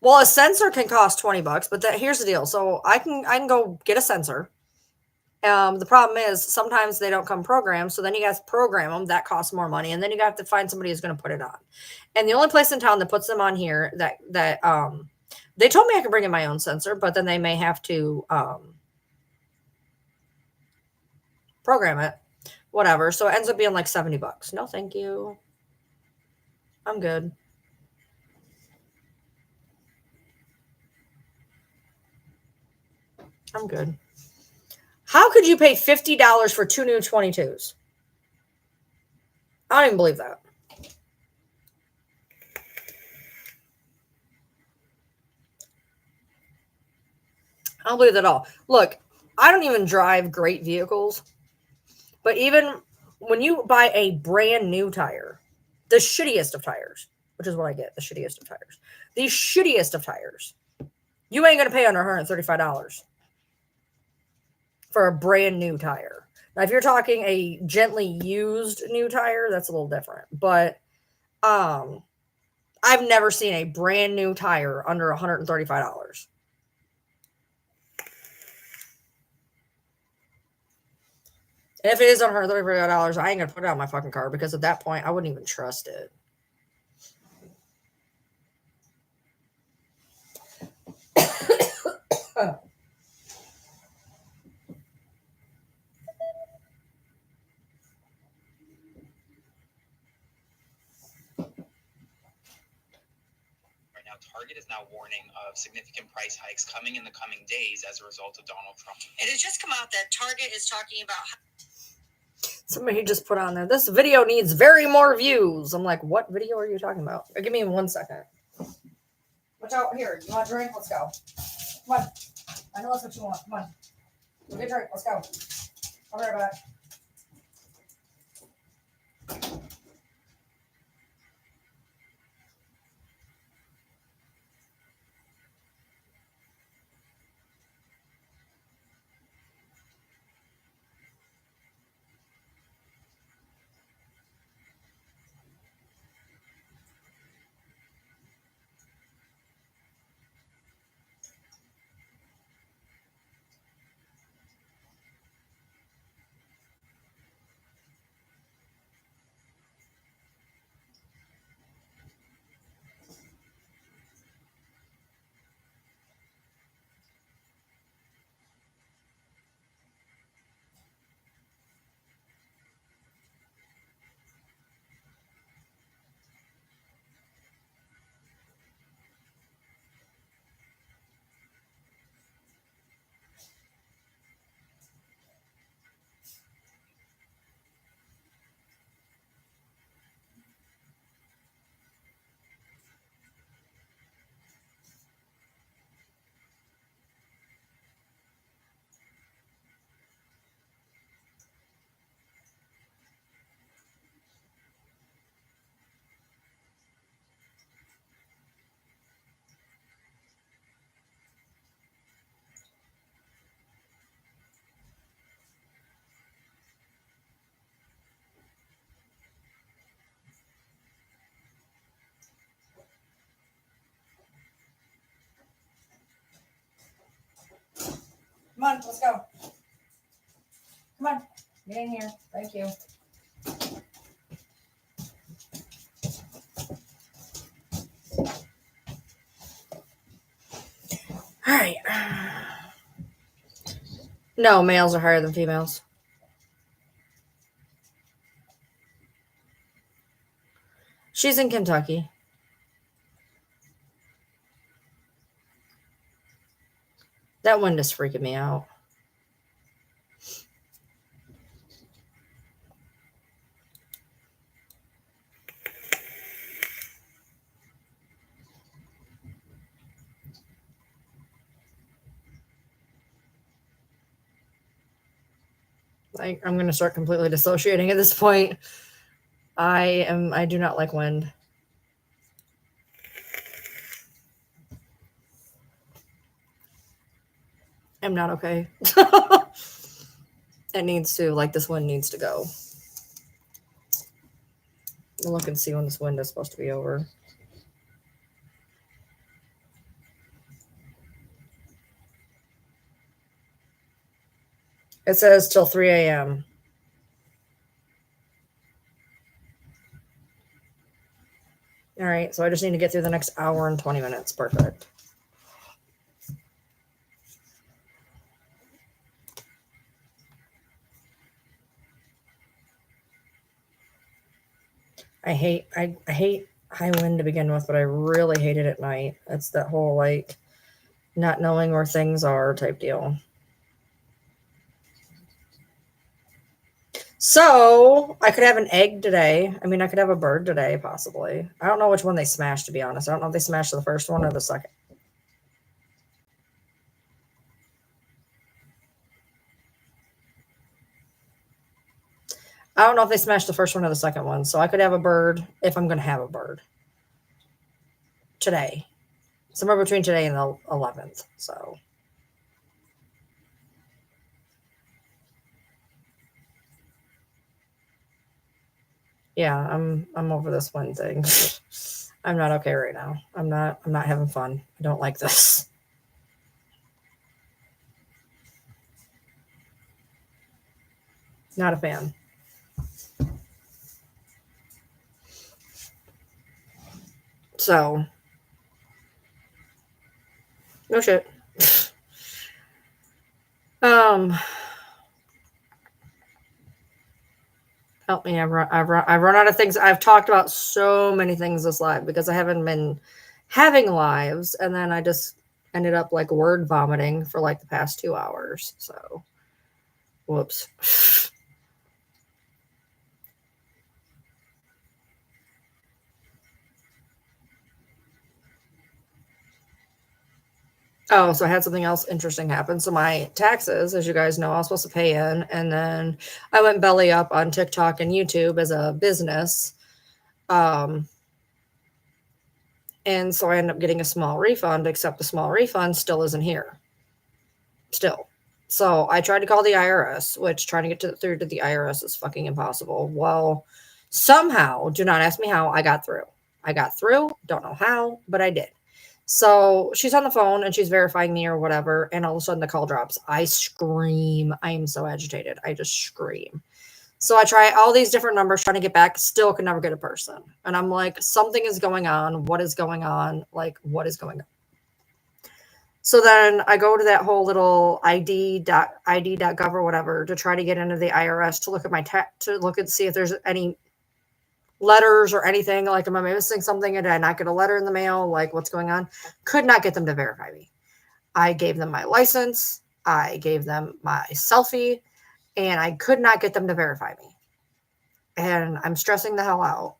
Well, a sensor can cost $20, but here's the deal. So I can go get a sensor. The problem is sometimes they don't come programmed, so then you got to program them. That costs more money, and then you got to find somebody who's going to put it on. And the only place in town that puts them on here that they told me I could bring in my own sensor, but then they may have to program it, whatever. So it ends up being like $70. No, thank you. I'm good. I'm good. How could you pay $50 for two new 22s? I don't even believe that. I don't believe that at all. Look, I don't even drive great vehicles, but even when you buy a brand new tire, the shittiest of tires, which is what I get, the shittiest of tires, the shittiest of tires, you ain't going to pay under $135 for a brand new tire. Now, if you're talking a gently used new tire, that's a little different. But I've never seen a brand new tire under $135. And if it is $135, I ain't gonna put it on my fucking car because at that point I wouldn't even trust it. Right now, Target is now warning of significant price hikes coming in the coming days as a result of Donald Trump. It has just come out that Target is talking about. Somebody just put on there, this video needs very more views. I'm like, what video are you talking about? Give me 1 second. Watch out. Here, you want a drink? Let's go. Come on. I know that's what you want. Come on. Go get a drink. Let's go. I'll be right back. Come on, let's go. Come on, get in here. Thank you. All right. No, males are higher than females. She's in Kentucky. That wind is freaking me out. Like, I'm going to start completely dissociating at this point. I do not like wind. I'm not okay. It needs to, like, this wind needs to go. I'll look and see when this wind is supposed to be over. It says till 3 a.m. All right, so I just need to get through the next hour and 20 minutes. Perfect. I hate high wind to begin with, but I really hate it at night. It's that whole, like, not knowing where things are type deal. So I could have an egg today. I mean, I could have a bird today, possibly. I don't know which one they smashed, to be honest. I don't know if they smashed the first one or the second. I don't know if they smashed the first one or the second one. So I could have a bird if I'm going to have a bird today. Somewhere between today and the 11th. So. Yeah, I'm over this one thing. I'm not okay right now. I'm not having fun. I don't like this. Not a fan. So, no shit. Help me. I've run out of things. I've talked about so many things this live because I haven't been having lives, and then I just ended up like word vomiting for like the past 2 hours. So, whoops. Oh, so I had something else interesting happen. So my taxes, as you guys know, I was supposed to pay in, and then I went belly up on TikTok and YouTube as a business. Um, and so I ended up getting a small refund, except the small refund still isn't here. Still. So I tried to call the IRS, which trying to get through to the IRS is fucking impossible. Well, somehow, do not ask me how, I got through. I got through. Don't know how, but I did. So she's on the phone and she's verifying me or whatever. And all of a sudden the call drops. I scream. I am so agitated. I just scream. So I try all these different numbers trying to get back, still can never get a person. And I'm like, something is going on. What is going on? Like, what is going on? So then I go to that whole little ID.gov or whatever to try to get into the IRS to look at my to look and see if there's any letters or anything. Like, am I missing something? Did I not get a letter in the mail? Like, what's going on? Could not get them to verify me. I gave them my license. I gave them my selfie, and I could not get them to verify me. And I'm stressing the hell out.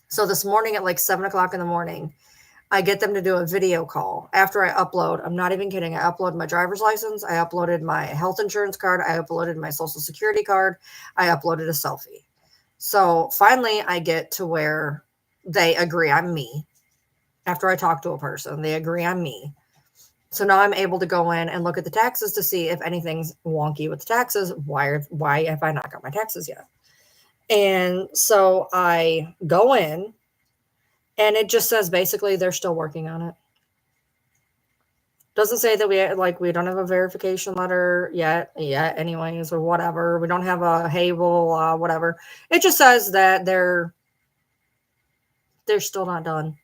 So this morning at like 7 o'clock in the morning, I get them to do a video call after I upload. I'm not even kidding. I uploaded my driver's license. I uploaded my health insurance card. I uploaded my social security card. I uploaded a selfie. So finally, I get to where they agree I'm me. After I talk to a person, they agree I'm me. So now I'm able to go in and look at the taxes to see if anything's wonky with the taxes. Why have I not got my taxes yet? And so I go in, and it just says basically they're still working on it. Doesn't say that we don't have a verification letter yet anyways, or whatever. We don't have a hey, blah, whatever. It just says that they're still not done.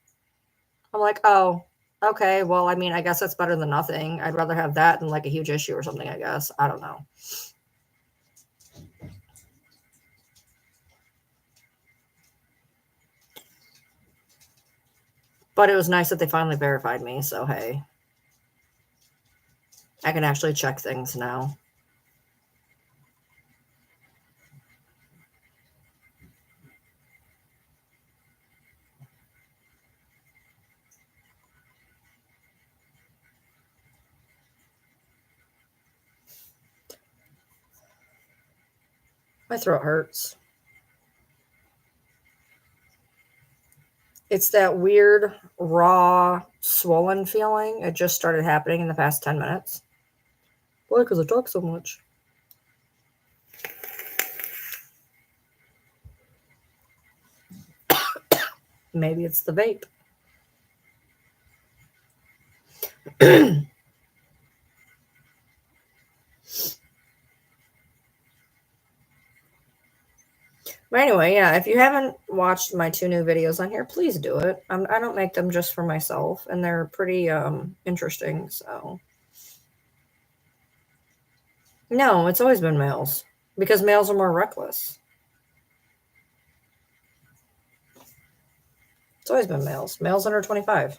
I'm like, oh, okay. Well, I mean, I guess that's better than nothing. I'd rather have that than like a huge issue or something, I guess. I don't know. But it was nice that they finally verified me. So, hey, I can actually check things now. My throat hurts. It's that weird, raw, swollen feeling. It just started happening in the past 10 minutes. Why? Because I talk so much. Maybe it's the vape. But anyway, yeah, if you haven't watched my 2 new videos on here, please do it. I don't make them just for myself, and they're pretty interesting. So no, it's always been males because males are more reckless. It's always been males. Males under 25.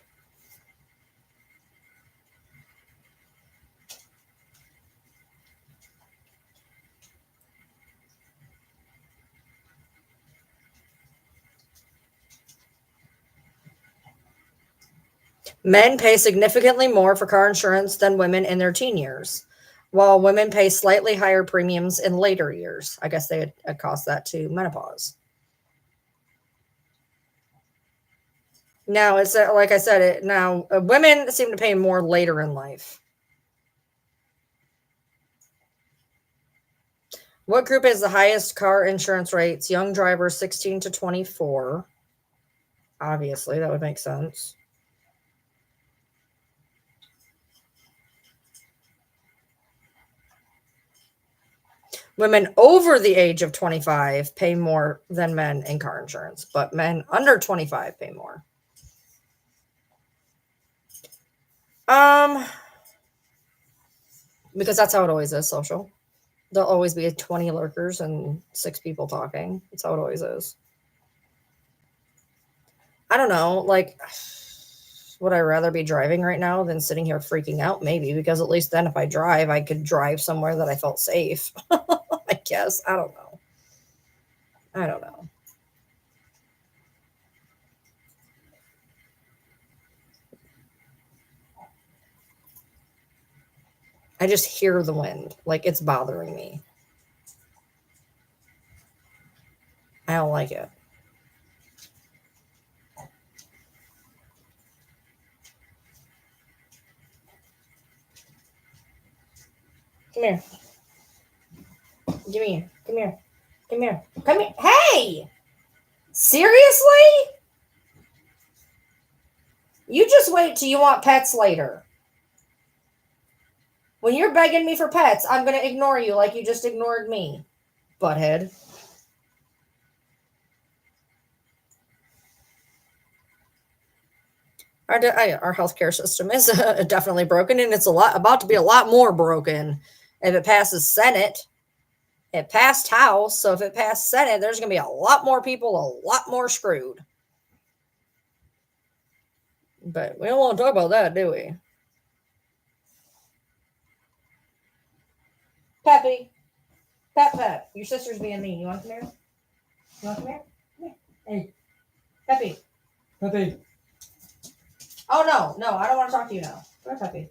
Men pay significantly more for car insurance than women in their teen years, while women pay slightly higher premiums in later years. I guess they had cost that to menopause. Now, it's like I said, women seem to pay more later in life. What group has the highest car insurance rates? Young drivers 16 to 24. Obviously, that would make sense. Women over the age of 25 pay more than men in car insurance, but men under 25 pay more. Because that's how it always is, social. There'll always be 20 lurkers and 6 people talking. That's how it always is. I don't know, like, would I rather be driving right now than sitting here freaking out? Maybe, because at least then if I drive, I could drive somewhere that I felt safe. I guess. I don't know. I just hear the wind. Like, it's bothering me. I don't like it. Come here. Give me here. Come here. Come here. Come here. Hey! Seriously? You just wait till you want pets later. When you're begging me for pets, I'm going to ignore you like you just ignored me, butthead. Our healthcare system is definitely broken, and it's about to be a lot more broken if it passes Senate. It passed House, so if it passed Senate, there's going to be a lot more people, a lot more screwed. But we don't want to talk about that, do we? Peppy. Pep. Your sister's being mean. You want to come here? You want to come here? Come here. Hey. Peppy. Peppy. Oh, no. I don't want to talk to you now. Come here,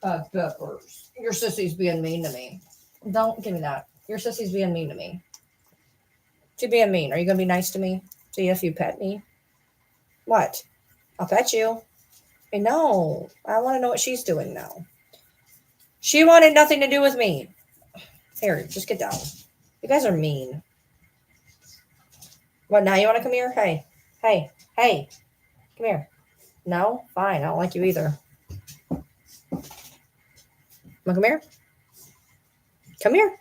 Peppy. Peppers. Your sissy's being mean to me. Don't give me that. Your sissy's being mean to me. She's being mean. Are you going to be nice to me? See if you pet me? What? I'll pet you. No. I want to know what she's doing now. She wanted nothing to do with me. Here, just get down. You guys are mean. What, now you want to come here? Hey. Come here. No? Fine. I don't like you either. Want to come here? Come here.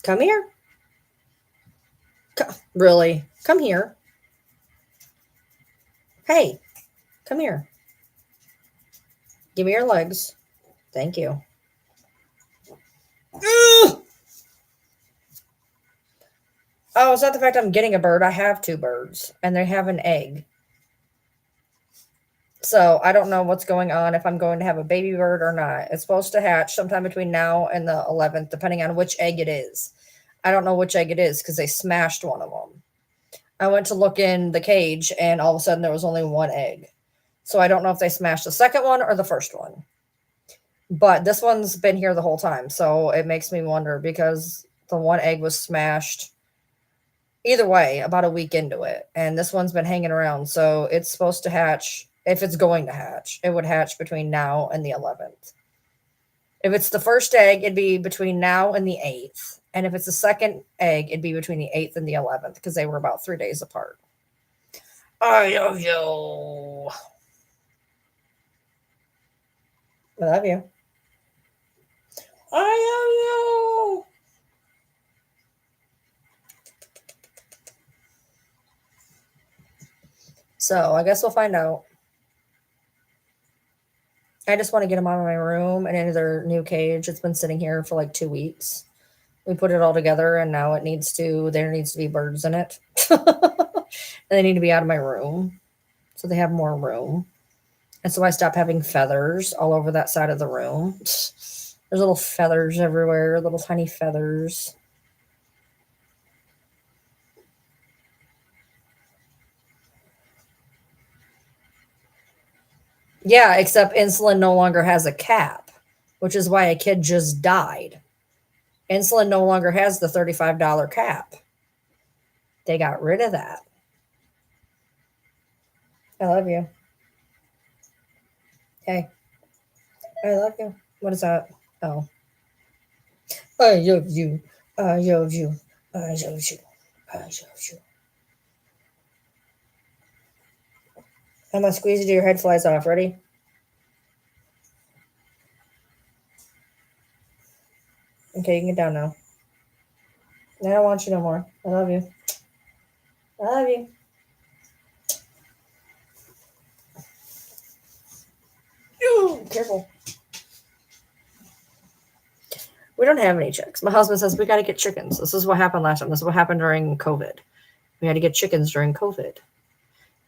Come here. Really? Come here. Hey. Come here. Give me your legs. Thank you. Ugh! Oh, it's not the fact I'm getting a bird. I have 2 birds, and they have an egg. So I don't know what's going on, if I'm going to have a baby bird or not. It's supposed to hatch sometime between now and the 11th, depending on which egg it is. I don't know which egg it is because they smashed one of them. I went to look in the cage, and all of a sudden there was only 1 egg. So I don't know if they smashed the second one or the first one. But this one's been here the whole time, so it makes me wonder because the 1 egg was smashed either way about a week into it, and this one's been hanging around, so it's supposed to hatch. If it's going to hatch, it would hatch between now and the 11th. If it's the first egg, it'd be between now and the 8th, and if it's the second egg, it'd be between the 8th and the 11th because they were about 3 days apart. I love you. I love you. I love you. So I guess we'll find out. I just want to get them out of my room and into their new cage. It's been sitting here for like 2 weeks. We put it all together, and now there needs to be birds in it. And they need to be out of my room so they have more room. And so I stopped having feathers all over that side of the room. There's little feathers everywhere, little tiny feathers. Yeah, except insulin no longer has a cap, which is why a kid just died. Insulin no longer has the $35 cap. They got rid of that. I love you. Hey. I love you. What is that? Oh. I love you. I love you. I love you. I love you. I'm going to squeeze you till your head flies off. Ready? Okay, you can get down now. I don't want you no more. I love you. I love you. Ooh, careful. We don't have any chicks. My husband says we got to get chickens. This is what happened last time. This is what happened during COVID. We had to get chickens during COVID.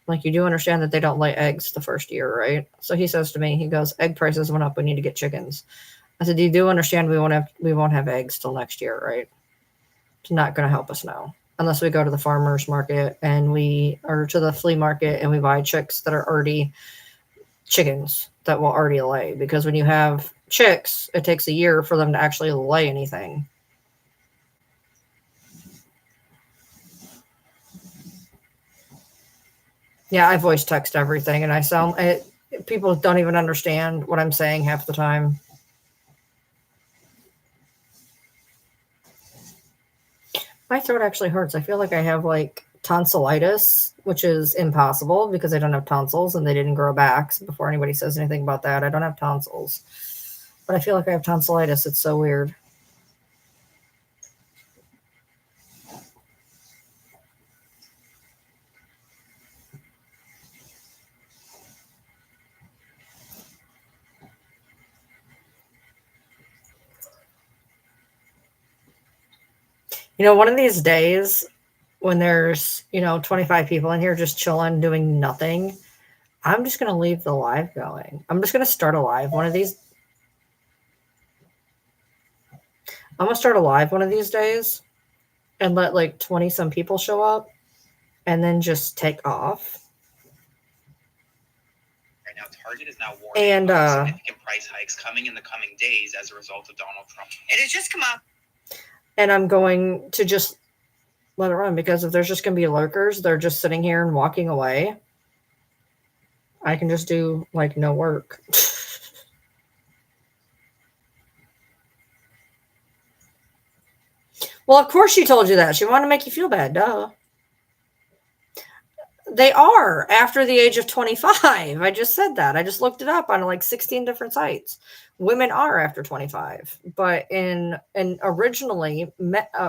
Like, you do understand that they don't lay eggs the first year, right? So he says to me, he goes, egg prices went up. We need to get chickens. I said, you do understand we won't have eggs till next year, right? It's not going to help us now. Unless we go to the farmer's market or to the flea market and we buy chicks that are already chickens that will already lay. Because when you have chicks, it takes a year for them to actually lay anything. Yeah, I voice text everything, and people don't even understand what I'm saying half the time. My throat actually hurts. I feel like I have like tonsillitis, which is impossible because I don't have tonsils and they didn't grow back. So before anybody says anything about that, I don't have tonsils. But I feel like I have tonsillitis. It's so weird. One of these days when there's, 25 people in here just chilling, doing nothing, I'm just going to leave the live going. I'm just going to start a live one of these. I'm going to start a live one of these days and let like 20 some people show up and then just take off. Right now, Target is now warning of significant price hikes coming in the coming days as a result of Donald Trump. It has just come out. And I'm going to just let it run because if there's just going to be lurkers, they're just sitting here and walking away. I can just do like no work. Well, of course she told you that. She wanted to make you feel bad. Duh. They are after the age of 25. I just said that. I just looked it up on like 16 different sites. Women are after 25, but originally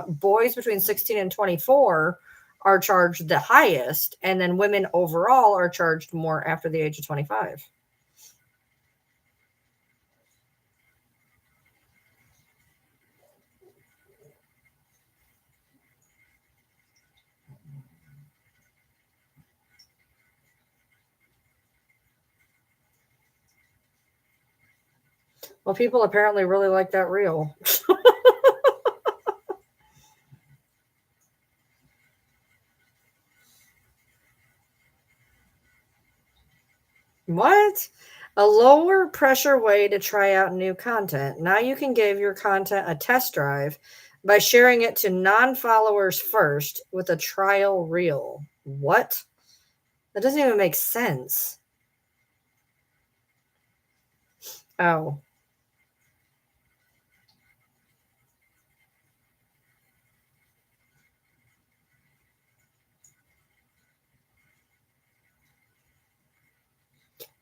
boys between 16 and 24 are charged the highest, and then women overall are charged more after the age of 25. Well, people apparently really like that reel. What? A lower pressure way to try out new content. Now you can give your content a test drive by sharing it to non-followers first with a trial reel. What? That doesn't even make sense. Oh.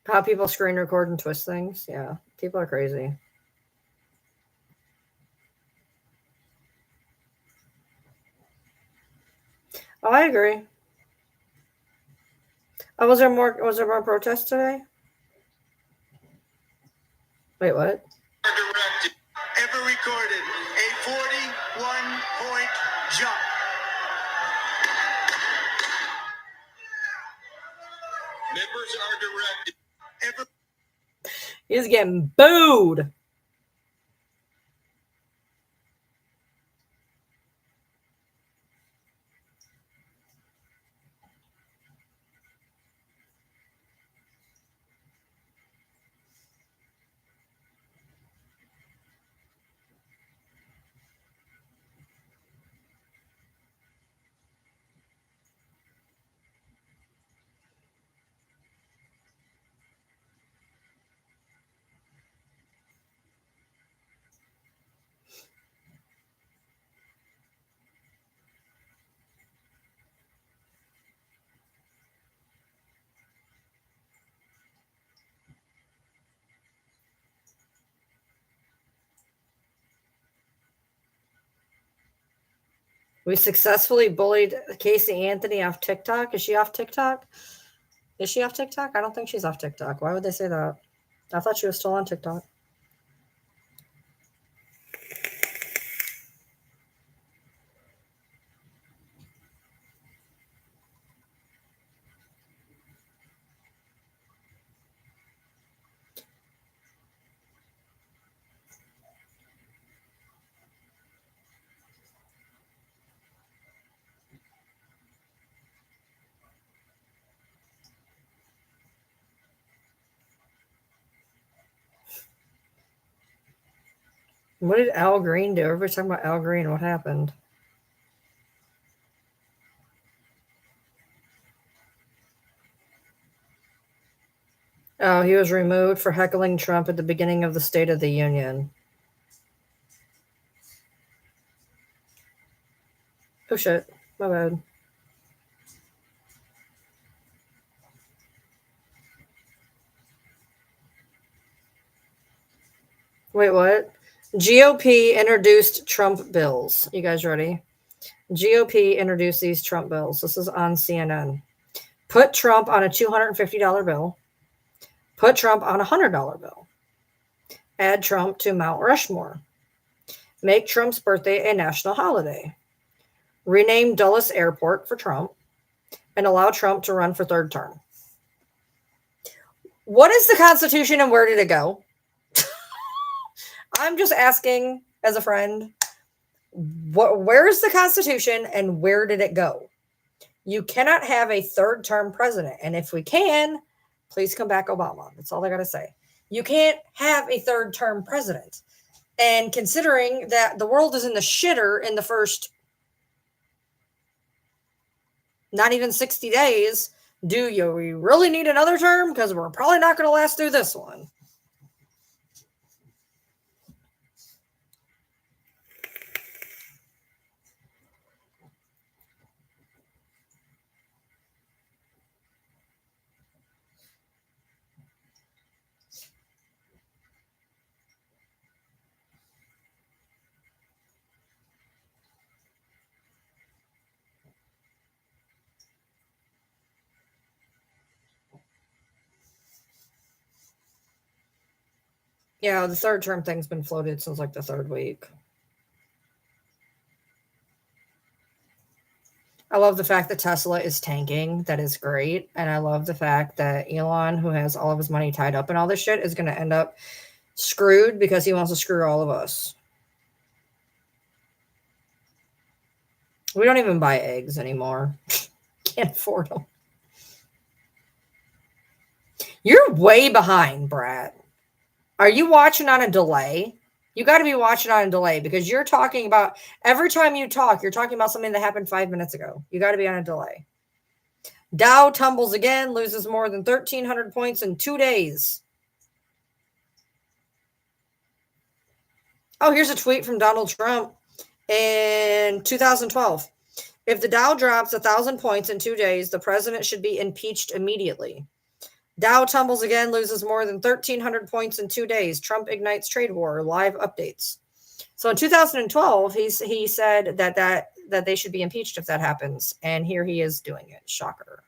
How people screen record and twist things. Yeah. People are crazy. Oh, I agree. Oh, was there more protests today? Wait, what? Ever recorded a 41-point jump. Members are directed. He's getting booed. We successfully bullied Casey Anthony off TikTok. Is she off TikTok? Is she off TikTok? I don't think she's off TikTok. Why would they say that? I thought she was still on TikTok. What did Al Green do? Everybody's talking about Al Green. What happened? Oh, he was removed for heckling Trump at the beginning of the State of the Union. Oh, shit. My bad. Wait, what? GOP introduced Trump bills. You guys ready? GOP introduced these Trump bills. This is on CNN. Put Trump on a $250 bill. Put Trump on a $100 bill. Add Trump to Mount Rushmore. Make Trump's birthday a national holiday. Rename Dulles Airport for Trump. And allow Trump to run for third term. What is the Constitution and where did it go? I'm just asking as a friend, where is the Constitution and where did it go? You cannot have a third term president. And if we can, please come back, Obama. That's all I got to say. You can't have a third term president. And considering that the world is in the shitter in the first not even 60 days, do you really need another term? Because we're probably not going to last through this one. Yeah, the third term thing's been floated since like the third week. I love the fact that Tesla is tanking. That is great. And I love the fact that Elon, who has all of his money tied up in all this shit, is going to end up screwed because he wants to screw all of us. We don't even buy eggs anymore. Can't afford them. You're way behind, Brad. Are you watching on a delay? You got to be watching on a delay because you're talking about every time you talk, you're talking about something that happened 5 minutes ago. You got to be on a delay. Dow tumbles again, loses more than 1,300 points in 2 days. Oh, here's a tweet from Donald Trump in 2012. If the Dow drops 1,000 points in 2 days, the president should be impeached immediately. Dow tumbles again, loses more than 1,300 points in 2 days. Trump ignites trade war. Live updates. So in 2012, he said that they should be impeached if that happens, and here he is doing it. Shocker.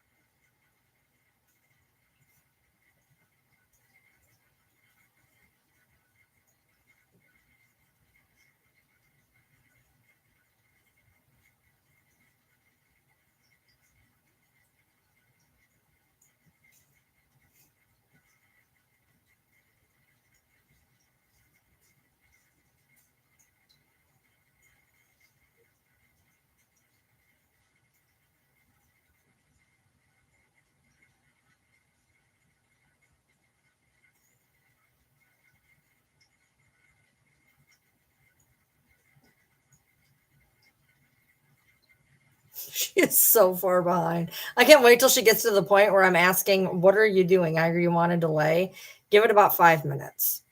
She is so far behind. I can't wait till she gets to the point where I'm asking, what are you doing? Are you on a delay? Give it about 5 minutes.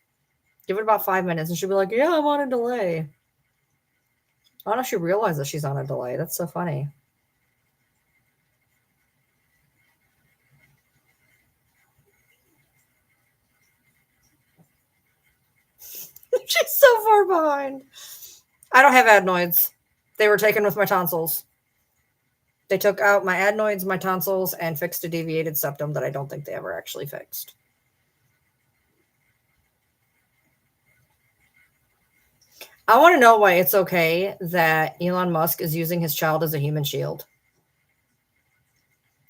Give it about 5 minutes. And she'll be like, yeah, I'm on a delay. I don't know if she realizes she's on a delay. That's so funny. She's so far behind. I don't have adenoids. They were taken with my tonsils. They took out my adenoids, my tonsils, and fixed a deviated septum that I don't think they ever actually fixed. I want to know why it's okay that Elon Musk is using his child as a human shield.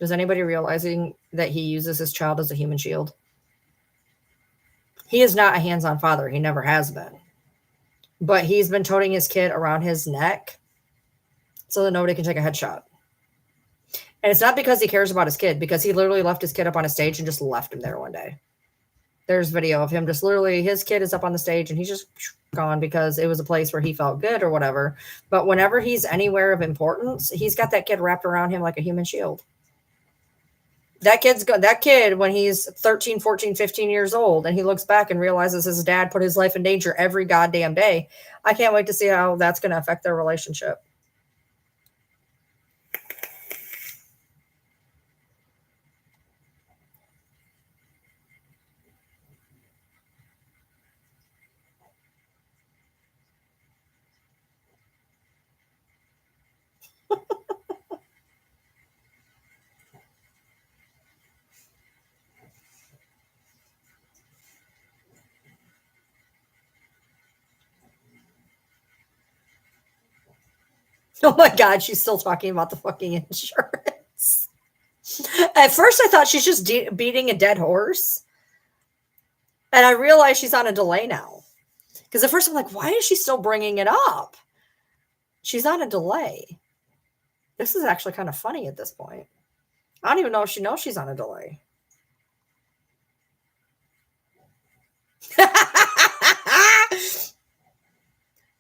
Is anybody realizing that he uses his child as a human shield? He is not a hands-on father. He never has been. But he's been toting his kid around his neck so that nobody can take a headshot. And it's not because he cares about his kid, because he literally left his kid up on a stage and just left him there one day. There's video of him just literally, his kid is up on the stage and he's just gone because it was a place where he felt good or whatever. But whenever he's anywhere of importance, he's got that kid wrapped around him like a human shield. That kid, when he's 13, 14, 15 years old and he looks back and realizes his dad put his life in danger every goddamn day, I can't wait to see how that's going to affect their relationship. Oh my God, she's still talking about the fucking insurance. At first, I thought she's just beating a dead horse. And I realize she's on a delay now. Because at first I'm like, why is she still bringing it up? She's on a delay. This is actually kind of funny at this point. I don't even know if she knows she's on a delay.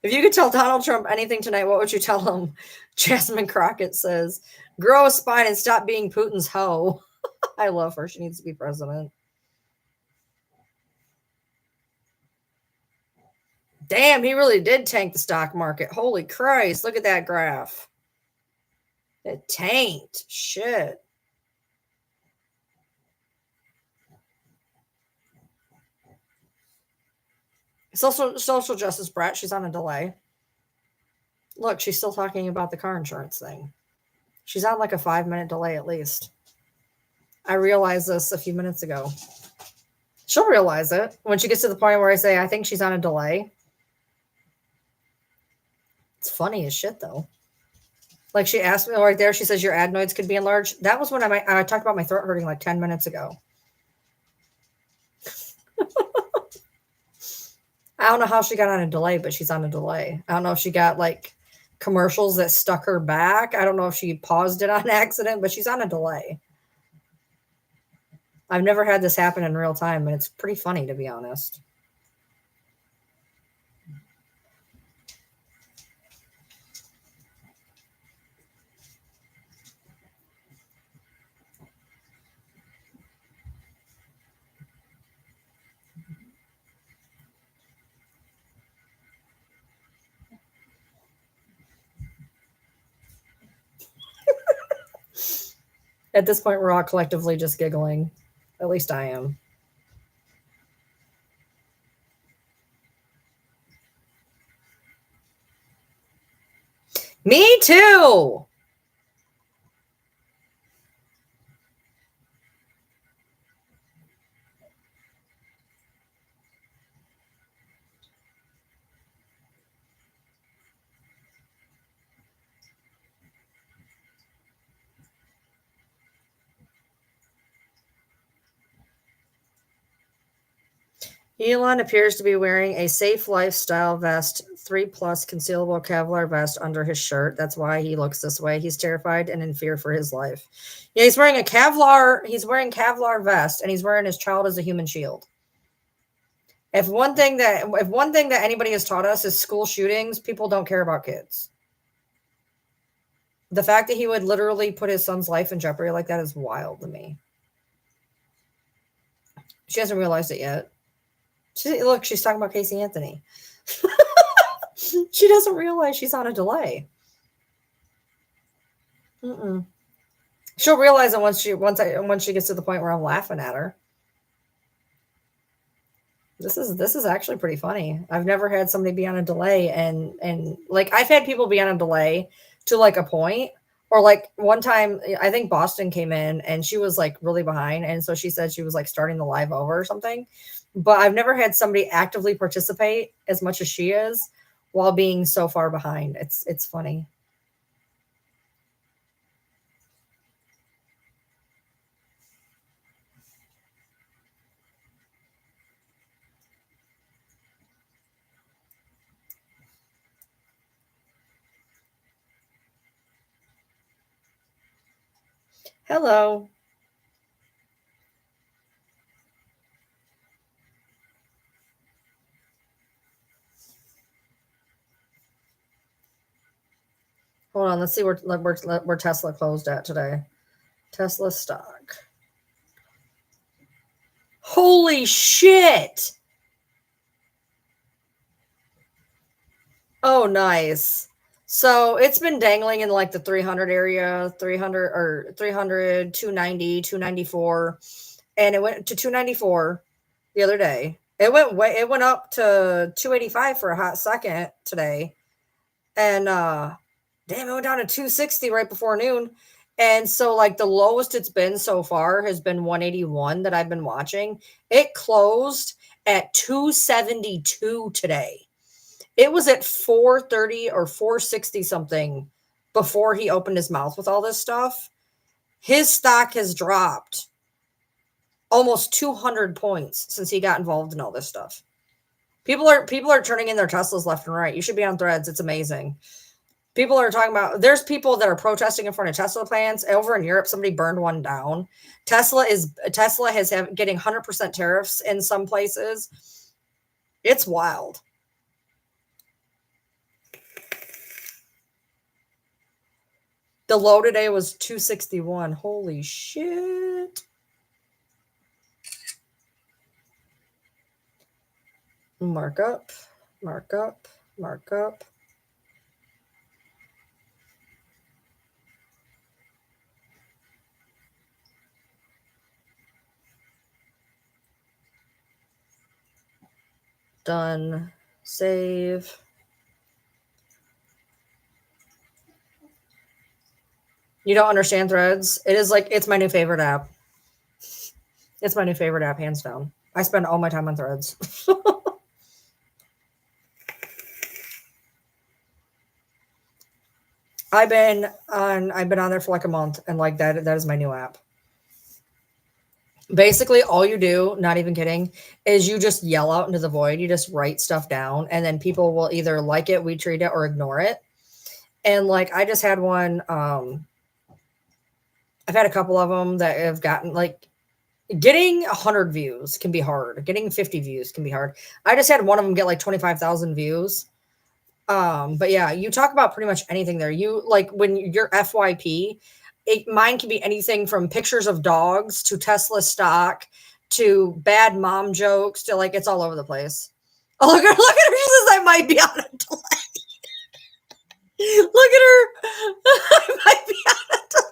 If you could tell Donald Trump anything tonight, what would you tell him? Jasmine Crockett says, grow a spine and stop being Putin's hoe. I love her. She needs to be president. Damn, he really did tank the stock market. Holy Christ. Look at that graph. It tanked. Shit. Social justice brat. She's on a delay. Look, she's still talking about the car insurance thing. She's on like a 5-minute delay at least. I realized this a few minutes ago. She'll realize it when she gets to the point where I say, I think she's on a delay. It's funny as shit, though. Like she asked me right there, she says your adenoids could be enlarged. That was when I talked about my throat hurting like 10 minutes ago. I don't know how she got on a delay, but she's on a delay. I don't know if she got like commercials that stuck her back. I don't know if she paused it on accident, but she's on a delay. I've never had this happen in real time, and it's pretty funny, to be honest. At this point, we're all collectively just giggling. At least I am. Me too. Elon appears to be wearing a safe lifestyle vest, 3+ concealable Kevlar vest under his shirt. That's why he looks this way. He's terrified and in fear for his life. Yeah, he's wearing Kevlar vest, and he's wearing his child as a human shield. If one thing that anybody has taught us is school shootings, people don't care about kids. The fact that he would literally put his son's life in jeopardy like that is wild to me. She hasn't realized it yet. Look, she's talking about Casey Anthony. She doesn't realize she's on a delay. She'll realize it once she gets to the point where I'm laughing at her. This is actually pretty funny. I've never had somebody be on a delay and like I've had people be on a delay to like a point, or like one time I think Boston came in and she was like really behind, and so she said she was like starting the live over or something. But I've never had somebody actively participate as much as she is while being so far behind. It's funny. Hello. Hold on, let's see where Tesla closed at today. Tesla stock. Holy shit! Oh, nice. So it's been dangling in like the 300 area, 300, 290, 294, and it went to 294 the other day. It went up to 285 for a hot second today. And damn, it went down to 260 right before noon. And so like the lowest it's been so far has been 181 that I've been watching. It closed at 272 today. It was at 430 or 460 something before he opened his mouth with all this stuff. His stock has dropped almost 200 points since he got involved in all this stuff. People are turning in their Teslas left and right. You should be on Threads. It's amazing. People are talking about, there's people that are protesting in front of Tesla plants. Over in Europe, somebody burned one down. Tesla is getting 100% tariffs in some places. It's wild. The low today was 261. Holy shit. Markup, markup, markup. Done. Save. You don't understand Threads? It is like, it's my new favorite app. It's my new favorite app, hands down. I spend all my time on Threads. I've been on there for like a month, and like that is my new app. Basically, all you do, not even kidding, is you just yell out into the void. You just write stuff down, and then people will either like it, we treat it, or ignore it. And like, I just had one, I've had a couple of them that have gotten like, getting 100 views can be hard. Getting 50 views can be hard. I just had one of them get like 25,000 views. But yeah, you talk about pretty much anything there. You like when you're FYP, mine can be anything from pictures of dogs to Tesla stock to bad mom jokes to like, it's all over the place. Oh, look at her. She says I might be on a delay. Look at her. I might be on a delay.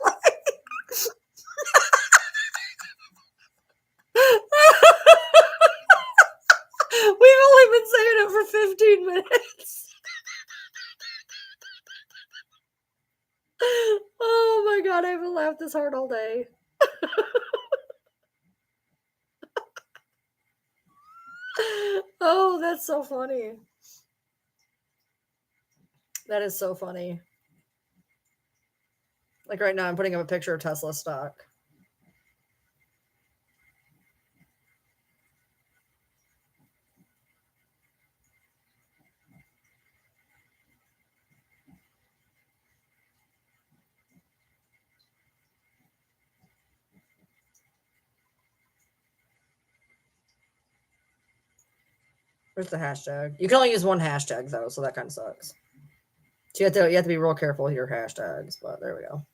We've only been saying it for 15 minutes. Oh my god, I haven't laughed this hard all day. Oh, that's so funny. That is so funny. Like right now, I'm putting up a picture of Tesla stock. Where's the hashtag? You can only use one hashtag though, so that kind of sucks. So you have to be real careful with your hashtags, but there we go.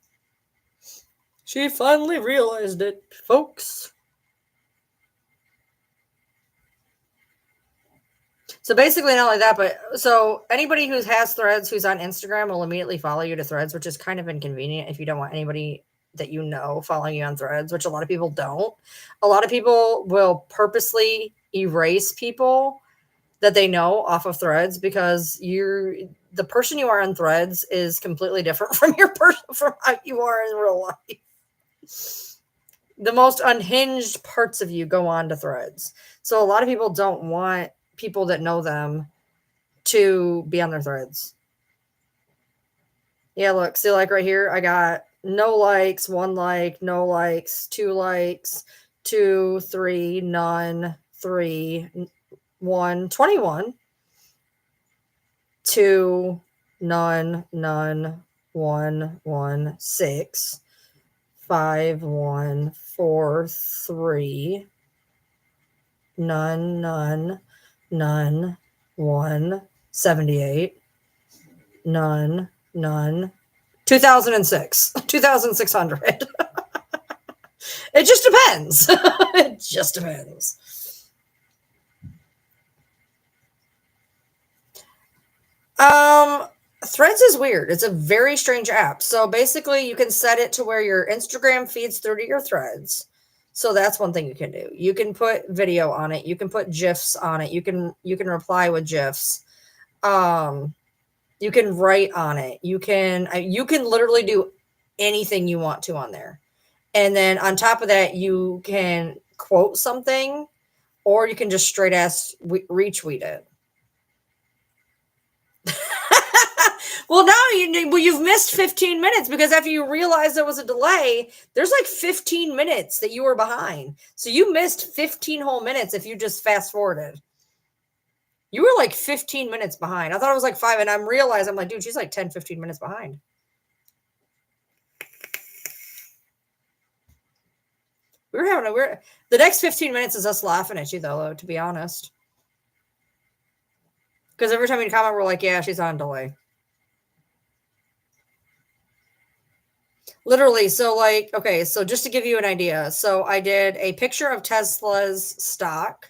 She finally realized it, folks. So basically, not only that, but so anybody who has Threads who's on Instagram will immediately follow you to Threads, which is kind of inconvenient if you don't want anybody that you know following you on Threads, which a lot of people don't. A lot of people will purposely erase people that they know off of Threads because the person you are on Threads is completely different from from how you are in real life. The most unhinged parts of you go on to Threads. So a lot of people don't want people that know them to be on their Threads. Yeah, look, see, like right here, I got no likes, 1 like, no likes, 2 likes, 2, 3, none, 3, 1, 21, 2, none, 1, 1, 6, 5, 1, 4, 3, none, 1, 78, none, 2006. 2600. It just depends. It just depends. Threads is weird. It's a very strange app. So basically you can set it to where your Instagram feeds through to your Threads. So that's one thing you can do. You can put video on it. You can put GIFs on it. You can reply with GIFs. You can write on it. You can literally do anything you want to on there. And then on top of that, you can quote something, or you can just straight ass retweet it. Well, now you've missed 15 minutes because after you realize there was a delay, there's like 15 minutes that you were behind. So you missed 15 whole minutes if you just fast forwarded. You were like 15 minutes behind. I thought it was like 5, and I'm like, dude, she's like 10, 15 minutes behind. The next 15 minutes is us laughing at you, though, to be honest. Because every time you comment, we're like, yeah, she's on delay. Literally. So like, okay, so just to give you an idea. So I did a picture of Tesla's stock,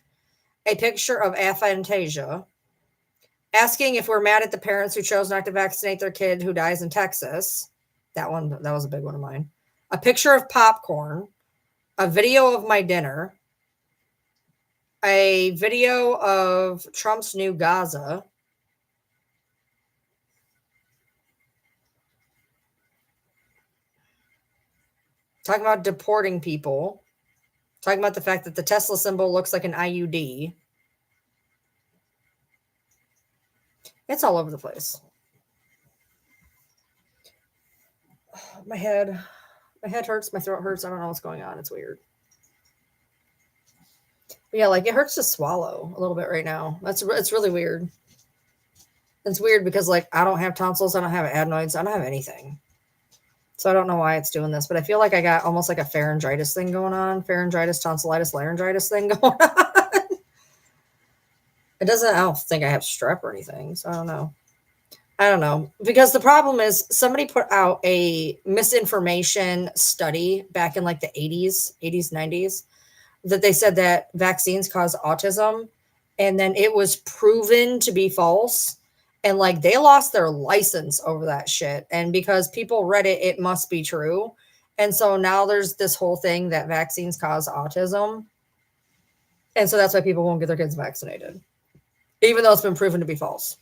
a picture of aphantasia, asking if we're mad at the parents who chose not to vaccinate their kid who dies in Texas. That was a big one of mine. A picture of popcorn, a video of my dinner, a video of Trump's new Gaza, talking about deporting people, talking about the fact that the Tesla symbol looks like an IUD. It's all over the place. My head hurts, my throat hurts. I don't know what's going on. It's weird. But yeah, like it hurts to swallow a little bit right now. It's really weird. It's weird because like I don't have tonsils, I don't have adenoids, I don't have anything. So I don't know why it's doing this, but I feel like I got almost like a pharyngitis thing going on. Pharyngitis, tonsillitis, laryngitis thing going on. I don't think I have strep or anything. So I don't know. Because the problem is somebody put out a misinformation study back in like the 80s, 90s, that they said that vaccines cause autism. And then it was proven to be false. And like they lost their license over that shit. And because people read it, it must be true. And so now there's this whole thing that vaccines cause autism. And so that's why people won't get their kids vaccinated, even though it's been proven to be false.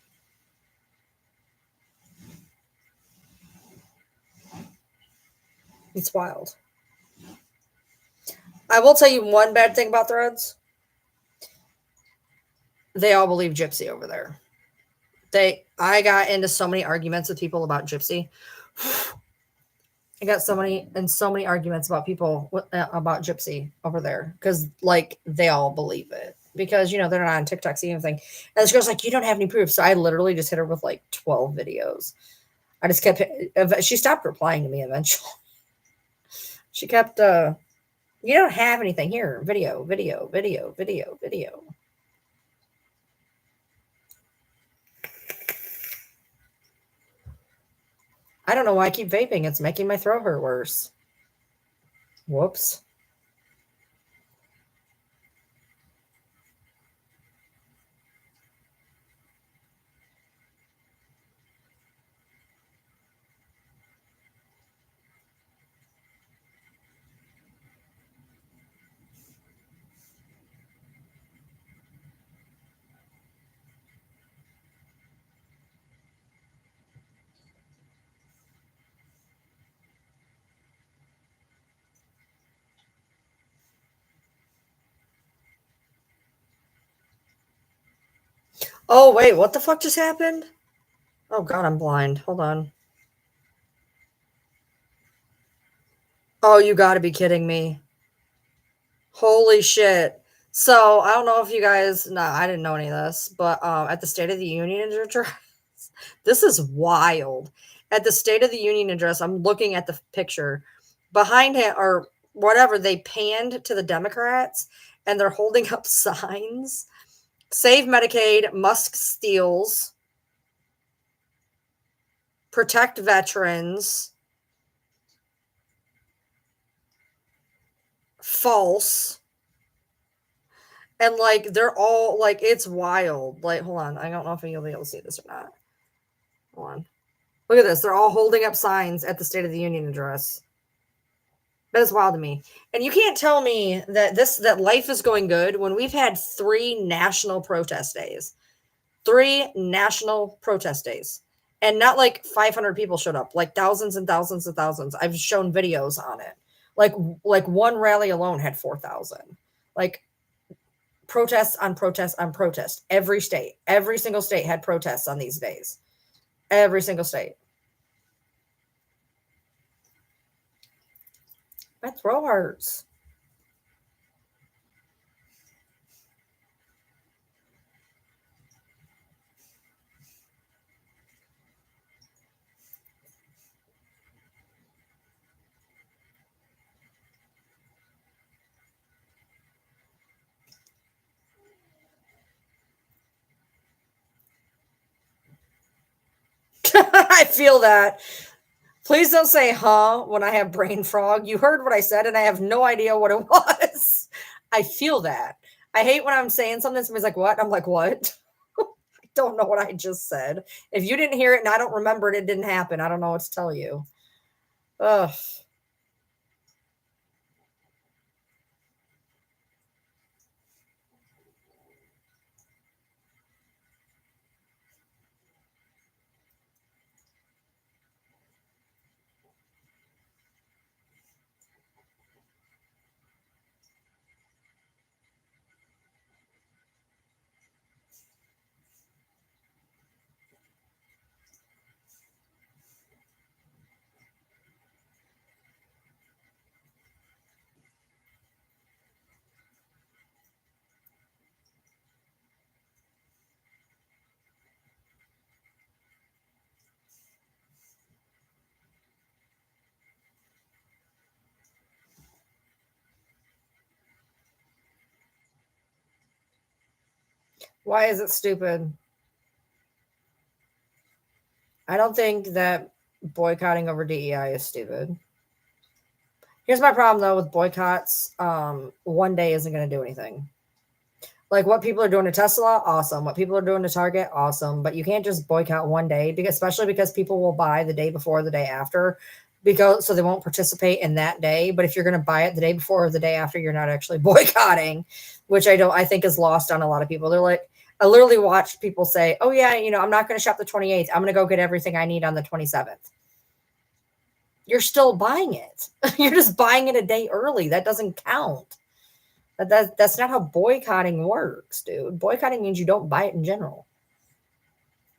It's wild. I will tell you one bad thing about Threads. They all believe Gypsy over there. I got into so many arguments with people about Gypsy. I got so many arguments about people about Gypsy over there because like they all believe it because they're not on TikTok seeing anything. And this girl's like, you don't have any proof. So I literally just hit her with like 12 videos. I just kept. She stopped replying to me eventually. She kept. You don't have anything here. Video. I don't know why I keep vaping. It's making my throat hurt worse. Whoops. Oh, wait, what the fuck just happened? Oh, God, I'm blind. Hold on. Oh, you gotta be kidding me. Holy shit. So, I don't know if you guys... No, I didn't know any of this. But at the State of the Union address... This is wild. At the State of the Union address, I'm looking at the picture. Behind it, or whatever, they panned to the Democrats, and they're holding up signs... Save Medicaid, Musk steals. protect veterans, false. And like they're all like it's wild. Like, hold on, I don't know if you'll be able to see this or not. Hold on. Look at this. They're all holding up signs at the State of the Union address. That is wild to me. And you can't tell me that life is going good when we've had 3 national protest days. 3 national protest days. And not like 500 people showed up, like thousands and thousands and thousands. I've shown videos on it. Like one rally alone had 4,000. Like protests on protest on protest. Every single state had protests on these days. Every single state. My throat hurts. I feel that. Please don't say huh when I have brain fog. You heard what I said and I have no idea what it was. I feel that. I hate when I'm saying something, somebody's like, what? I'm like, what? I don't know what I just said. If you didn't hear it and I don't remember it, it didn't happen. I don't know what to tell you. Ugh. Why is it stupid? I don't think that boycotting over DEI is stupid. Here's my problem though with boycotts. One day isn't going to do anything. Like what people are doing to Tesla, awesome. What people are doing to Target, awesome. But you can't just boycott one day, especially because people will buy the day before, the day after, because so they won't participate in that day. But if you're going to buy it the day before or the day after, you're not actually boycotting, which I think is lost on a lot of people. They're like, I literally watched people say, "Oh yeah, I'm not going to shop the 28th. I'm going to go get everything I need on the 27th." You're still buying it. You're just buying it a day early. That doesn't count. That's not how boycotting works, dude. Boycotting means you don't buy it in general.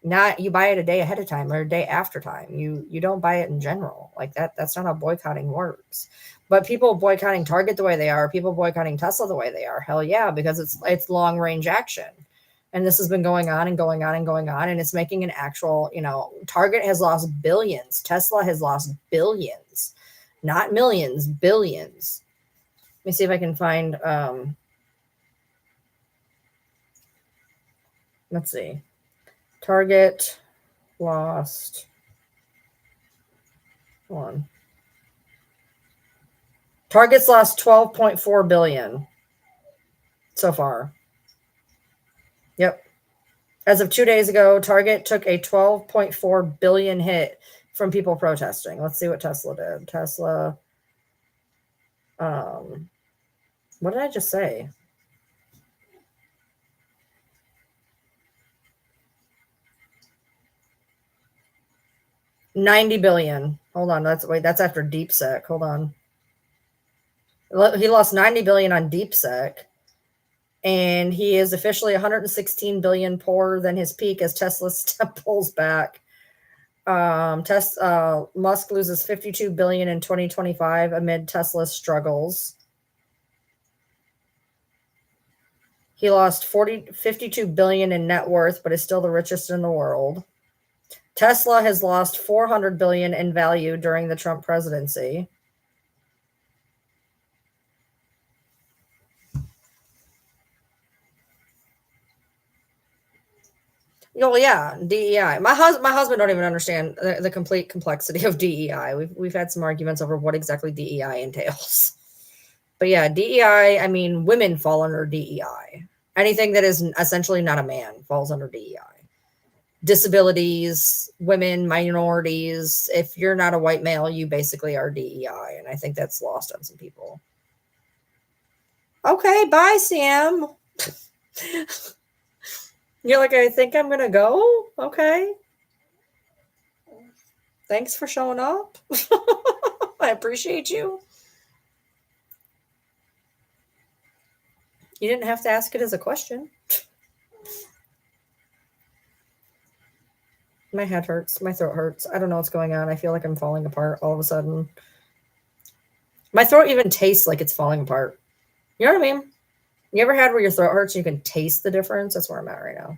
Not you buy it a day ahead of time or a day after time. You don't buy it in general. Like that's not how boycotting works. But people boycotting Target the way they are, people boycotting Tesla the way they are, hell yeah, because it's long range action. And this has been going on and going on and going on, and it's making an actual, Target has lost billions. Tesla has lost billions. Not millions, billions. Let me see if I can find, let's see. Target lost, hold on. Target's lost 12.4 billion so far. Yep. As of 2 days ago, Target took a 12.4 billion hit from people protesting. Let's see what Tesla did. Tesla, what did I just say? $90 billion. Hold on. That's after DeepSec. Hold on. He lost $90 billion on DeepSec. And he is officially 116 billion poorer than his peak as Tesla pulls back. Musk loses 52 billion in 2025 amid Tesla's struggles. He lost 52 billion in net worth, but is still the richest in the world. Tesla has lost 400 billion in value during the Trump presidency. Oh yeah, DEI. My husband don't even understand the complete complexity of DEI. We've had some arguments over what exactly DEI entails. But yeah, DEI, I mean, women fall under DEI. Anything that is essentially not a man falls under DEI. Disabilities, women, minorities. If you're not a white male, you basically are DEI. And I think that's lost on some people. Okay, bye, Sam. You're like, I think I'm going to go. Okay. Thanks for showing up. I appreciate you. You didn't have to ask it as a question. My head hurts. My throat hurts. I don't know what's going on. I feel like I'm falling apart all of a sudden. My throat even tastes like it's falling apart. You know what I mean? You ever had where your throat hurts and you can taste the difference? That's where I'm at right now.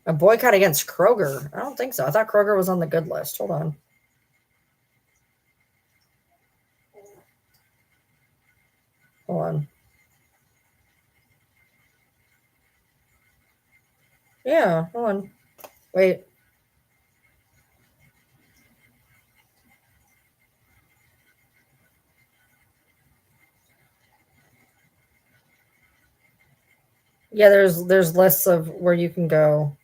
A boycott against Kroger? I don't think so. I thought Kroger was on the good list. Hold on. Hold on. Yeah, hold on. Wait. Yeah, there's lists of where you can go.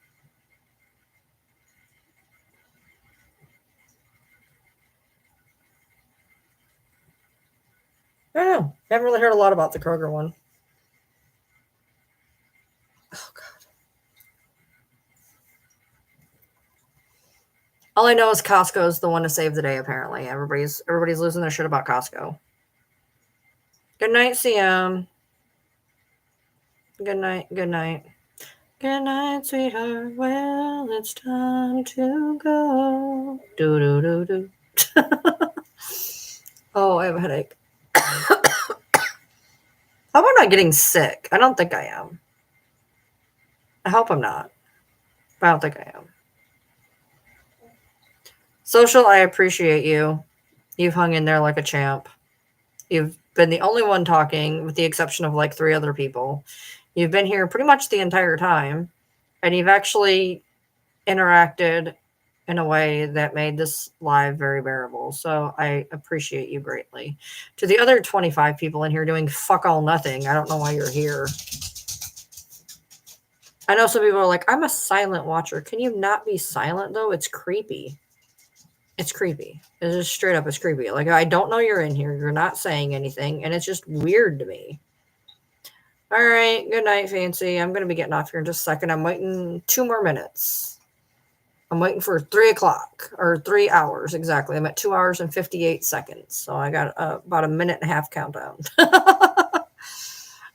I don't know. I haven't really heard a lot about the Kroger one. Oh God. All I know is Costco is the one to save the day. Apparently, everybody's losing their shit about Costco. Good night, CM. Good night. Good night. Good night, sweetheart. Well, it's time to go. Do do do do. Oh, I have a headache. How about not getting sick? I don't think I am. I hope I'm not. But I don't think I am. Social, I appreciate you. You've hung in there like a champ. You've been the only one talking, with the exception of like 3 other people. You've been here pretty much the entire time, and you've actually interacted in a way that made this live very bearable. So I appreciate you greatly. To the other 25 people in here doing fuck all nothing, I don't know why you're here. I know some people are like, I'm a silent watcher. Can you not be silent though? It's creepy. It's creepy. It's just straight up, it's creepy. Like, I don't know you're in here. You're not saying anything, and it's just weird to me. All right. Good night, Fancy. I'm going to be getting off here in just a second. I'm waiting 2 more minutes. I'm waiting for 3 o'clock or 3 hours exactly. I'm at 2 hours and 58 seconds. So I got about a minute and a half countdown.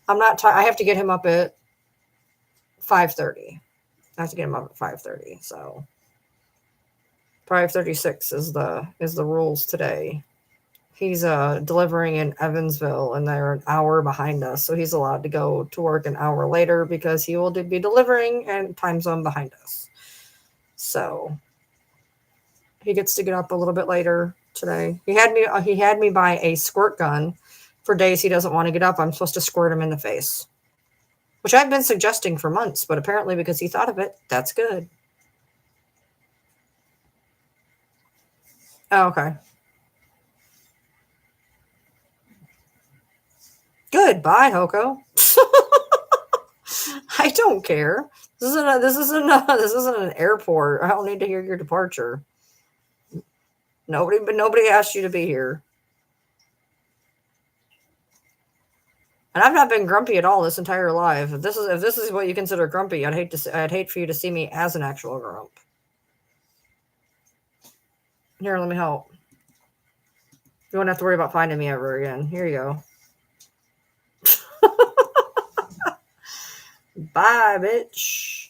I'm not. I have to get him up at 5:30. I have to get him up at 5:30. So 5:36 is the rules today. He's delivering in Evansville, and they're an hour behind us, so he's allowed to go to work an hour later because he will be delivering and time zone behind us. So he gets to get up a little bit later today. He had me buy a squirt gun for days he doesn't want to get up. I'm supposed to squirt him in the face, which I've been suggesting for months, but apparently because he thought of it, that's good. Oh, okay. Goodbye, Hoko. I don't care. This isn't an airport. I don't need to hear your departure. Nobody asked you to be here. And I've not been grumpy at all this entire life. If this is what you consider grumpy, I'd hate for you to see me as an actual grump. Here, let me help. You won't have to worry about finding me ever again. Here you go. Bye, bitch.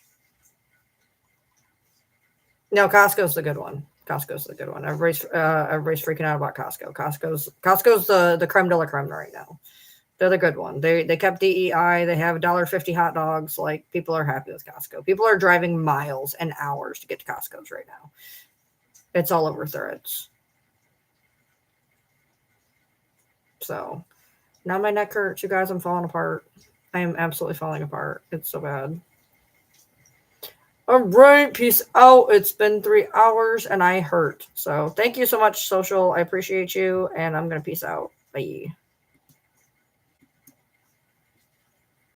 No, Costco's the good one. Costco's the good one. Everybody's freaking out about Costco. Costco's the creme de la creme right now. They're the good one. They kept DEI. They have $1.50 hot dogs. Like, people are happy with Costco. People are driving miles and hours to get to Costco's right now. It's all over Threads. So Now my neck hurts. You guys, I'm falling apart. I am absolutely falling apart. It's so bad. All right, peace out. It's been 3 hours and I hurt. So thank you so much, Social. I appreciate you. And I'm going to peace out. Bye.